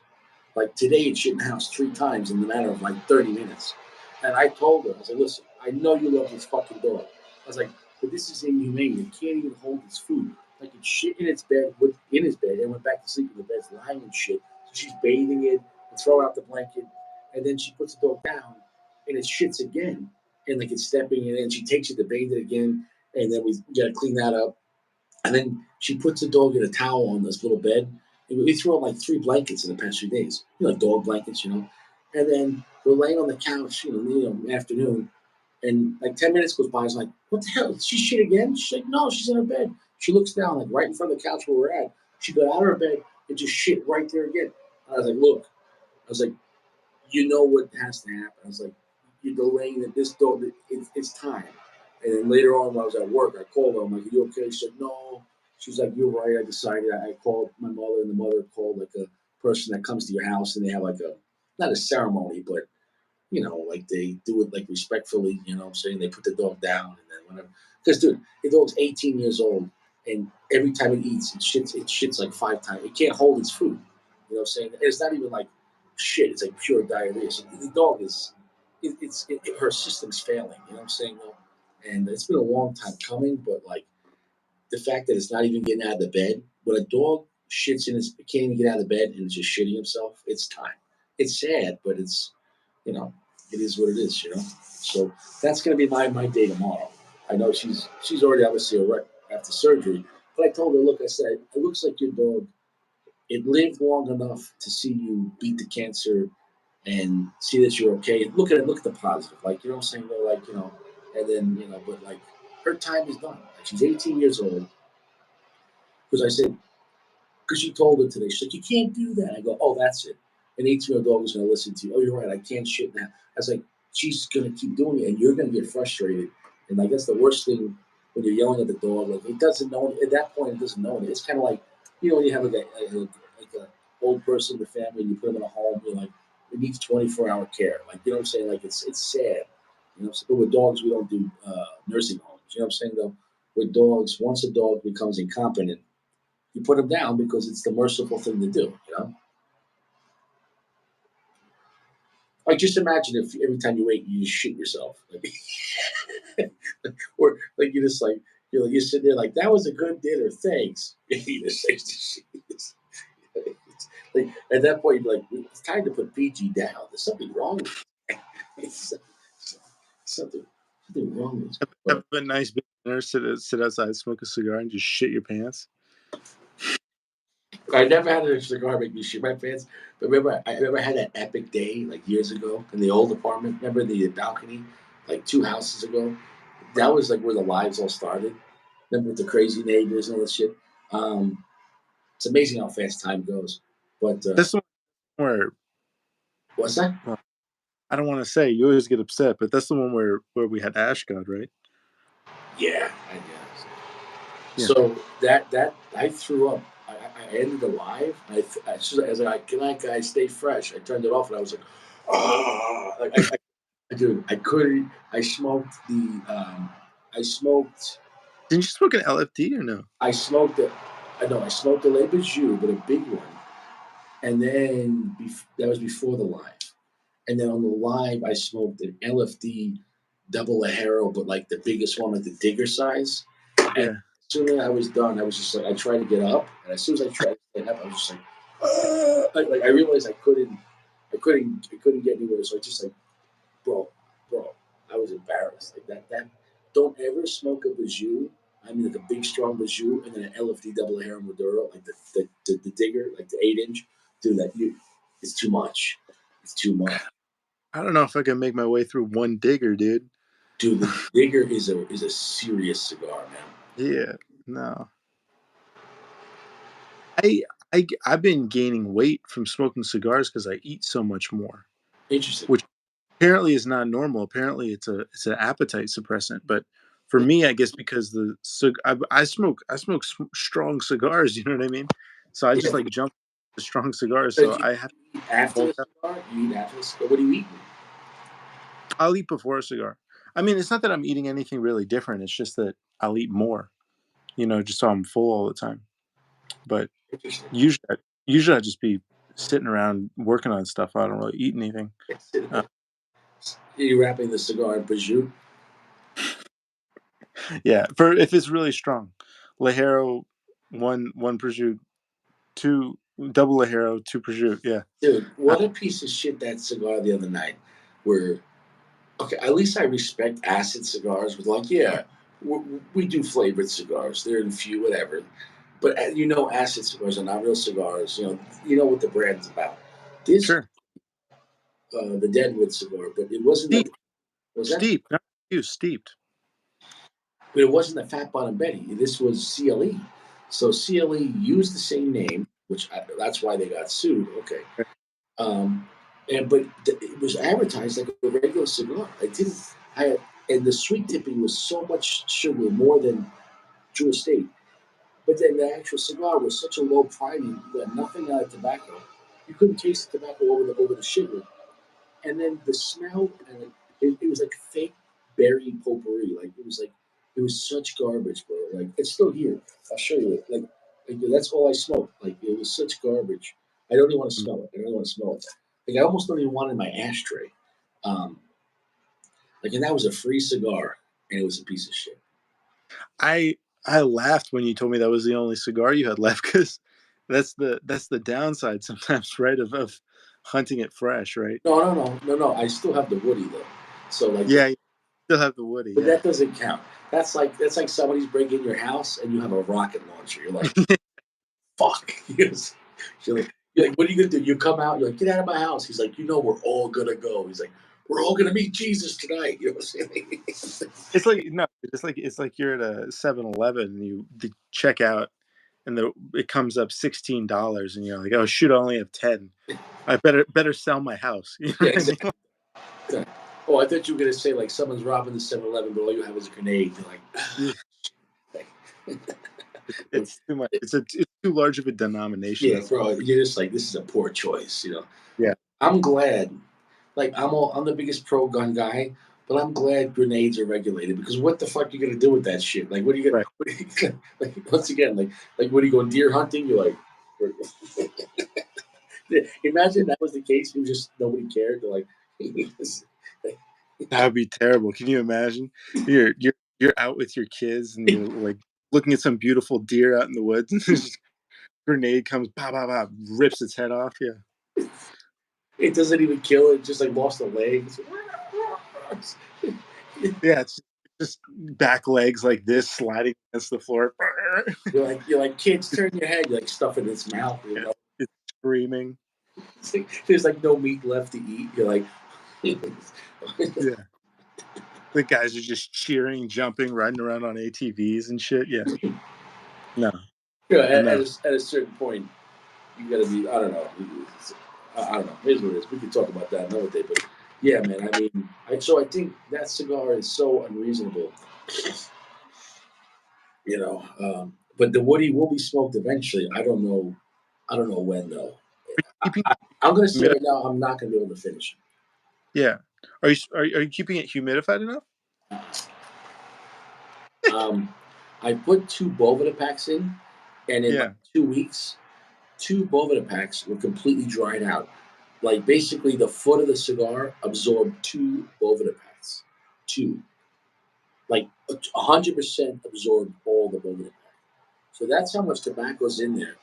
Like today, it shit in the house 3 times in the matter of like 30 minutes. And I told her, I said, listen, I know you love this fucking dog. I was like, but this is inhumane. It can't even hold its food. Like it shit in its bed, in his bed, and went back to sleep in the bed, lying and shit. So she's bathing it and throwing out the blanket, and then she puts the dog down, and it shits again, and like it's stepping in, and she takes it to bathe it again, and then we gotta clean that up, and then she puts the dog in a towel on this little bed. And we threw out like 3 blankets in the past few days, dog blankets, And then we're laying on the couch, afternoon, and like 10 minutes goes by. I was like, what the hell? Did she shit again? She's like, no, she's in her bed. She looks down, like right in front of the couch where we're at. She got out of her bed and just shit right there again. I was like, look, I was like, you know what has to happen. I was like, you're delaying that this dog, it's time. And then later on, when I was at work, I called her. I'm like, are you okay? She said, no. She's like, you're right. I decided. I called my mother, and the mother called like a person that comes to your house, and they have like not a ceremony, but like they do it like respectfully, what I'm saying? They put the dog down and then whatever. Because dude, the dog's 18 years old and every time it eats, it shits like 5 times. It can't hold its food. You know what I'm saying? And it's not even like shit, it's like pure diarrhea. So the dog is her system's failing, you know what I'm saying though? And it's been a long time coming, but like the fact that it's not even getting out of the bed, when a dog shits in his, it can't even get out of the bed and is just shitting himself, it's time. It's sad, but you know, it is what it is. So that's going to be my day tomorrow. I know she's already obviously a wreck after surgery, but I told her, look, I said, it looks like your dog. It lived long enough to see you beat the cancer and see that you're okay. Look at it. Look at the positive. Like you know what I'm saying? They're like and then but like her time is done. Like she's 18 years old. Because I said, because she told her today. She's like, you can't do that. I go, oh, that's it. An 18-year-old dog is going to listen to you. Oh, you're right. I can't shit now. I was like, she's going to keep doing it, and you're going to get frustrated. And I guess the worst thing when you're yelling at the dog, like it doesn't know. At that point, it doesn't know it. It's kind of like, when you have like a old person in the family, and you put them in a home. You're like, it needs 24-hour care. Like you know what I'm saying? Like it's sad. But with dogs, we don't do nursing homes. You know what I'm saying? Though, with dogs, once a dog becomes incompetent you put them down because it's the merciful thing to do. Like just imagine if every time you ate, you just shit yourself, or like you're sitting there like that was a good dinner, thanks. You just say shit. Like at that point, you'd be like, it's time to put PG down. There's something wrong with it. It's something, something wrong with it. Have But a nice big dinner, sit outside, smoke a cigar, and just shit your pants. I never had a cigar make me shit my pants. But I remember I had that epic day like years ago in the old apartment. Remember the balcony, like 2 houses ago. That was like where the lives all started. Remember with the crazy neighbors and all that shit. Um, it's amazing how fast time goes. But That's the one where, what's that? well, I don't want to say you always get upset, but that's the one where we had Ash God, right? Yeah, I guess. Yeah. So that I threw up. I ended the live. As I was like, "Good night, guys. Stay fresh." I turned it off, and I was like, "Ah!" Dude, I couldn't. I smoked the. I smoked. Didn't you smoke an LFD or no? I smoked the. I know I smoked the Le Bijou, but a big one, and then that was before the live. And then on the live, I smoked an LFD double Ajero, but like the biggest one, like the digger size. And as Yeah. soon as I was done, I was just like, I tried to get up, and as soon as I tried to stand up, I was just like, like I realized I couldn't get anywhere. So I just like, bro, I was embarrassed. Like that. Don't ever smoke a Bijou. I mean, like a big, strong Bijou, and then an LFD double Ajero Maduro, like the digger, like the 8 inch. Dude, it's too much. It's too much. I don't know if I can make my way through one digger, dude. Dude, the digger is a serious cigar, man. Yeah. No. I I've been gaining weight from smoking cigars because I eat so much more, Interesting. which apparently is not normal. Apparently, it's an appetite suppressant. But for me, I guess because I smoke strong cigars. You know what I mean? So I Yeah. just like jump to strong cigars. But So do I have you eat to after bulk the up. cigar? You eat after the cigar? What do you eat? I'll eat before a cigar. I mean, it's not that I'm eating anything really different. It's just that I'll eat more. Just so I'm full all the time. But Interesting. usually, usually I just be sitting around working on stuff. I don't really eat anything. Uh, Are you wrapping the cigar in Bijou? yeah, for if it's really strong, Lajero, one prosciutto, two double Lajero, two prosciutto. Yeah, Dude, uh, what a piece of shit that cigar the other night. Where, okay, at least I respect acid cigars with, like, yeah, we do flavored cigars. They're in few, whatever. But acid cigars are not real cigars. You know what the brand's about. This, sure. the Deadwood cigar, but it wasn't Steep, the, was that steep, not you steeped. but it wasn't the Fat Bottom Betty. This was CLE. So CLE used the same name, that's why they got sued. Okay. Um, but it was advertised like a regular cigar. I didn't. I and the sweet tipping was so much sugar, more than True Estate. But then the actual cigar was such a low priming. You got nothing out of tobacco. You couldn't taste the tobacco over the sugar. And then the smell, and it was like fake berry potpourri. Like it was such garbage, bro. Like it's still here. I'll show you it. Like that's all I smoked. Like it was such garbage. I don't even want to Mm. smell it. I don't want to smell it. Like I almost don't even want it in my ashtray. Um, and that was a free cigar, and it was a piece of shit. I I laughed when you told me that was the only cigar you had left because that's the downside sometimes, right? Of hunting it fresh, right? No. I still have the woody though. So like, Yeah, you still have the woody. but Yeah, that doesn't count. That's like somebody's breaking your house and you have a rocket launcher. You're like, fuck. Yes. You're like, what are you gonna do? You come out, you're like, get out of my house. He's like, we're all gonna go. He's like, we're all gonna meet Jesus tonight. You know what I'm saying? it's like no, it's like you're at a 7-Eleven and you check out and it comes up $16 and you're like, oh shoot, I only have 10. I better sell my house. You know Yeah, what I mean? exactly. Oh, I thought you were gonna say like someone's robbing the 7-Eleven, but all you have is a grenade. You're like, Yeah, like, it's too much. It's too large of a denomination. yeah, That's all. bro. You're just like, this is a poor choice. Yeah, I'm glad. Like I'm the biggest pro gun guy, but I'm glad grenades are regulated, because what the fuck are you gonna do with that shit? Like, what are you gonna? right. What are you gonna like, once again, like what are you going deer hunting? You're like, imagine that was the case. You just nobody cared. They're like, That would be terrible. Can you imagine? You're out with your kids and you're like looking at some beautiful deer out in the woods and this grenade comes, bah, bah, bah, rips its head off. Yeah. it doesn't even kill it. Just like lost a leg. Yeah, it's just back legs like this sliding against the floor. You're like, kids, turn your head. You're like stuffing its mouth. Yeah, it's screaming. There's like no meat left to eat. You're like, Yeah. The guys are just cheering, jumping, riding around on ATVs and shit. Yeah. No. at No. a certain point, you got to be. I don't know. I don't know. Here's what it is. We could talk about that another day. But yeah, man. I mean, I think that cigar is so unreasonable. But the woody will be smoked eventually. I don't know. I don't know when though. Keeping I'm gonna say mid right now, I'm not gonna be able to finish it. Yeah. Are you keeping it humidified enough? Um, I put two Bovida packs in, and in like Yeah. 2 weeks, two Bovida packs were completely dried out. Like basically, the foot of the cigar absorbed two Bovida packs. Two, like 100% absorbed all the Bovida pack. So that's how much tobacco's in there.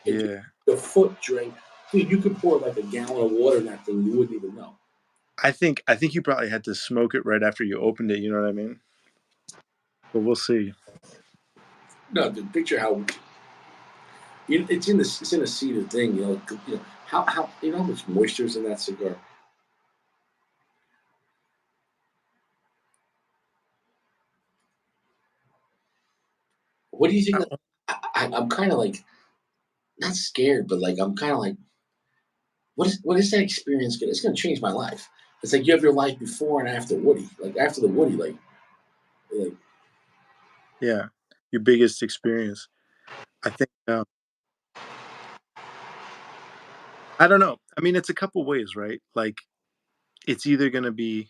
It just, Yeah. the foot drink, dude, you could pour like a gallon of water in that thing, you wouldn't even know. I think you probably had to smoke it right after you opened it, you know what I mean? But we'll see. No, dude, picture how it's in a cedar thing. How you know how much moisture is in that cigar. What do you think? Uh, I'm kind of like not scared, but like I'm kind of like, what is that experience gonna? It's gonna change my life. It's like you have your life before and after Woody. Like after the Woody, like Yeah. Your biggest experience. I think, I don't know. I mean, it's a couple ways, right? Like, it's either gonna be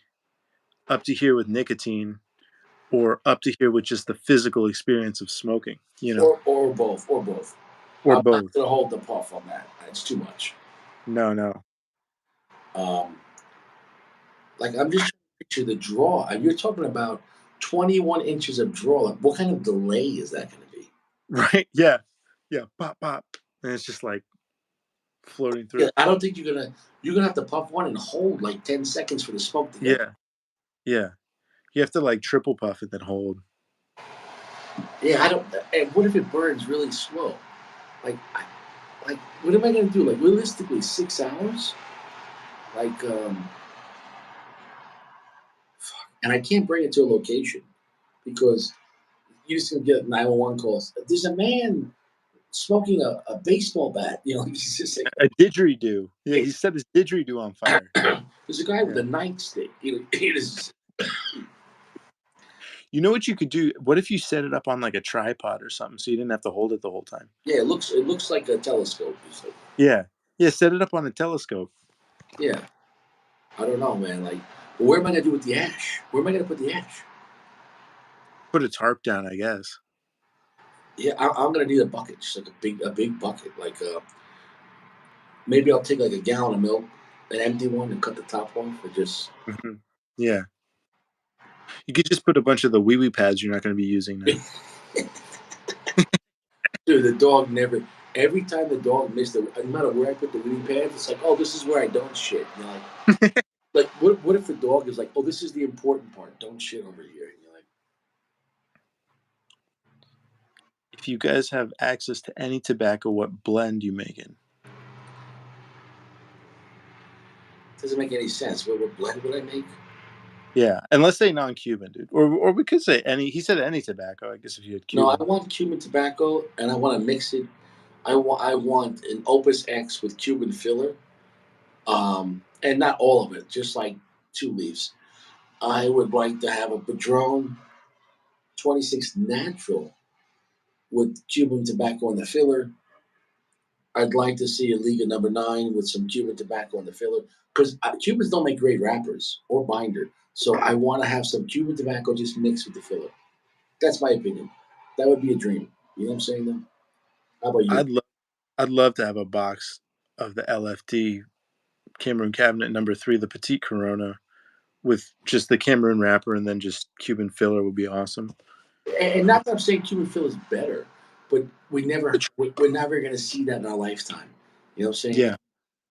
up to here with nicotine or up to here with just the physical experience of smoking, you know? or both or both. Or I'm not both. gonna hold the puff on that. It's too much. No, no. Um, like I'm just trying to picture the draw. You're talking about 21 inches of draw. Like, what kind of delay is that going to be? Right? Yeah. Yeah. Pop, pop. And it's just like floating Yeah, through. I don't think you're gonna have to puff one and hold like 10 seconds for the smoke to get. Yeah. Yeah. You have to like triple puff and then hold. Yeah, I don't. And what if it burns really slow? Like, like what am I gonna do? Like realistically, 6 hours? Like, and I can't bring it to a location because you just gonna get 911 calls. There's a man smoking a baseball bat. He's just like, A didgeridoo. Yeah, he set his didgeridoo on fire. there's a guy with Yeah. a nightstick. It is. You know what you could do? What if you set it up on like a tripod or something so you didn't have to hold it the whole time? Yeah, it looks like a telescope. It's like, Yeah. Yeah, set it up on a telescope. yeah, I don't know, man. Like, but where am I gonna do with the ash? Where am I gonna put the ash? Put a tarp down, I guess. Yeah, I'm gonna need a bucket, just like a big bucket. Like, maybe I'll take like a gallon of milk, an empty one, and cut the top off, or just. Mhm. Yeah. You could just put a bunch of the wee wee pads you're not gonna be using now. Dude, the dog never. Every time the dog missed it, no matter where I put the weenie pads, it's like, oh, this is where I don't shit. Like what if the dog is like, oh, this is the important part, don't shit over here. And you're like, If you guys have access to any tobacco, what blend you making? doesn't make any sense. What blend would I make? Yeah, and let's say non-Cuban, dude, or we could say any. He said any tobacco. I guess if you had No, I Cuban, want Cuban tobacco, and I want to mix it. I want an Opus X with Cuban filler, and not all of it, just like two leaves. I would like to have a Padron 26 natural with Cuban tobacco in the filler. I'd like to see a Liga number 9 with some Cuban tobacco in the filler because Cubans don't make great wrappers or binder. So I want to have some Cuban tobacco just mixed with the filler. That's my opinion. That would be a dream. You know what I'm saying, though? How about you? I'd love I'd love to have a box of the LFD Cameroon cabinet number 3, the petite Corona, with just the Cameroon wrapper and then just Cuban filler would be awesome. And not that I'm saying Cuban filler is better, but we're never going to see that in our lifetime. You know what I'm saying?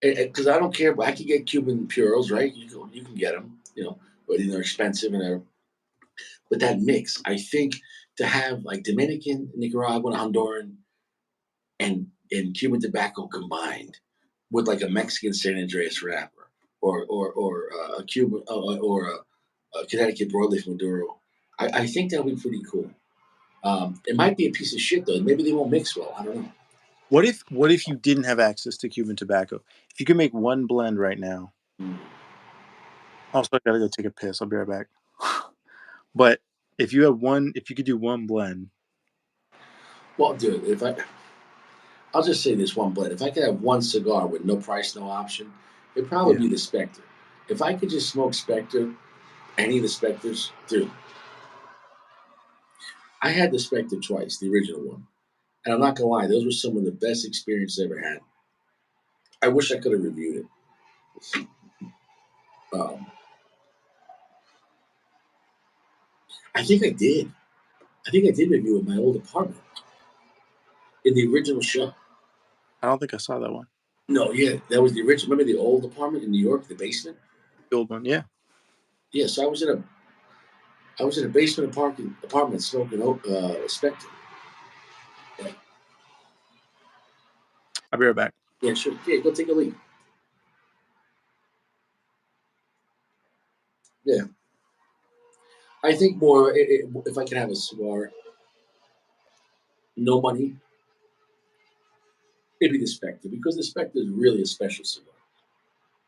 Yeah, Because I don't care, but I can get Cuban puros, right? You can get them, but they're expensive and but that mix, I think, to have like Dominican, Nicaraguan, Honduran, and Cuban tobacco combined with like a Mexican San Andreas wrapper or a Cuban or a Connecticut broadleaf Maduro, I think that would be pretty cool. It might be a piece of shit though. Maybe they won't mix well. I don't know. what if you didn't have access to Cuban tobacco? If you could make one blend right now. Mm. Also, I gotta go take a piss. I'll be right back. But if you could do one blend, Well, dude, I'll just say this one blend. If I could have one cigar with no price, no option, it'd probably yeah, be the Spectre. If I could just smoke Spectre, any of the Spectres, dude, I had the Spectre twice, the original one. And I'm not gonna lie, those were some of the best experiences I ever had. I wish I could have reviewed it. Um, I think I did. I think I did review it in my old apartment in the original show. I don't think I saw that one. No, yeah, that was the original. Remember the old apartment in New York, the basement? The old one, yeah. Yeah, so I was in a basement apartment smoking Spectre. Yeah, I'll be right back. yeah, sure. Yeah, go take a leak. Yeah, I think more if I could have a cigar, no money, it'd be the Spectre because the Spectre is really a special cigar.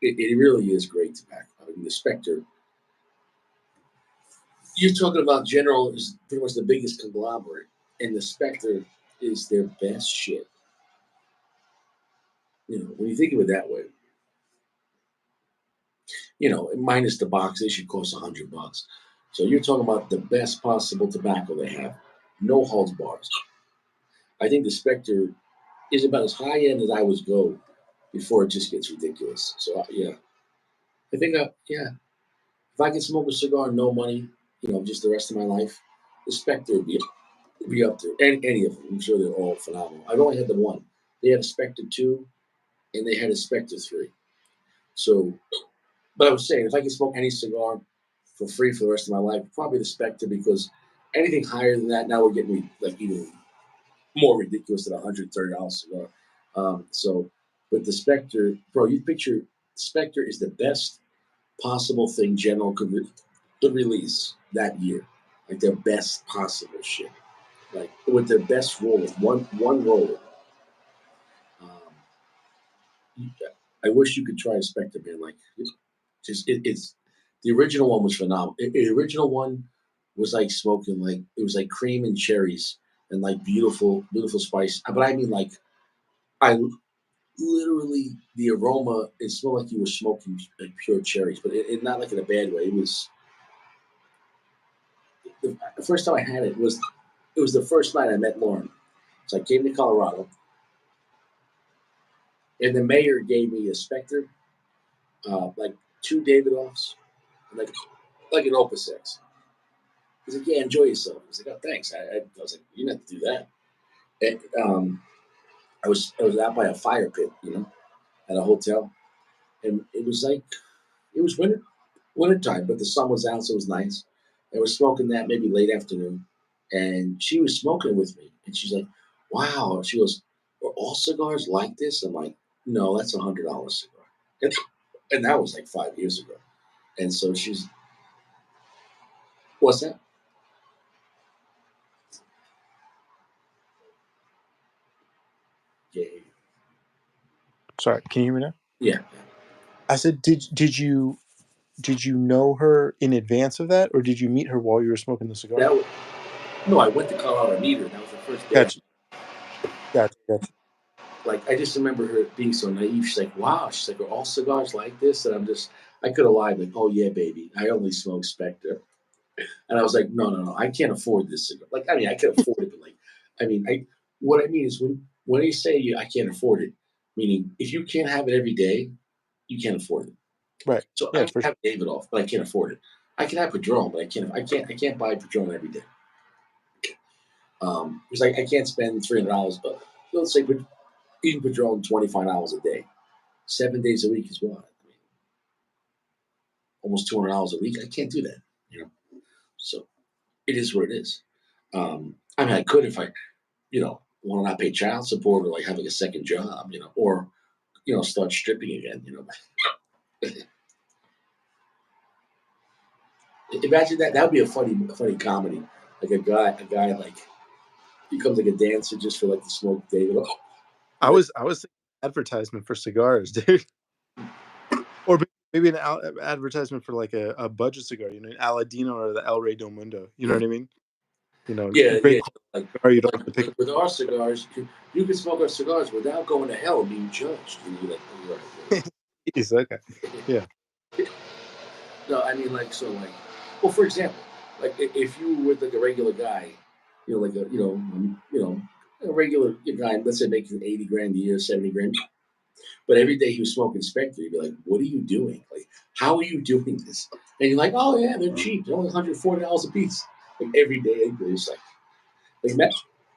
It really is great tobacco. I mean, the Spectre. You're talking about General is pretty much the biggest conglomerate, and the Spectre is their best shit. You know, when you think of it that way, you know, minus the box, they should cost $100. So you're talking about the best possible tobacco they have, no holds bars. I think the Spectre is about as high end as I would go before it just gets ridiculous. So yeah, I think yeah, if I could smoke a cigar, no money, you know, just the rest of my life, the Spectre would be up there. Any of them, I'm sure they're all phenomenal. I've only had the one. They had a Spectre two, and they had a Spectre three. So, but I was saying, if I could smoke any cigar for free for the rest of my life, probably the Spectre because anything higher than that, now we're getting like even more ridiculous than $130 cigar. So, but the Spectre, bro, you picture Spectre is the best possible thing General could release that year, like their best possible shit, like with their best roller, one roller. Um, I wish you could try a Spectre, man. Like, it's the original one was phenomenal. The original one was like smoking like it was like cream and cherries and like beautiful spice. But I mean like I literally the aroma it smelled like you were smoking like pure cherries, but it not like in a bad way. It was the first time I had it was the first night I met Lauren. So I came to Colorado, and the mayor gave me a Spectre, like two Davidoffs, like an Opus X. He's like, "Yeah, enjoy yourself." I was like, "Oh, thanks." I was like, "You didn't have to do that." And, I was out by a fire pit, you know, at a hotel, and it was winter time, but the sun was out, so it was nice. I was smoking that maybe late afternoon, and she was smoking with me, and she's like, "Wow!" She goes, "Are all cigars like this?" I'm like, "No, that's $100 cigar," and, and that was like 5 years ago. And so she's, "What's that?" Yeah, Sorry, can you hear me now? yeah. I said, did you know her in advance of that, or did you meet her while you were smoking the cigar? That was, no, I went to Colorado to meet her. That was the first day. Gotcha, gotcha. Like I just remember her being so naive. She's like, "Wow." She's like, "Are all cigars like this?" And I could have lied like, "Oh yeah, baby, I only smoke Spectre." And I was like, "No, no, no, I can't afford this cigar." Like, I mean, I can afford it, but like, I mean, what I mean is when they say I can't afford it, meaning if you can't have it every day, you can't afford it. Right. So I Yeah, can for sure. have David off, but I can't afford it. I can have Padron, but I can't buy Padron every day. Because I can't spend $300, but let's say eating Padron $25 a day. 7 days a week is what? I mean, almost $200 a week. I can't do that, you know. So it is what it is. I mean, I could if I, you know, want to not pay child support or like having a second job, you know, or start stripping again, you know. Imagine that. That would be a funny comedy. Like a guy like becomes like a dancer just for like the smoke David. Oh, I was thinking advertisement for cigars, dude, or maybe an advertisement for like a budget cigar, you know, an Aladino or the El Rey del Mundo. You know yeah, what I mean? You know, yeah, great yeah. quality Like, cigar. You don't have to pick with our cigars, you can smoke our cigars without going to hell and being judged. And you're like, oh, you're up. Jeez, okay, right. yeah. No, I mean like so like, well, for example, like if you were like a regular guy, like a a regular guy, let's say making 80 grand a year, 70 grand, but every day he was smoking Spectre, you'd be like, what are you doing? Like, how are you doing this? And you're like, oh yeah, they're cheap, they're only $140 a piece. Like every day, it's like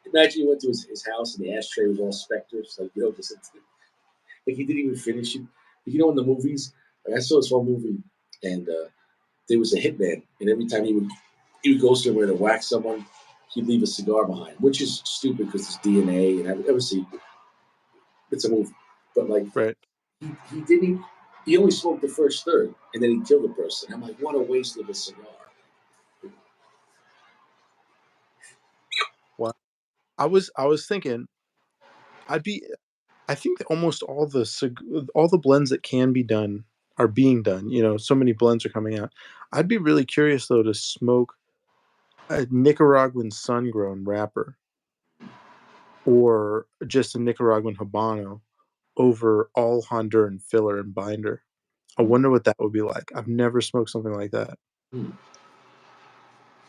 imagine you went to his house and the ashtray was all Spectres, like just like he didn't even finish it. Like, in the movies, like I saw this one movie and. There was a hitman, and every time he would go somewhere to whack someone, he'd leave a cigar behind, which is stupid because it's DNA, and I've ever seen it's a movie, but like Right. he didn't. He only smoked the first third, and then he killed the person. I'm like, what a waste of a cigar. Wow. I was thinking I'd be I think that almost all the blends that can be done are being done. So many blends are coming out. I'd be really curious though to smoke a Nicaraguan sun-grown wrapper or just a Nicaraguan Habano over all Honduran filler and binder. I wonder what that would be like. I've never smoked something like that. Hmm.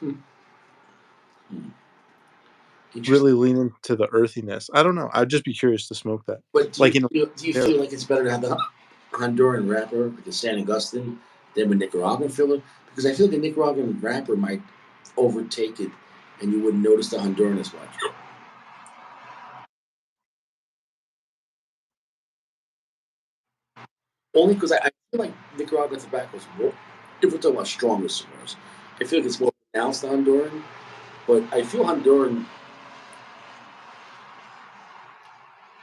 Hmm. Hmm. Really Interesting. lean into the earthiness. I don't know. I'd just be curious to smoke that. But Like in do you a feel like it's better to have the Honduran wrapper, like the San Agustin, than a Nicaraguan filler? Because I feel like a Nicaraguan wrapper might overtake it, and you wouldn't notice the Honduran as much. Only because I feel like Nicaraguan tobacco is more. If we're talking about stronger cigars, I feel like it's more pronounced than Honduran. But I feel Honduran.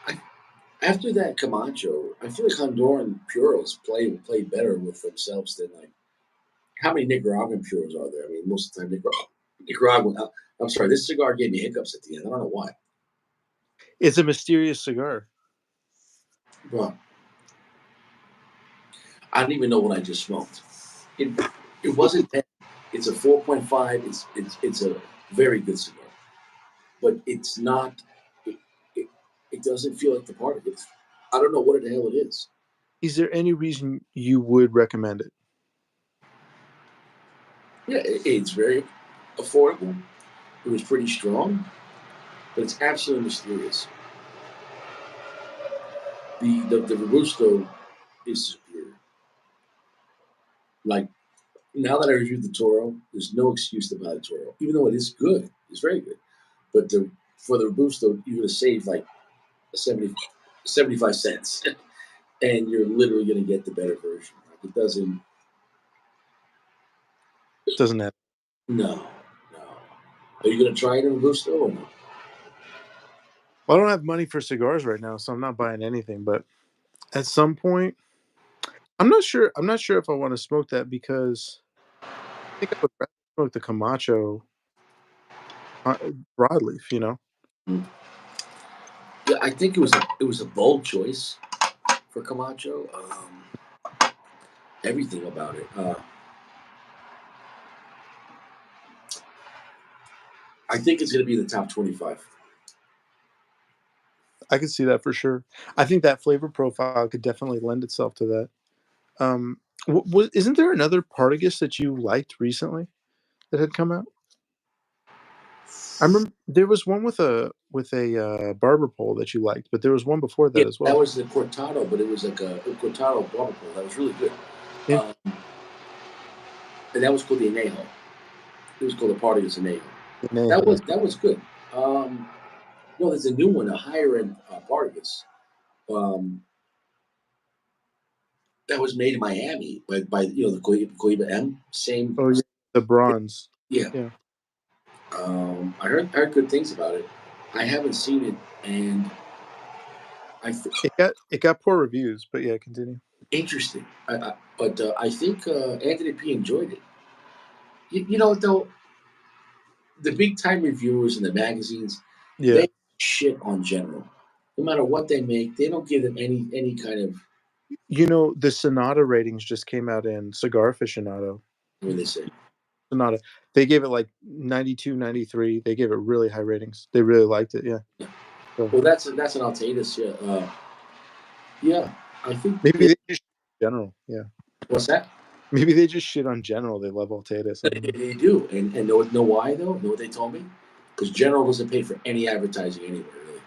I, after that Camacho, I feel like Honduran puros play better with themselves than like how many Nicaraguan puros are there? I mean, most of the time Nicaraguan. I'm sorry, this cigar gave me hiccups at the end. I don't know why. It's a mysterious cigar. Well, I don't even know what I just smoked. It it wasn't 10. It's a 4.5. It's a very good cigar, but it's not. It, it, it doesn't feel like the part of it. I don't know what the hell it is. Is there any reason you would recommend it? Yeah, it's very affordable. It was pretty strong, but it's absolutely mysterious. The Robusto is superior. Like now that I reviewed the Toro, there's no excuse to buy the Toro, even though it is good. It's very good. But for the Robusto, you're gonna save like 70, 75 cents, and you're literally gonna get the better version. Like it doesn't. Doesn't have. No, no. Are you gonna try it in Robusto or no? Well, I don't have money for cigars right now, so I'm not buying anything. But at some point, I'm not sure. I'm not sure if I want to smoke that because I think I would rather smoke the Camacho broadleaf. Mm. Yeah, I think it was a bold choice for Camacho. Everything about it. I think it's gonna be in the top 25. I could see that for sure. I think that flavor profile could definitely lend itself to that. Um, isn't there another Partagas that you liked recently that had come out? I remember there was one with a barber pole that you liked, but there was one before Yeah, that as that well. was the Cortado, but it was like a Cortado barbecue. That was really good. Yeah, Um, and that was called the Anejo. It was called the Party of Anejo. Añejo, That was good. No, there's a new one, a higher end Partagas. Um, that was made in Miami by the Cohiba M. Same, oh yeah, the bronze. yeah. Yeah, I heard good things about it. I haven't seen it, and I it got poor reviews, but yeah, continue. interesting. But I think Anthony P enjoyed it. Though the big time reviewers and the magazines, Yeah, they shit on General. No matter what they make, they don't give them any kind of the Sonata ratings just came out in Cigar Aficionado. what do they say. Sonata, they gave it like 92, 93. They gave it really high ratings. They really liked it. Yeah, Yeah. so Well, that's an Altatus. Yeah, yeah. I think. maybe Yeah. they just general. Yeah, What's that? Maybe they just shit on General. They love Altatus. I don't know. They do, and know why though? Know what they told me? Because General doesn't pay for any advertising anywhere, really.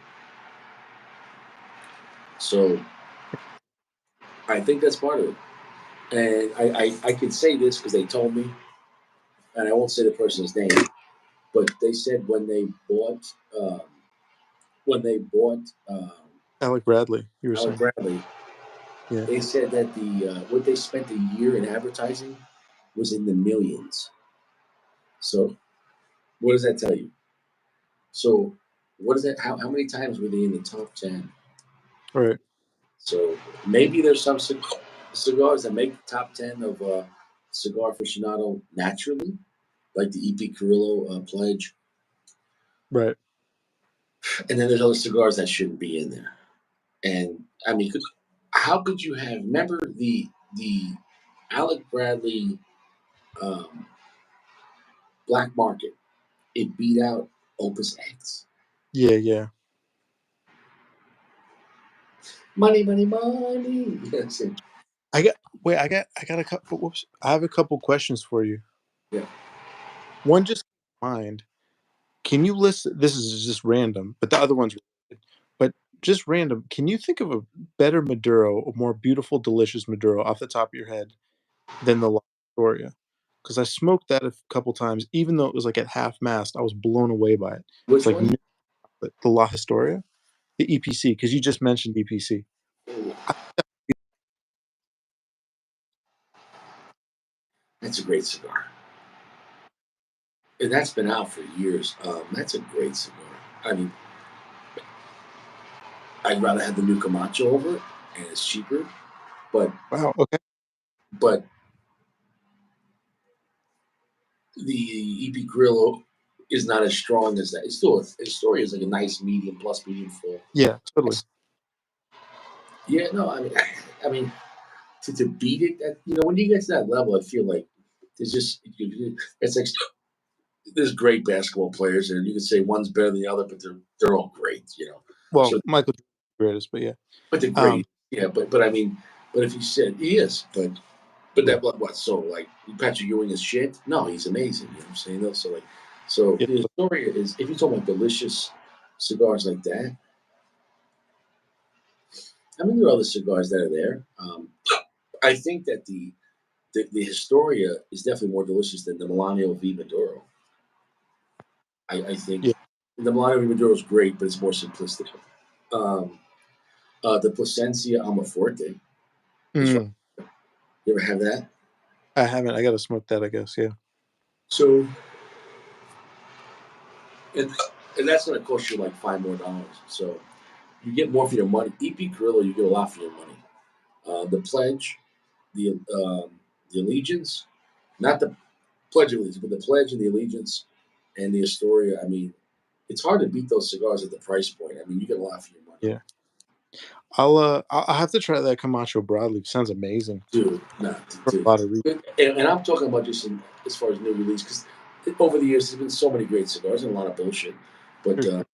So I think that's part of it. And I can say this because they told me, and I won't say the person's name, but they said um, when they bought Alec Bradley, you were Alec saying. Bradley, Yeah. they said that the what they spent a year in advertising was in the millions. So what does that tell you? So what is that? How many times were they in the top 10? All right. So maybe there's some cigars that make the top 10 of cigar aficionado naturally, like the EP Carrillo Pledge, Right. and then there's other cigars that shouldn't be in there. And I mean, how could you have remember the Alec Bradley um, Black Market? It beat out Opus X. Yeah. Yeah. Money, money, money. Yes, I got. Wait. I got a couple. Whoops. I have a couple questions for you. yeah. One just came to mind. Can you list? This is just random, but the other one's. But just random. Can you think of a better Maduro, a more beautiful, delicious Maduro off the top of your head than the La Historia? Because I smoked that a couple times, even though it was like at half mast, I was blown away by it. It's Which like one? the La Historia, the EPC, because you just mentioned EPC. Oh, that's a great cigar, and that's been out for years. That's a great cigar. I mean, I'd rather have the new Camacho over it, and it's cheaper. But Wow. Okay. but the EP Grillo is not as strong as that. It's still its story is like a nice medium plus medium full. Yeah. Totally. Yeah, no, I mean to beat it, that when you get to that level, I feel like there's just it's like there's great basketball players, and you can say one's better than the other, but they're all great. Well, So, Michael Jordan's the greatest, but yeah. but they're Um. great. Yeah, but I mean, but if you said he is, but Yeah. that what so like Patrick Ewing is shit? No, he's amazing. You know what I'm saying? Though, so Yeah. the story is if you talk about delicious cigars like that. I mean, there are other cigars that are there. I think that the Historia is definitely more delicious than the Milano V Maduro. I think Yeah. the Milano V Maduro is great, but it's more simplistic. Um, the Plasencia Almaforte is right. Mm, You ever have that? I haven't. I got to smoke that, I guess. Yeah. So, and, and that's going to cost you like $5 more. So you get more for your money. EP Carrillo, you get a lot for your money. The Pledge, the Allegiance, not the Pledge of Allegiance, but the Pledge and the Allegiance and the Astoria. I mean, it's hard to beat those cigars at the price point. I mean, you get a lot for your money. Yeah. I'll have to try that Camacho broadleaf. Sounds amazing Dude, nah, for dude. a lot of reasons. And I'm talking about just as far as new release, because over the years, there's been so many great cigars and a lot of bullshit. But Sure.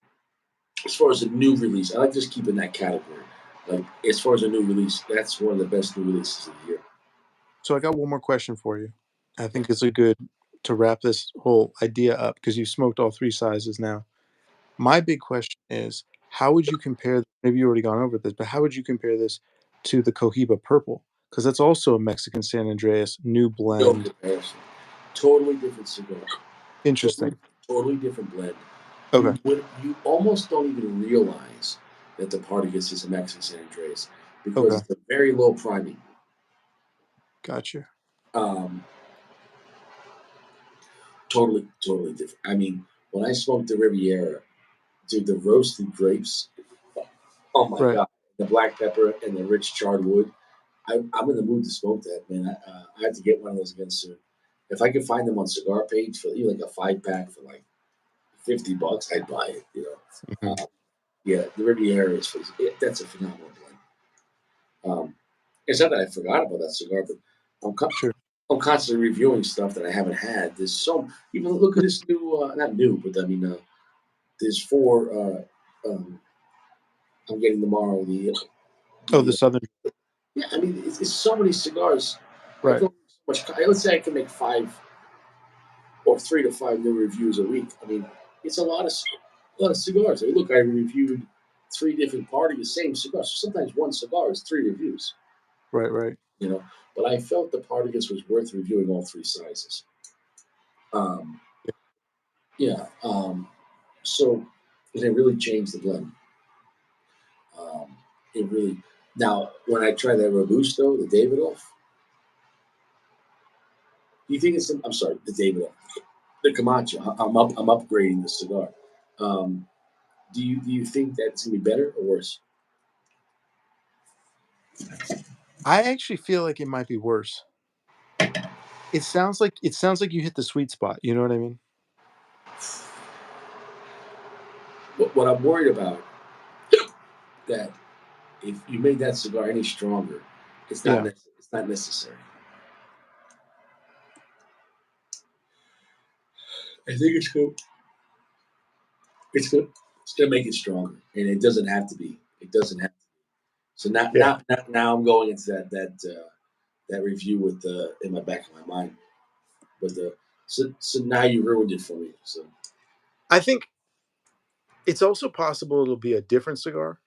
as far as a new release, I like just keeping that category. Like, as far as a new release, that's one of the best new releases of the year. So I got one more question for you. I think it's a good to wrap this whole idea up because you've smoked all three sizes now. My big question is, how would you compare? Maybe you already gone over this, but how would you compare this to the Cohiba Purple? Because that's also a Mexican San Andreas new No blend. comparison. Totally different cigar. Totally, Interesting. totally different blend. Okay. You almost don't even realize that the Partagas is a Mexican San Andreas because Okay. it's a very low priming. Gotcha. Um, totally different. I mean, when I smoked the Riviera, dude, the roasted grapes, oh my Right. god, the black pepper and the rich charred wood. I'm in the mood to smoke that, man. I have to get one of those again soon. If I can find them on Cigar Page for even like a 5 pack for like $50, I'd buy it. Hmm. Yeah, the Riviera that's a phenomenal blend. It's not that I forgot about that cigar, but I'm co- Sure. I'm constantly reviewing stuff that I haven't had. There's so even look at this new, not new, but I mean, there's four. I'm getting tomorrow. Oh, the The Southern. Yeah, I mean, it's so many cigars. I Right. go much. Let's say I can make 3 to 5 new reviews a week. I mean, it's a lot of cigars. I mean, look, I reviewed 3 different parties, the same cigar. So sometimes one cigar is 3 reviews, Right, right. you know. But I felt the Partagas was worth reviewing all 3 sizes. Um, Yeah. yeah. So it really changed the blend. Um, it really. Now, when I tried that Robusto, the Davidoff, do you think it's? I'm sorry, the Davidoff, the Camacho. I'm upgrading the cigar. Um, do you think that's gonna be better or worse? I actually feel like it might be worse. It sounds like you hit the sweet spot, you know what I mean? What I'm worried about that if you made that cigar any stronger, Yeah. it's not necessary. I think it's gonna it's gonna make it stronger, and it doesn't have to be. It doesn't have. So Yeah. now I'm going into that review with the in my back of my mind. But so now you ruined it for me. So I think it's also possible it'll be a different cigar,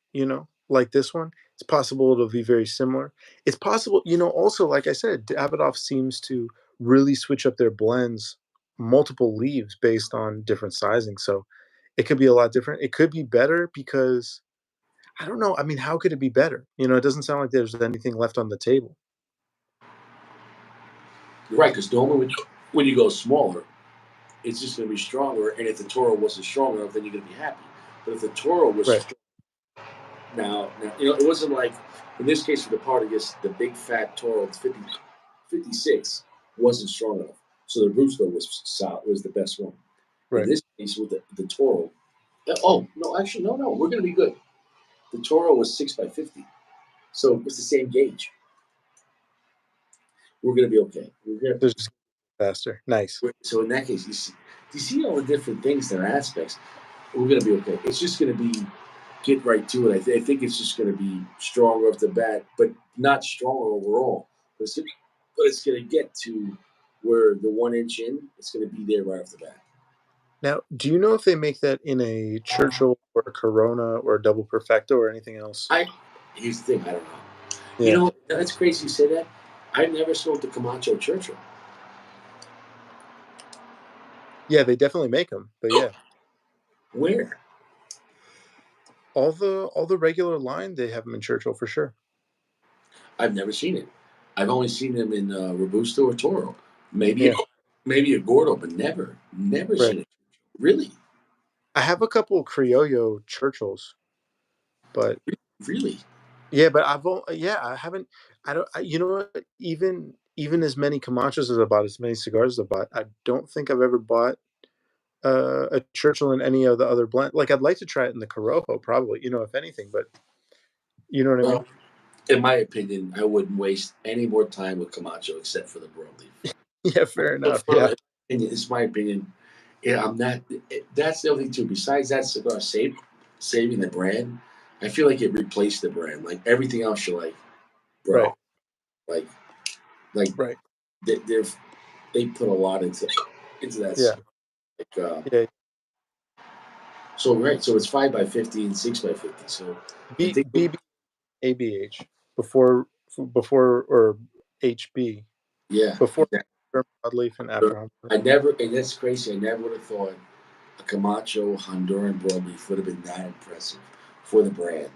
like this one. It's possible it'll be very similar. It's possible, also, like I said, Davidoff seems to really switch up their blends, multiple leaves based on different sizing. So it could be a lot different. It could be better because I don't know. I mean, how could it be better? It doesn't sound like there's anything left on the table. you're right, because normally when you go smaller, it's just going to be stronger. And if the Toro wasn't strong enough, then you're going to be happy. But if the Toro was Right. now it wasn't like in this case for the Partagas, the big fat Toro 56 wasn't strong enough. So the Robusto was the best one. In Right. this case with the Toro, oh no, actually no, we're going to be good. The Toro was 6 by 50, so it's the same gauge. We're going to be okay. So it's just faster. Nice. So in that case, you see all the different things that are aspects. We're going to be okay. It's just going to be get right to it. I think it's just going to be stronger off the bat, but not stronger overall. But it's going to get to where the 1 inch in, it's going to be there right off the bat. Now, do you know if they make that in a Churchill or a Corona or a Double Perfecto or anything else? I Here's the thing, I don't know. You Yeah. know, that's crazy you say that. I never smoked a Camacho Churchill. Yeah, they definitely make them, but yeah. Where? All the regular line, they have them in Churchill for sure. I've never seen it. I've only seen them in Robusto or Toro. Maybe Yeah, maybe a Gordo, but never right. seen it. Really, I have a couple Criollo Churchills, but really. yeah, but yeah, I haven't. I don't. You know what? Even as many Camachos as I bought, as many cigars as I bought, I don't think I've ever bought a Churchill in any of the other blend. Like I'd like to try it in the Corojo, probably. If anything, but you know what I mean? Well, in my opinion, I wouldn't waste any more time with Camacho except for the broadleaf. Yeah, fair But enough. Yeah, it's my opinion. Yeah, I'm not. That's the only thing too. Besides that cigar, saving the brand, I feel like it replaced the brand. Like everything else, you're like, bro, right, like like right. they, they're they put a lot into that Yeah, cigar. Like, yeah. so right, so it's 5 by 50 and 6 by 50. So I B think B B A B H before or HB yeah, before exactly. broadleaf and after Humboldt. I never, and that's crazy. I never would have thought a Camacho Honduran broadleaf would have been that impressive for the brand.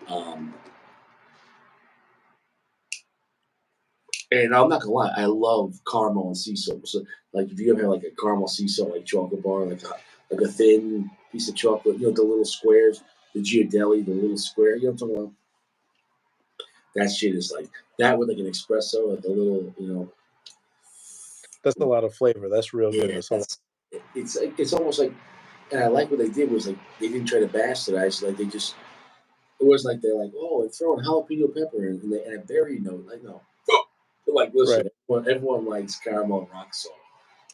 Um, and I'm not gonna lie, I love caramel and sea salt. So, like, if you ever had like a caramel sea salt like chocolate bar, like a thin piece of chocolate, the little squares, the Giardelli, the little square, you know what I'm talking about? That shit is like that with like an espresso, like a little, That's a lot of flavor. That's real good. yeah, That's a lot. it's almost like, and I like what they did was like they didn't try to bastardize, like they just it was like they're like, oh, and throwing jalapeno pepper and a berry note. Like, no. But like, Right. listen, everyone likes caramel and rock salt.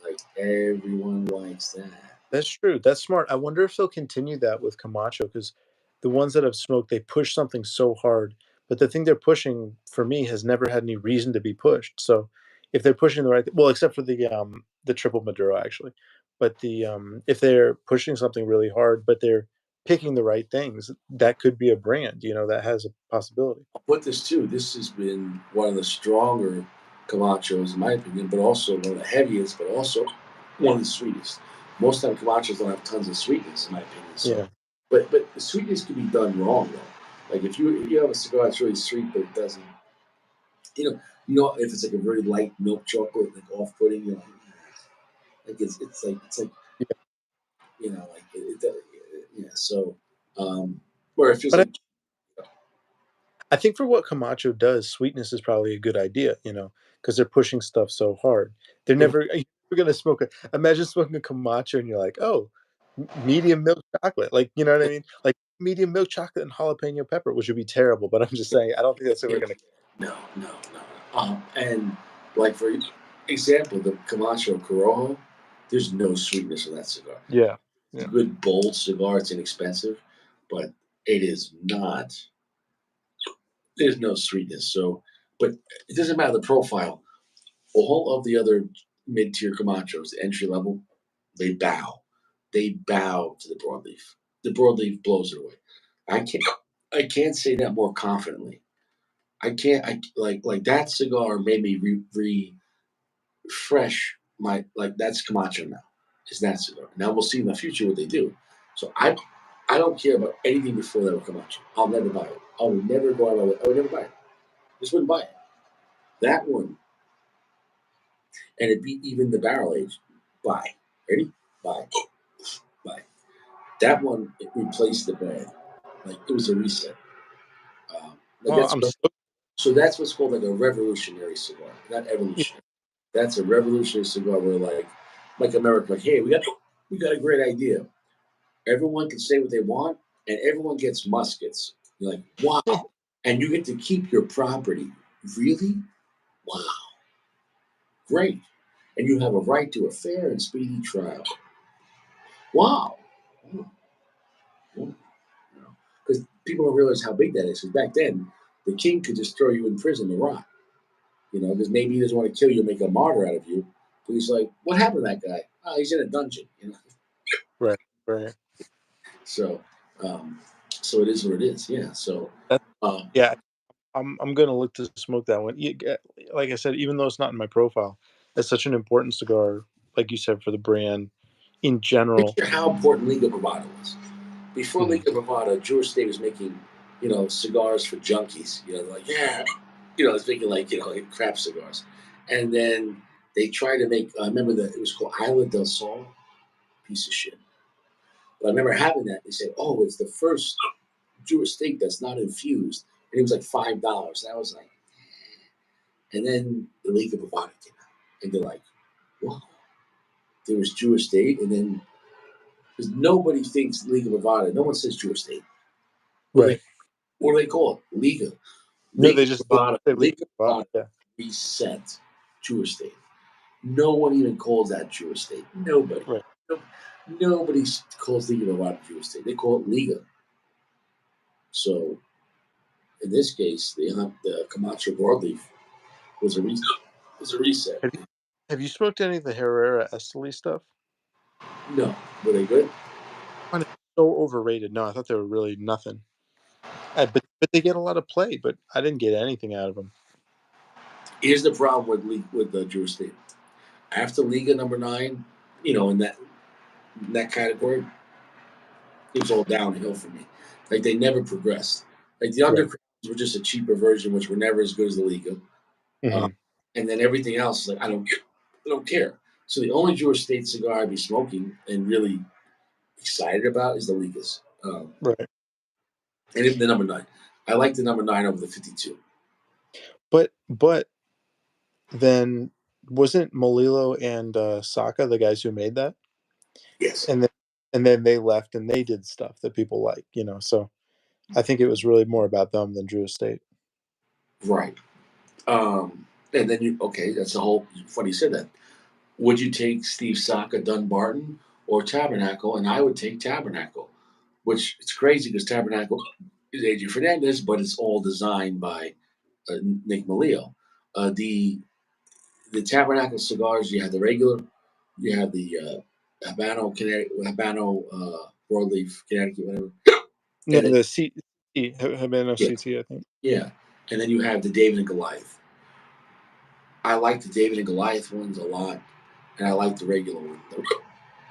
Like, everyone likes that. That's true. That's smart. I wonder if they'll continue that with Camacho because the ones that have smoked, they push something so hard, but the thing they're pushing for me has never had any reason to be pushed. So if they're pushing the right, well, except for the triple Maduro actually, but if they're pushing something really hard, but they're picking the right things, that could be a brand, that has a possibility. I'll put this too. This has been one of the stronger Camachos, in my opinion, but also one of the heaviest, but also one of the sweetest. Most time Camachos don't have tons of sweetness, in my opinion. So, Yeah. but the sweetness can be done wrong though. Like if you have a cigar that's really sweet, but it doesn't, if it's like a very light milk chocolate, like off-putting, like it's like Yeah. like yeah. So, where it feels But like I think for what Camacho does, sweetness is probably a good idea, because they're pushing stuff so hard. They're never you're gonna smoke a imagine smoking a Camacho and you're like, "Oh, medium milk chocolate." Like, you know what I mean? Like, medium milk chocolate and jalapeno pepper, which would be terrible, but I'm just saying, I don't think that's ever gonna. no, no, no. And like for example, the Camacho Corojo, there's no sweetness in that cigar. Yeah. It's a Yeah. good bold cigar. It's inexpensive, but it is not. There's no sweetness. So, but it doesn't matter the profile. All of the other mid-tier Camachos, the entry level, they bow. They bow to the broadleaf. The broadleaf blows it away. I can't. I can't say that more confidently. I can't. I like that cigar made me refresh my like that's Camacho now. Is that cigar? Now we'll see in the future what they do. So I don't care about anything before that with Camacho. I'll never buy it. I would never go out of my way. I would never buy it. Just wouldn't buy it. That one, and it beat even the barrel age. Buy. Ready? Buy. Buy. That one it replaced the brand. Like it was a reset. Like Well, that's I'm what, so. so that's what's called like a revolutionary cigar, not Yeah. evolutionary. That's a revolutionary cigar where like America, like, hey, we got a great idea. Everyone can say what they want, and everyone gets muskets. You're like, wow, and you get to keep your property. Really? Wow, great. And you have a right to a fair and speedy trial. Wow. Because people don't realize how big that is. Because back then, the king could just throw you in prison to rot. Because maybe he doesn't want to kill you and make a martyr out of you. But he's like, what happened to that guy? Oh, he's in a dungeon. Right, right. So, um, so it is what it is. Yeah. So, That um, yeah, I'm gonna look to smoke that one. Like I said, even though it's not in my profile, it's such an important cigar, like you said, for the brand in general. picture how important Liga Bravada was. Before Mhm. Liga Bravada, George State was making, cigars for junkies. Like, yeah, it's making like crap cigars. And then they tried to make. I remember that it was called Isla del Sol, piece of shit. But I remember having that. They said, "Oh, it's the first Jewish steak that's not infused," and it was like $5. And I was like, and then the Liga Bravada came out, and they're like, "Wow, there was Jewish steak," and then because nobody thinks Liga Bravada, no one says Jewish steak. What do they Right. what do they call it? Liga. No, Liga they Bravada. they leave Liga it. Bravada Yeah. reset Jewish state. No one even calls that Jewish state. Nobody. Right. No, nobody calls Liga Bravada Jewish state. They call it Liga. So in this case, the Camacho broadleaf was a reset. Was a reset. Have you have you smoked any of the Herrera Esteli stuff? No, were they good? I find it so overrated. No, I thought they were really nothing. But they get a lot of play, but I didn't get anything out of them. Here's the problem with the Jewish state. After Liga number 9, in that category, it was all downhill for me. Like they never progressed. Like the Right. undercrowns were just a cheaper version, which were never as good as the Liga. Uh, Mhm. and then everything else, like I don't care. So the only Jewish state cigar I'd be smoking and really excited about is the Ligas. Right. And even the number 9. I like the number 9 over the 52. But then wasn't Molilo and, Saka the guys who made that? Yes, And then they left and they did stuff that people like, so I think it was really more about them than Drew Estate. right. And then okay, that's the whole. Funny you said that. Would you take Steve Saka, Dunbarton, or Tabernacle? And I would take Tabernacle, which it's crazy because Tabernacle is AJ Fernandez, but it's all designed by Nick Malio. The the Tabernacle cigars. You have the regular. You have the Habano Connecticut, Habano broadleaf Connecticut, whatever. No, And then the Habano yeah, CT, I think. yeah, and then you have the David and Goliath. I like the David and Goliath ones a lot, and I like the regular one.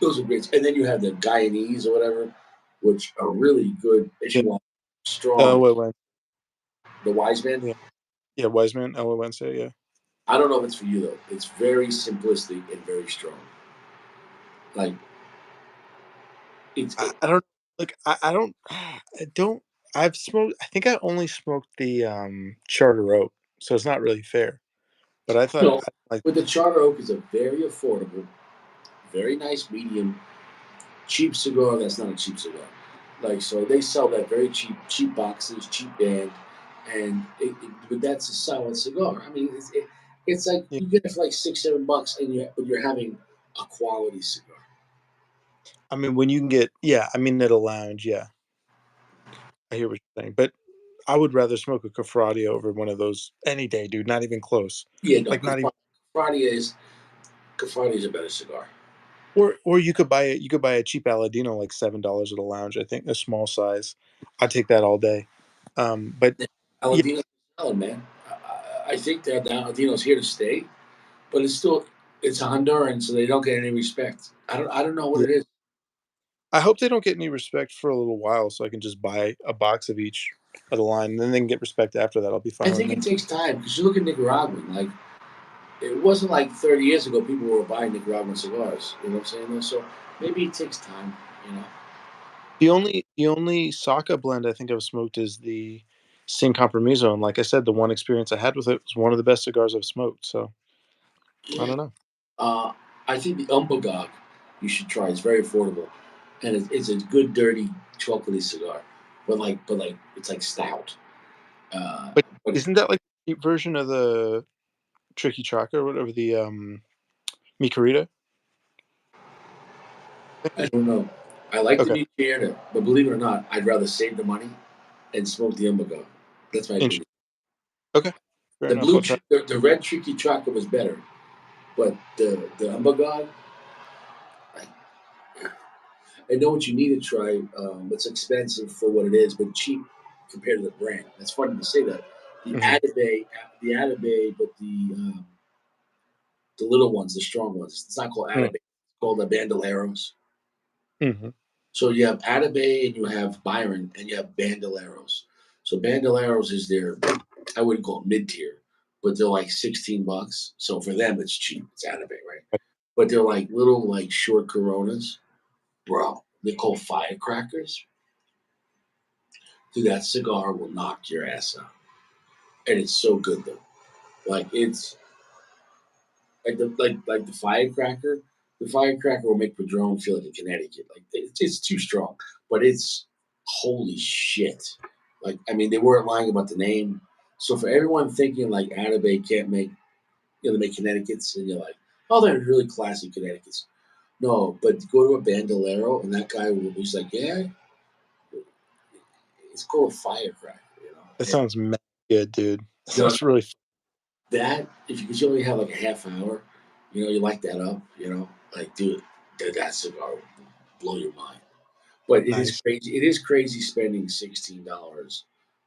Those are great. And then you have the Guyanese or whatever, which are really good if Yeah. you want strong. Elway Wednesday. The Wise Man. Yeah. Yeah, Wiseman, Elway Wednesday, yeah. I don't know if it's for you though. It's very simplistic and very strong. Like it's I don't like I don't I don't I've smoked I think I only smoked the Charter Oak, so it's not really fair. But I thought no, I like but the Charter Oak is a very affordable, very nice medium, cheap cigar. That's not a cheap cigar. Like so, they sell that very cheap, cheap boxes, cheap band, and but that's a solid cigar. I mean, it's like yeah, you get it for like $6, $7, and but you're having a quality cigar. I mean when you can get yeah, I mean at a lounge, yeah. I hear what you're saying. But I would rather smoke a Cafradia over one of those any day, dude, not even close. Yeah, no, Like not even Cafrati is a better cigar. or you could buy a cheap Aladino like $7 at a lounge, I think, a small size. I'd take that all day. But yeah, Aladino's solid, man. I think that the Aladino's here to stay, but it's a Honduran, so they don't get any respect. I don't know what yeah. it is. I hope they don't get any respect for a little while so I can just buy a box of each of the line and then they can get respect after that. I'll be I fine with think me. it takes time because you look at Nicaraguan. Like it wasn't like 30 years ago people were buying Nicaraguan cigars. You know what I'm saying? So maybe it takes time. You know. The only Saka blend I think I've smoked is the Sin Compromiso, and like I said, the one experience I had with it was one of the best cigars I've smoked. So I Yeah. don't know. Uh, I think the Umpagog you should try. It's very affordable, and it's a good dirty chocolatey cigar, but like it's like stout. But But isn't that like the cheap version of the Tricky Chaka or whatever the Mikarita? I don't know. I like the Okay, new Canada, but believe it or not, I'd rather save the money and smoke the Umbagog. That's my interesting. opinion. Okay, fair enough. I'll try. The red tricky chocolate was better, but the Umbagog, I, I know what you need to try. It's expensive for what it is, but cheap compared to the brand. That's funny to say that. The Hmm. Atabay, the Atabay, but the little ones, the strong ones. It's not called Atabay. It's called the Bandoleros. Mm-hmm. So you have Atabay and you have Byron and you have Bandoleros. So Bandoleros is their, I wouldn't call it mid tier, but they're like $16. So for them, it's cheap. It's Atabay, right? But they're like little, like short Coronas, bro. They're called firecrackers. Dude, that cigar will knock your ass out, and it's so good though. Like it's like the firecracker. The firecracker will make Padron feel like a Connecticut. Like it's too strong, but it's holy shit. Like I mean, they weren't lying about the name. So for everyone thinking like Atabay can't make, they make Connecticut's, and you're like, oh, they're really classy Connecticut's. No, but go to a Bandolero, and that guy he's like, yeah, it's called a firecracker, That and sounds mad good, dude. That you know sounds really. that if you, 'cause you only have like a half hour, you light that up, like dude, that cigar will blow your mind. But it is Nice. crazy. It is crazy spending $16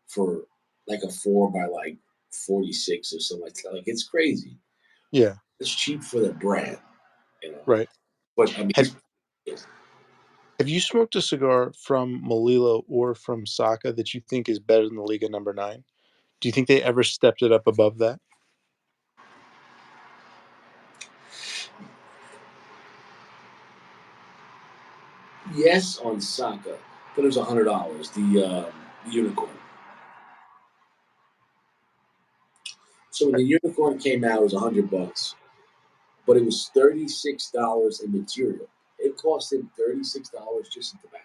for like a 4 by like 46 or something like that. Like it's crazy. Yeah. It's cheap for the brand, you know. Right. But I mean, Have Have you smoked a cigar from Molilo or from Saka that you think is better than the Liga Number Nine? Do you think they ever stepped it up above that? yes, on Saka, but it was $100. The unicorn. So when the unicorn came out, it was $100, but it was $36 in material. It cost him $36 just in tobacco,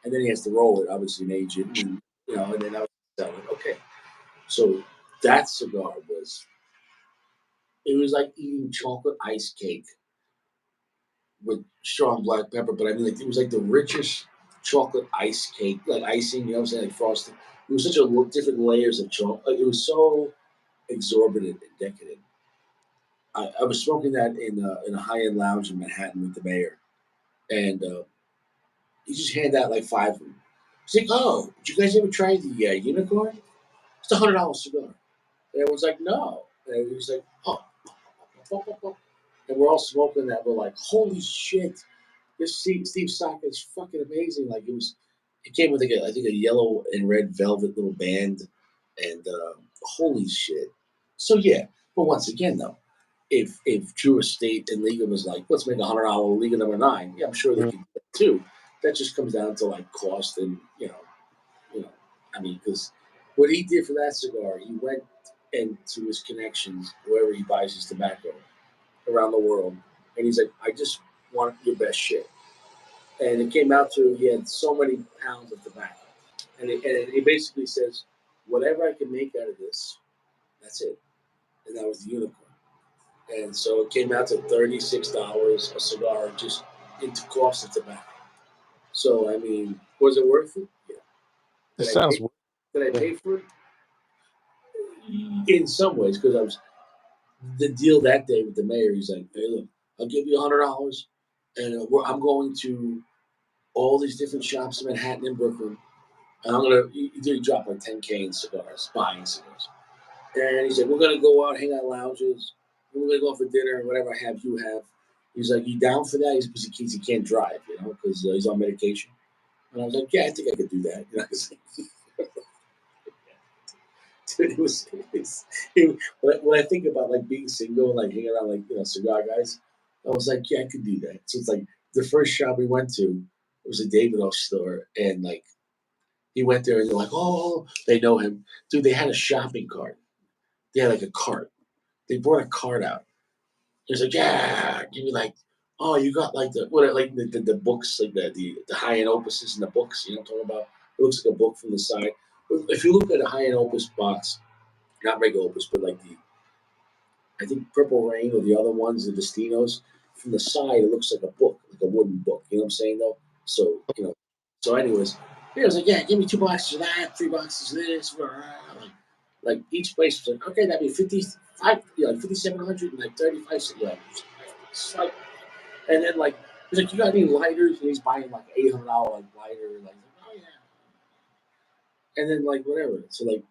and then he has to roll it, obviously, and age it, and and then I was selling. Okay, so that cigar it was like eating chocolate ice cake with strong black pepper, but I mean, like it was like the richest chocolate ice cake, like icing, what I'm saying, like frosting. It was such a different layers of chocolate. Like, it was so exorbitant and decadent. I was smoking that in a high end lounge in Manhattan with the mayor, and he just handed out like five of them. He's like, "Oh, did you guys ever try the unicorn? It's $100 cigar." And everyone's like, "No." And he was like, "Oh," and we're all smoking that. We're like, "Holy shit! This Steve Saka is fucking amazing!" Like it came with like I think a yellow and red velvet little band, and holy shit. So yeah, but once again though, if True Estate and Liga was like, let's make $100 Liga number nine, yeah, I'm sure they Mm. could do that too. That just comes down to like cost and you know, I mean, because what he did for that cigar, he went into his connections wherever he buys his tobacco around the world, and he's like, I just want your best shit. And it came out to he had so many pounds of tobacco, and it basically says, whatever I can make out of this, that's it. And that was the unicorn. And so it came out to $36 a cigar just into cost of tobacco. So I mean, was it worth it? Yeah. It Did I sounds pay? weird. Did I Yeah. pay for it? In some ways, because I was the deal that day with the mayor. He's like, "Hey, look, I'll give you $100, and I'm going to all these different shops in Manhattan and Brooklyn, and I'm gonna." He dropped like 10K in cigars, buying cigars, and he said, "We're gonna go out, hang out lounges, and we're gonna go out for dinner, and whatever I have, you have." He's like, "You down for that?" He's because he can't drive, because he's on medication. And I was like, "Yeah, I think I could do that." Dude, when I think about like being single and like hanging around like cigar guys, I was like, yeah, I could do that. So it's like the first shop we went to, it was a Davidoff store, and like he went there and they're like, oh, they know him, dude. They had a shopping cart. They had like a cart. They brought a cart out. He's like, yeah, give me like, oh, you got like the books, like the high end opuses in the books. You know what I'm talking about? It looks like a book from the side. If you look at a high end opus box, not regular opus, but like the I think Purple Rain or the other ones, the Destinos, from the side it looks like a book, like a wooden book. You know what I'm saying though? So So anyways, yeah, I was like, yeah, give me 2 boxes of that, 3 boxes of this. Blah, blah, blah. Like each place was like, okay, that'd be 55, like 5,700 and like 35. Yeah, it's like, and then like he's like, you got any lighters? And he's buying like $800 like lighter, like oh yeah, and then like whatever. So like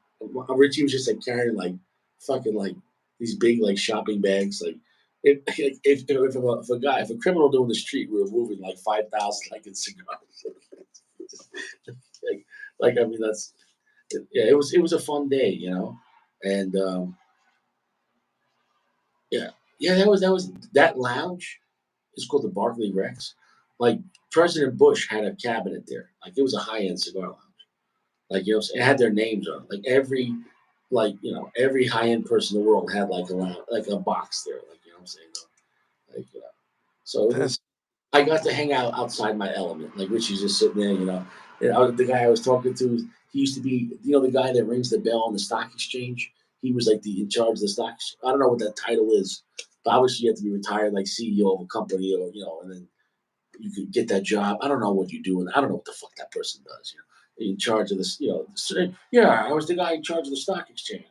Richie was just like carrying like fucking like these big like shopping bags. Like if a criminal doing the street, we were moving like 5,000 like in cigars. like I mean that's yeah. It was a fun day. And yeah, yeah. That was that lounge is called the Barclay Rex. Like President Bush had a cabinet there. Like it was a high end cigar lounge. Like it had their names on it. Like every high end person in the world had like a box there. Like what I'm saying. Like so it was. That's I got to hang out outside my element. Like Richie's just sitting there. The guy I was talking to, he used to be the guy that rings the bell on the stock exchange. He was like the in charge of the stock. I don't know what that title is, but obviously you have to be retired, like CEO of a company, or and then you could get that job. I don't know what you do, and I don't know what the fuck that person does. In charge of this, yeah, I was the guy in charge of the stock exchange.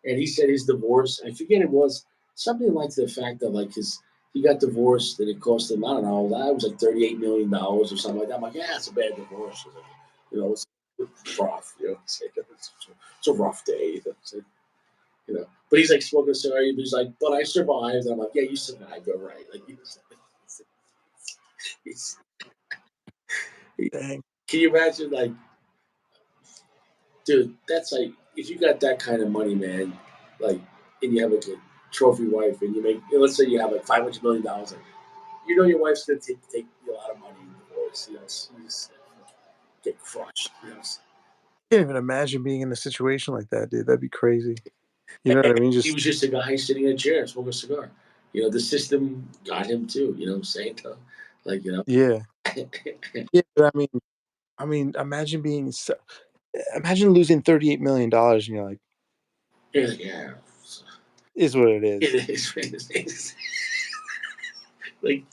And he said his divorce. I forget it was something like the fact that like he got divorced and it cost him I don't know that was like $38 million or something like that. I'm like, yeah, it's a bad divorce. It's rough. It's a rough day. But he's like smoking a cigar. He's like, but I survived. And I'm like, yeah, you survived, all right. Like, he's, dang. can you imagine, like, dude, that's like, if you got that kind of money, man, like, and you have like a trophy wife, and you make, let's say you have like $500 million, like, your wife's gonna take a lot of money in divorce. She's get crushed. Can't even imagine being in a situation like that, dude. That'd be crazy. You know what I mean? He Just was just a guy sitting in a chair smoking a cigar. The system got him too. You know what I'm saying? Like, yeah, yeah. But imagine being so, imagine losing $38 million, and you're like, yeah, is what it is. it is. Like,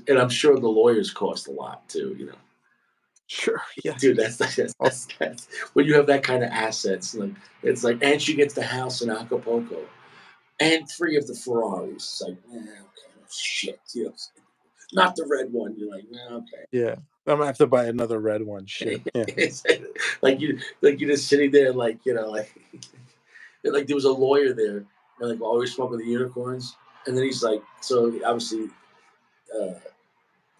and I'm sure the lawyers cost a lot too. Sure. Yeah. Dude, that's when you have that kind of assets. Like it's like, and she gets the house in Acapulco and three of the Ferraris. It's like, okay, shit, not the red one. You're like, okay. Yeah. I'm gonna have to buy another red one. Shit. Yeah. It's like you're just sitting there, like like there was a lawyer there, and like always smoking the unicorns, and then he's like, so obviously uh,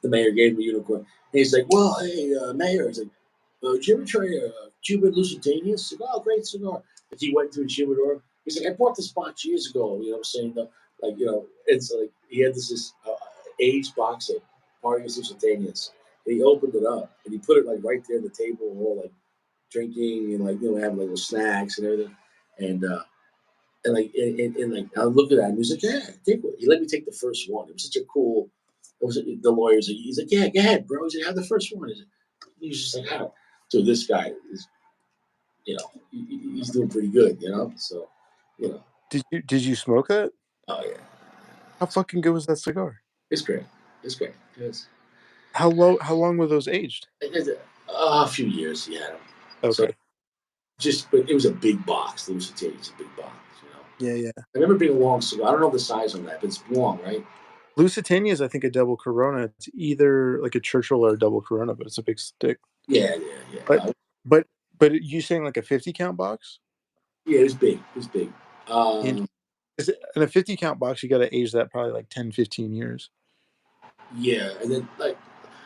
the mayor gave him a unicorn, and he's like, well, hey, mayor, he's like, did you ever try Cuban Lusitania cigar? Oh, great cigar. And he went to a humidor. He's like, I bought this box years ago. You know what I'm saying? Like, it's like he had this aged box of Partagas Lusitanias. And he opened it up and he put it like right there on the table, all like drinking and like having like little snacks and everything. And like I looked at that and he was like, yeah, take one. He let me take the first one. It was such a cool. It was the lawyer's. He's like, yeah, go ahead, bro. He's like, have the first one. He's just like, how? So this guy is, he's doing pretty good, So, you know, Did you smoke that? oh yeah, How fucking good was that cigar? it's great. It's great. How long were those aged? It's a few years, yeah. So Okay. but it was a big box. It was a big box. Yeah, yeah. I remember being a long cigar. I don't know the size on that, but it's long, right? Lusitania is, I think, a double Corona. It's either like a Churchill or a double Corona, but it's a big stick. Yeah, yeah, But yeah. but but you saying like a 50 count box? Yeah, it was big. It was big. In in a 50 count box, you got to age that probably like 10, 15 years. Yeah, and then like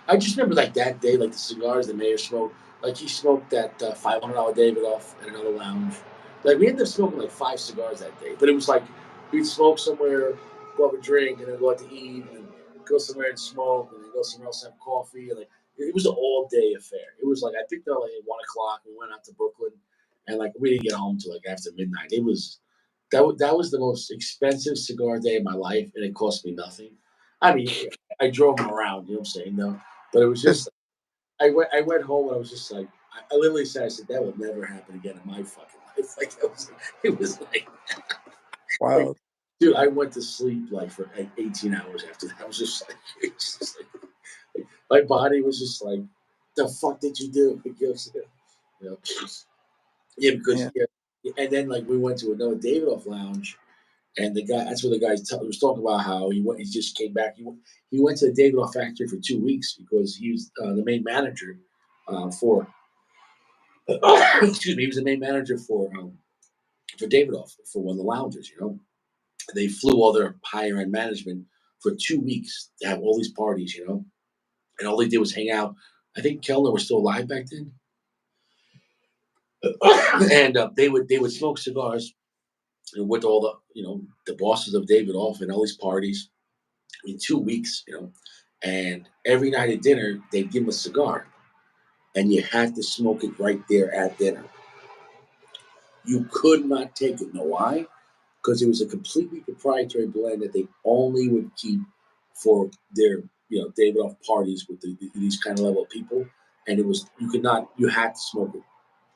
I just remember like that day, like the cigars the mayor smoked. Like he smoked that $500 Davidoff at another lounge. Like we ended up smoking like five cigars that day, but it was like we'd smoke somewhere, go have a drink, and then go out to eat, and go somewhere and smoke, and then go somewhere else and have coffee. And like it was an all day affair. It was like I picked up like at 1 o'clock. We went out to Brooklyn, and like we didn't get home till like after midnight. It was that was the most expensive cigar day of my life, and it cost me nothing. I mean, I drove him around, you know what I'm saying? No, but it was That's just I went home and I was just like I literally said I said that will never happen again in my fucking life. Like it was like wild. dude, I went to sleep like for like 18 hours after that. I was just like, it's just like my body was just like, the fuck did you do? You know, yeah, because Yeah. yeah, and then like we went to another Davidoff lounge. And the guy, that's where the guy was talking about how he went. He just came back. He went to the Davidoff factory for 2 weeks because he was the main manager for. Excuse me. He was the main manager for Davidoff for one of the lounges. They flew all their higher end management for 2 weeks to have all these parties. And all they did was hang out. I think Kellner was still alive back then, and they would smoke cigars with all the bosses of Davidoff and all these parties in 2 weeks, and every night at dinner they'd give him a cigar, and you had to smoke it right there at dinner. You could not take it. Know why? Because it was a completely proprietary blend that they only would keep for their Davidoff parties with these kind of level of people, and it was you could not you had to smoke it.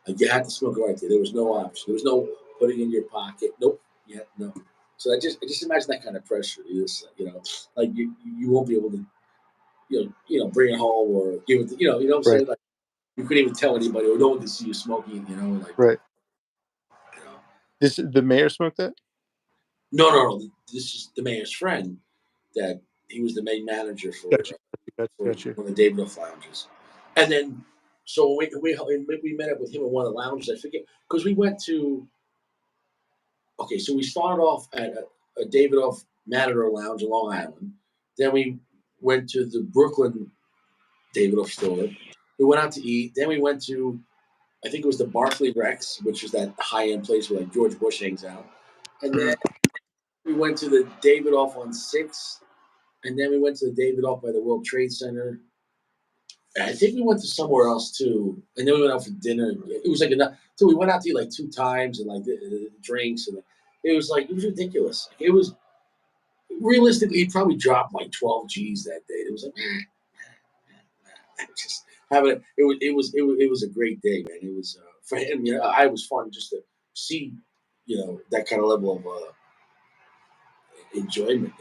Like you had to smoke it right there. There was no option. There was no putting it in your pocket. Nope. Yeah, no. So I just imagine that kind of pressure. Like you won't be able to bring it home or give it. What I'm Right. saying? Like you couldn't even tell anybody, or no one could see you smoking. Like Right. you know. This the mayor smoked that? No, no, no. This is the mayor's friend. That he was the main manager Gotcha. Gotcha. for Gotcha. one of the Davidoff lounges, and then so we met up with him in one of the lounges. I forget because we went to. Okay, so we started off at a Davidoff Matador Lounge in Long Island. Then we went to the Brooklyn Davidoff store. We went out to eat. Then we went to I think it was the Barclay Rex, which is that high end place where like George Bush hangs out. And then Mhm. we went to the Davidoff on Sixth, and then we went to the Davidoff by the World Trade Center. And I think we went to somewhere else too. And then we went out for dinner. It was like enough. So we went out to eat like two times and like drinks, and it was ridiculous. It was realistically he probably dropped like 12 G's that day. It was like just having it was a great day, man. It was for him. I was fun just to see that kind of level of enjoyment.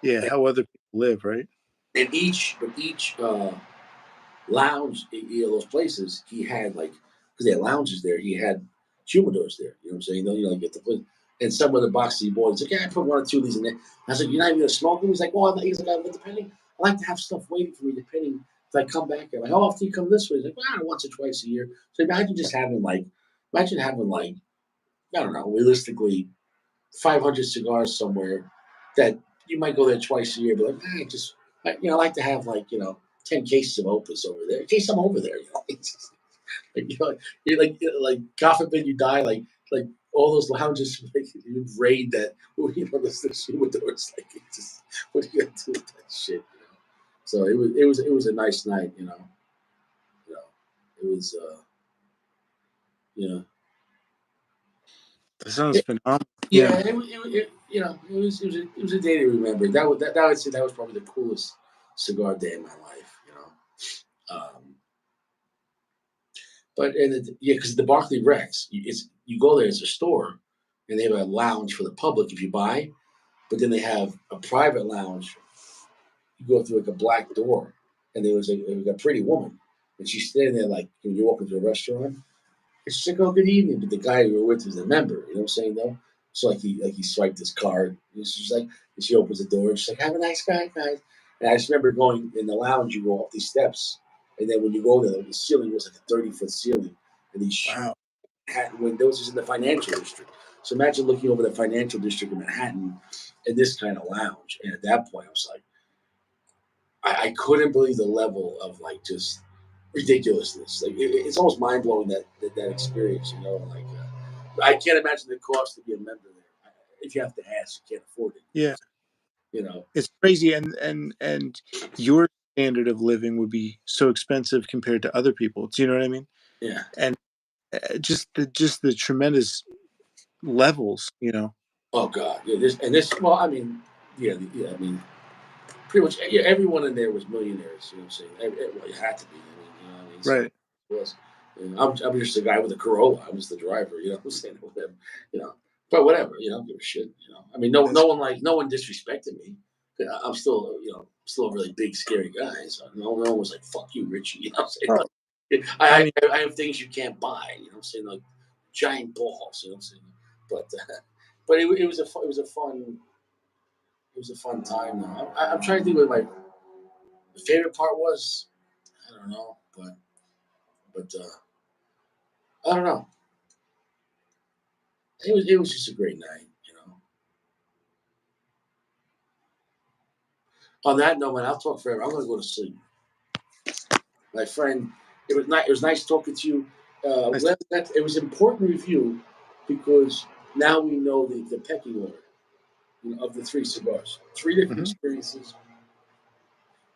Yeah, And, how other people live, right? and each lounge, those places, he had like, because they had lounges there, he had humidors there. You know what I'm saying? Like get the place. And some of the boxy boys like, yeah, I put one or two of these in there. I was like, you're not even gonna smoke them? He's like, well, he's like, but depending, I like to have stuff waiting for me depending if I come back. I'm like, how often do you come this way? He's like, well, once or twice a year. So imagine having like, I don't know, realistically, 500 cigars somewhere that you might go there twice a year, but like, just I like to have like 10 cases of Opus over there in case I'm over there. It's just, like, you're like God forbid you die, like all those lounges like you raid that the humidors like it's just what are you gonna do with that shit? So it was a nice night, you know it was you That sounds know phenomenal. Yeah, Yeah. it was a day to remember. That would say that was probably the coolest cigar day in my life. But yeah, because the Barclay Rex, you go there as a store, and they have a lounge for the public if you buy, but then they have a private lounge. You go through like a black door, and there was a pretty woman, and she's standing there like when you walk into a restaurant. It's just like, oh, good evening. But the guy you were with was a member. You know what I'm saying, though? So like he swiped his card. And she's like, and she opens the door and she's like, have a nice night, guys. And I just remember going in the lounge. You go up these steps, and then when you go there, the ceiling was like a 30-foot ceiling, and these huge Wow. Manhattan windows is in the financial district. So imagine looking over the financial district of Manhattan in this kind of lounge. And at that point, I was like, I couldn't believe the level of like just ridiculousness. Like it's almost mind blowing that experience. Like I can't imagine the cost to be a member there. If you have to ask, you can't afford it. Yeah. You know. It's crazy, and your standard of living would be so expensive compared to other people. Do you know what I mean? Yeah. And just the tremendous levels, you know. Oh God. Yeah. This. Well, I mean, yeah. Yeah. I mean, pretty much yeah, everyone in there was millionaires. You know what I'm saying? Well, you had to be. I mean, what I mean? So Right. it was. I'm just a guy with a Corolla. I was the driver. You know what I'm saying? Whatever. You know. But whatever. Don't give a shit. I mean, no, That's no one disrespected me. I'm still, still a really big, scary guy. So no one was like, "Fuck you, Richie." You know what I'm saying? oh, Like, I I, mean, I have things you can't buy. You know what I'm saying? Like giant balls. You know what I'm saying? But but it was a fun time. Though. I'm trying to think what my favorite part was. I don't know, but I don't know. It was just a great night. On that note, man, I'll talk forever. I'm gonna go to sleep. My friend, it was nice talking to you. nice. It was important review because now we know the pecking order of the three cigars. Three different Mhm. experiences.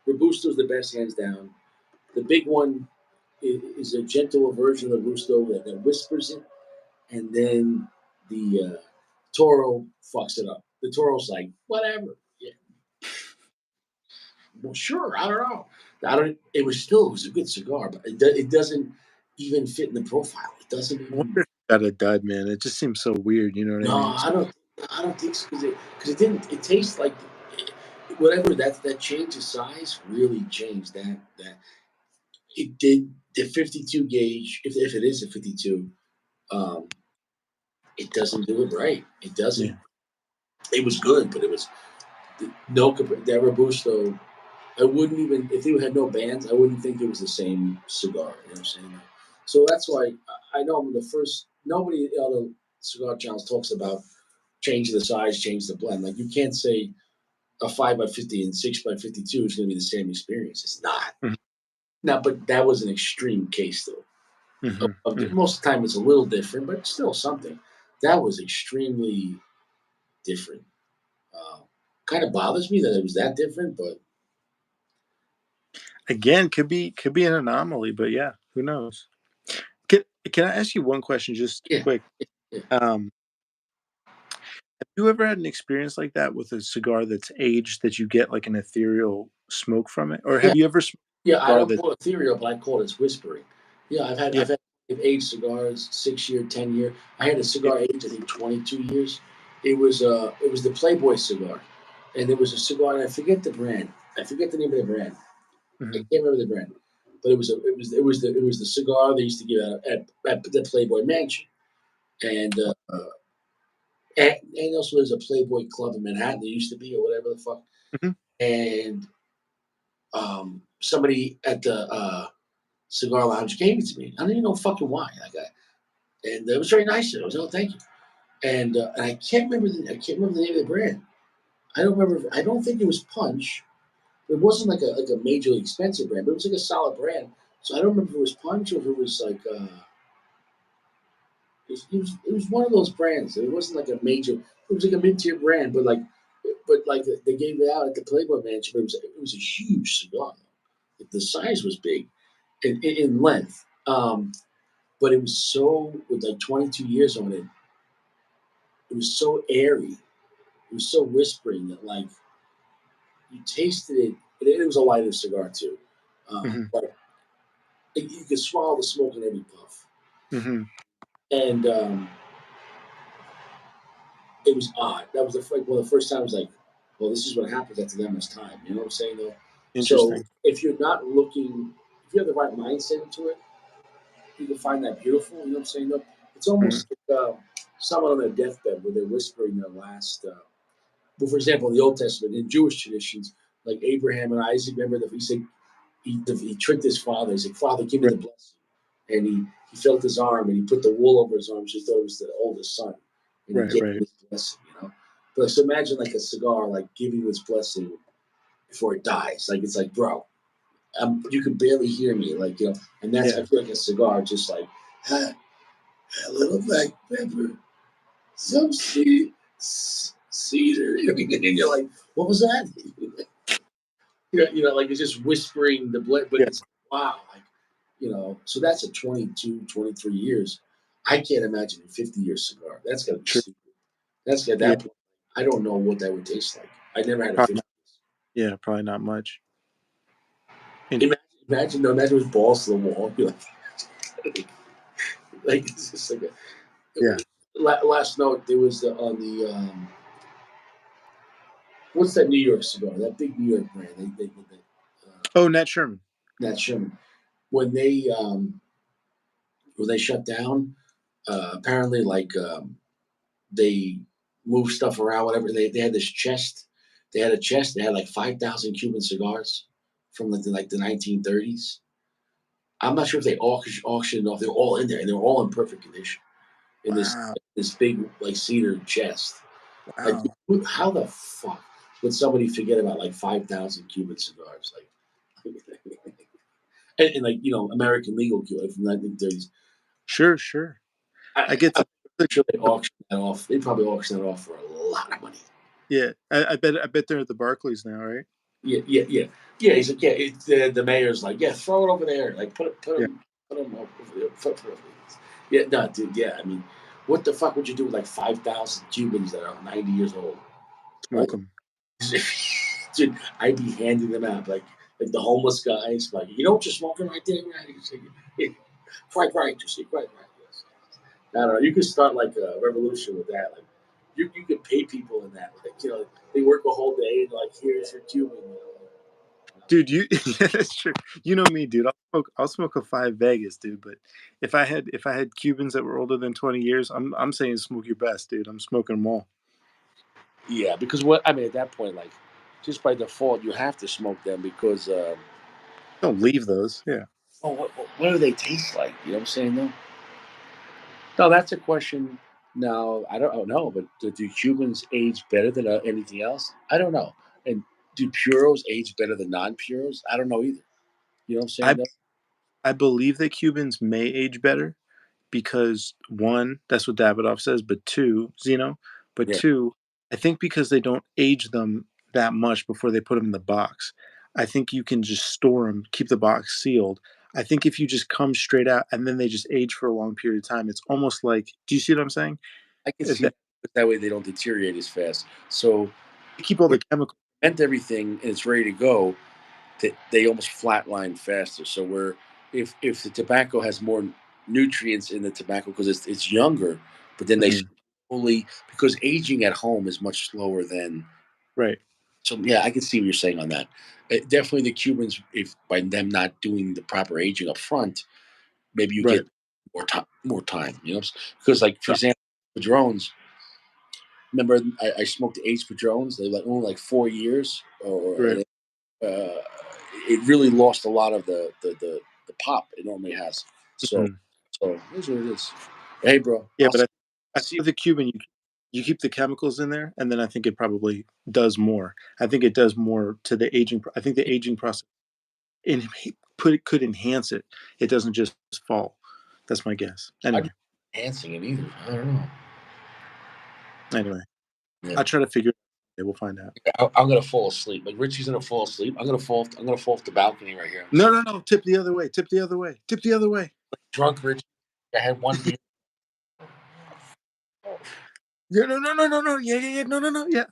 Robusto's the best, hands down. The big one is a gentler version of Robusto that whispers it, and then the Toro fucks it up. The Toro's like, whatever. Yeah, well, sure. I don't know. I don't. It was a good cigar, but it doesn't even fit in the profile. It doesn't I wonder even. if it got a dud, man. It just seems so weird. You know what I No, mean? I don't. I don't think so because it didn't. It tastes like whatever that change of size really changed that. It did the 52 gauge. If it is a 52, um, it doesn't do it right. It Yeah. doesn't. It was good, but it was no. That Robusto, I wouldn't even if they had no bands. I wouldn't think it was the same cigar. You know what I'm saying? So that's why I know the first. Nobody other cigar channels talks about changing the size, change the blend. Like you can't say a 5x50 and 6x52 is going to be the same experience. It's not. Mhm. Now, but that was an extreme case though. Mhm. Mhm. Most of the time it's a little different, but still something. That was extremely different. Uh, kind of bothers me that it was that different, but Again, could be an anomaly, but yeah, who knows? Can I ask you one question, just yeah, quick? yeah, Um, have you ever had an experience like that with a cigar that's aged that you get like an ethereal smoke from it, or yeah. have you ever smoked Yeah, a I cigar don't that? call it ethereal, but I call it whispering. Yeah, Yeah, I've had aged cigars, 6 year, 10 year. I had a yeah. cigar aged I think 22 years. It was the Playboy cigar, and it was a cigar, and I forget the brand. I forget the name of the brand. I Mhm. can't remember the brand, but it was the cigar they used to give out at the Playboy Mansion, and and also there's a Playboy Club in Manhattan. There used to be or whatever the fuck, Mhm. and somebody at the cigar lounge gave it to me. I don't even know fucking why. And it was very nice. It was, oh, thank you. And I can't remember the name of the brand. I don't remember. I don't think it was Punch. It wasn't like a majorly expensive brand, but it was like a solid brand. So I don't remember if it was Punch or if it was like it was one of those brands. It wasn't like a major. It was like a mid tier brand, but they gave it out at the Playboy Mansion. But it was a huge cigar. Like, the size was big in length. But it was so with like 22 years on it. It was so airy. It was so whispering that like you tasted it. And it was a lighter cigar too, Mhm. but you could swallow the smoke in every puff. Mhm. And it was odd. That was like one of the first times like, well, this is what happens after that much time. You know what I'm saying though? So Interesting. if you're not looking, if you have the right mindset into it, you can find that beautiful. You know what I'm saying though? It's Mhm. almost like someone on their deathbed where they're whispering their last. Well, for example, in the Old Testament, in Jewish traditions, like Abraham and Isaac, remember that he said he tricked his father. He said, "Father, give me Right. the blessing." And he felt his arm and he put the wool over his arm, so he thought it was the oldest son. And he Right, gave him right. his blessing, you know. But so imagine like a cigar, like giving you his blessing before it dies. Like it's like, bro, you can barely hear me, like And that's I Yeah. feel like a cigar, just like ah, a little black pepper, some cedar, and you're like, what was that? Like it's just whispering the blend, but Yeah. it's wow, like so that's a 22, 23 years. I can't imagine a 50-year cigar. That's gotta be True. stupid. That's at Yeah. that point. I don't know what that would taste like. I never had a Probably 50. not. Yeah, probably not much. And Imagine with balls to the wall. Be like it's just like yeah. last note. There was on the what's that New York cigar? That big New York brand. They did that. Oh, Nat Sherman. Not Sherman. When they um, when they shut down, apparently like they moved stuff around, whatever. They had this chest. They had a chest. They had like 5,000 Cuban cigars from like the 1930s. I'm not sure if they auctioned it off. They were all in there, and they were all in perfect condition in Wow. this big like cedar chest. Like, Wow. how the fuck would somebody forget about like 5,000 Cuban cigars? Like, and like American legal like, from the 1930s. Sure, sure. I I, get I'm the sure they auctioned that off. They probably auctioned that off for a lot of money. yeah. I bet they're at the Barclays now, right? Yeah, yeah, yeah, yeah. He's like, yeah. The mayor's like, yeah, throw it over there. Like, Yeah. put him over there. Yeah, no, dude. Yeah, I mean, what the fuck would you do with like 5,000 Cubans that are 90 years old? Smoke Right? them. Dude, I'd be handing them out like the homeless guys. Like, you know what you're smoking right there, right? Yeah, quite right. You see, quite right. Yes. I don't know. You could start like a revolution with that. Like, you could pay people in that. Like, they work a whole day and like, here's your Cuban. Dude, you yeah, that's true. You know me, dude. I'll smoke a 5 Vegas, dude, but if I had Cubans that were older than 20 years, I'm saying smoke your best, dude. I'm smoking them all. Yeah, because what I mean at that point, like, just by default, you have to smoke them because Don't leave those. Yeah. oh, what do they taste like? You know what I'm saying? No, that's a question. No, I don't know, but do Cubans age better than anything else? I don't know. And do puros age better than non-puros? I don't know either. You know what I'm saying? I I believe that Cubans may age better because one, that's what Davidoff says, but two, but Yeah, two, I think because they don't age them that much before they put them in the box. I think you can just store them, keep the box sealed. I think if you just come straight out and then they just age for a long period of time, it's almost like, do you see what I'm saying? I can see That that. But that way they don't deteriorate as fast. So they keep all when the chemicals. you ferment everything and it's ready to go, they almost flatline faster. So where if the tobacco has more nutrients in the tobacco because it's younger, but then they Mhm. slowly because aging at home is much slower than Right. So yeah, I can see what you're saying on that. Definitely, the Cubans, if by them not doing the proper aging up front, maybe you Right. get more time. Because like for Uh, example, Padrones. Remember, I smoked the Ace Padrones. They like only like 4 years, right. uh, it really lost a lot of the pop it normally has. So Mhm. so it is what it is. Hey, bro, Yeah, but I I'll think see you. with the Cuban, you keep the chemicals in there, and then I think it probably does more. I think it does more to the aging. I think the aging process could enhance it. It doesn't just fall. That's my guess. I'm Anyway, enhancing it either. I don't know. anyway, Yeah. I'll try to figure. It. We'll find out. I'm gonna fall asleep. Like Richie's gonna fall asleep. I'm gonna fall off the balcony right here. I'm No, so no, no. Tip the other way. Tip the other way. Tip the other way. drunk, Richie. I had one beer. Yeah, no, no, no, no, no. Yeah, yeah, yeah. No, no, no. Yeah.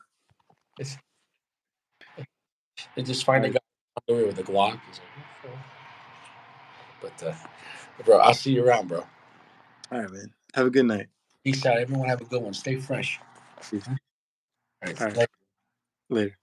It's, they just All find a right. guy with a Glock. He's like, "Oh." But bro, I'll see you around, bro. All right, man. Have a good night. Peace out. Everyone have a good one. Stay fresh. Peace. All right. All right. Later. Later.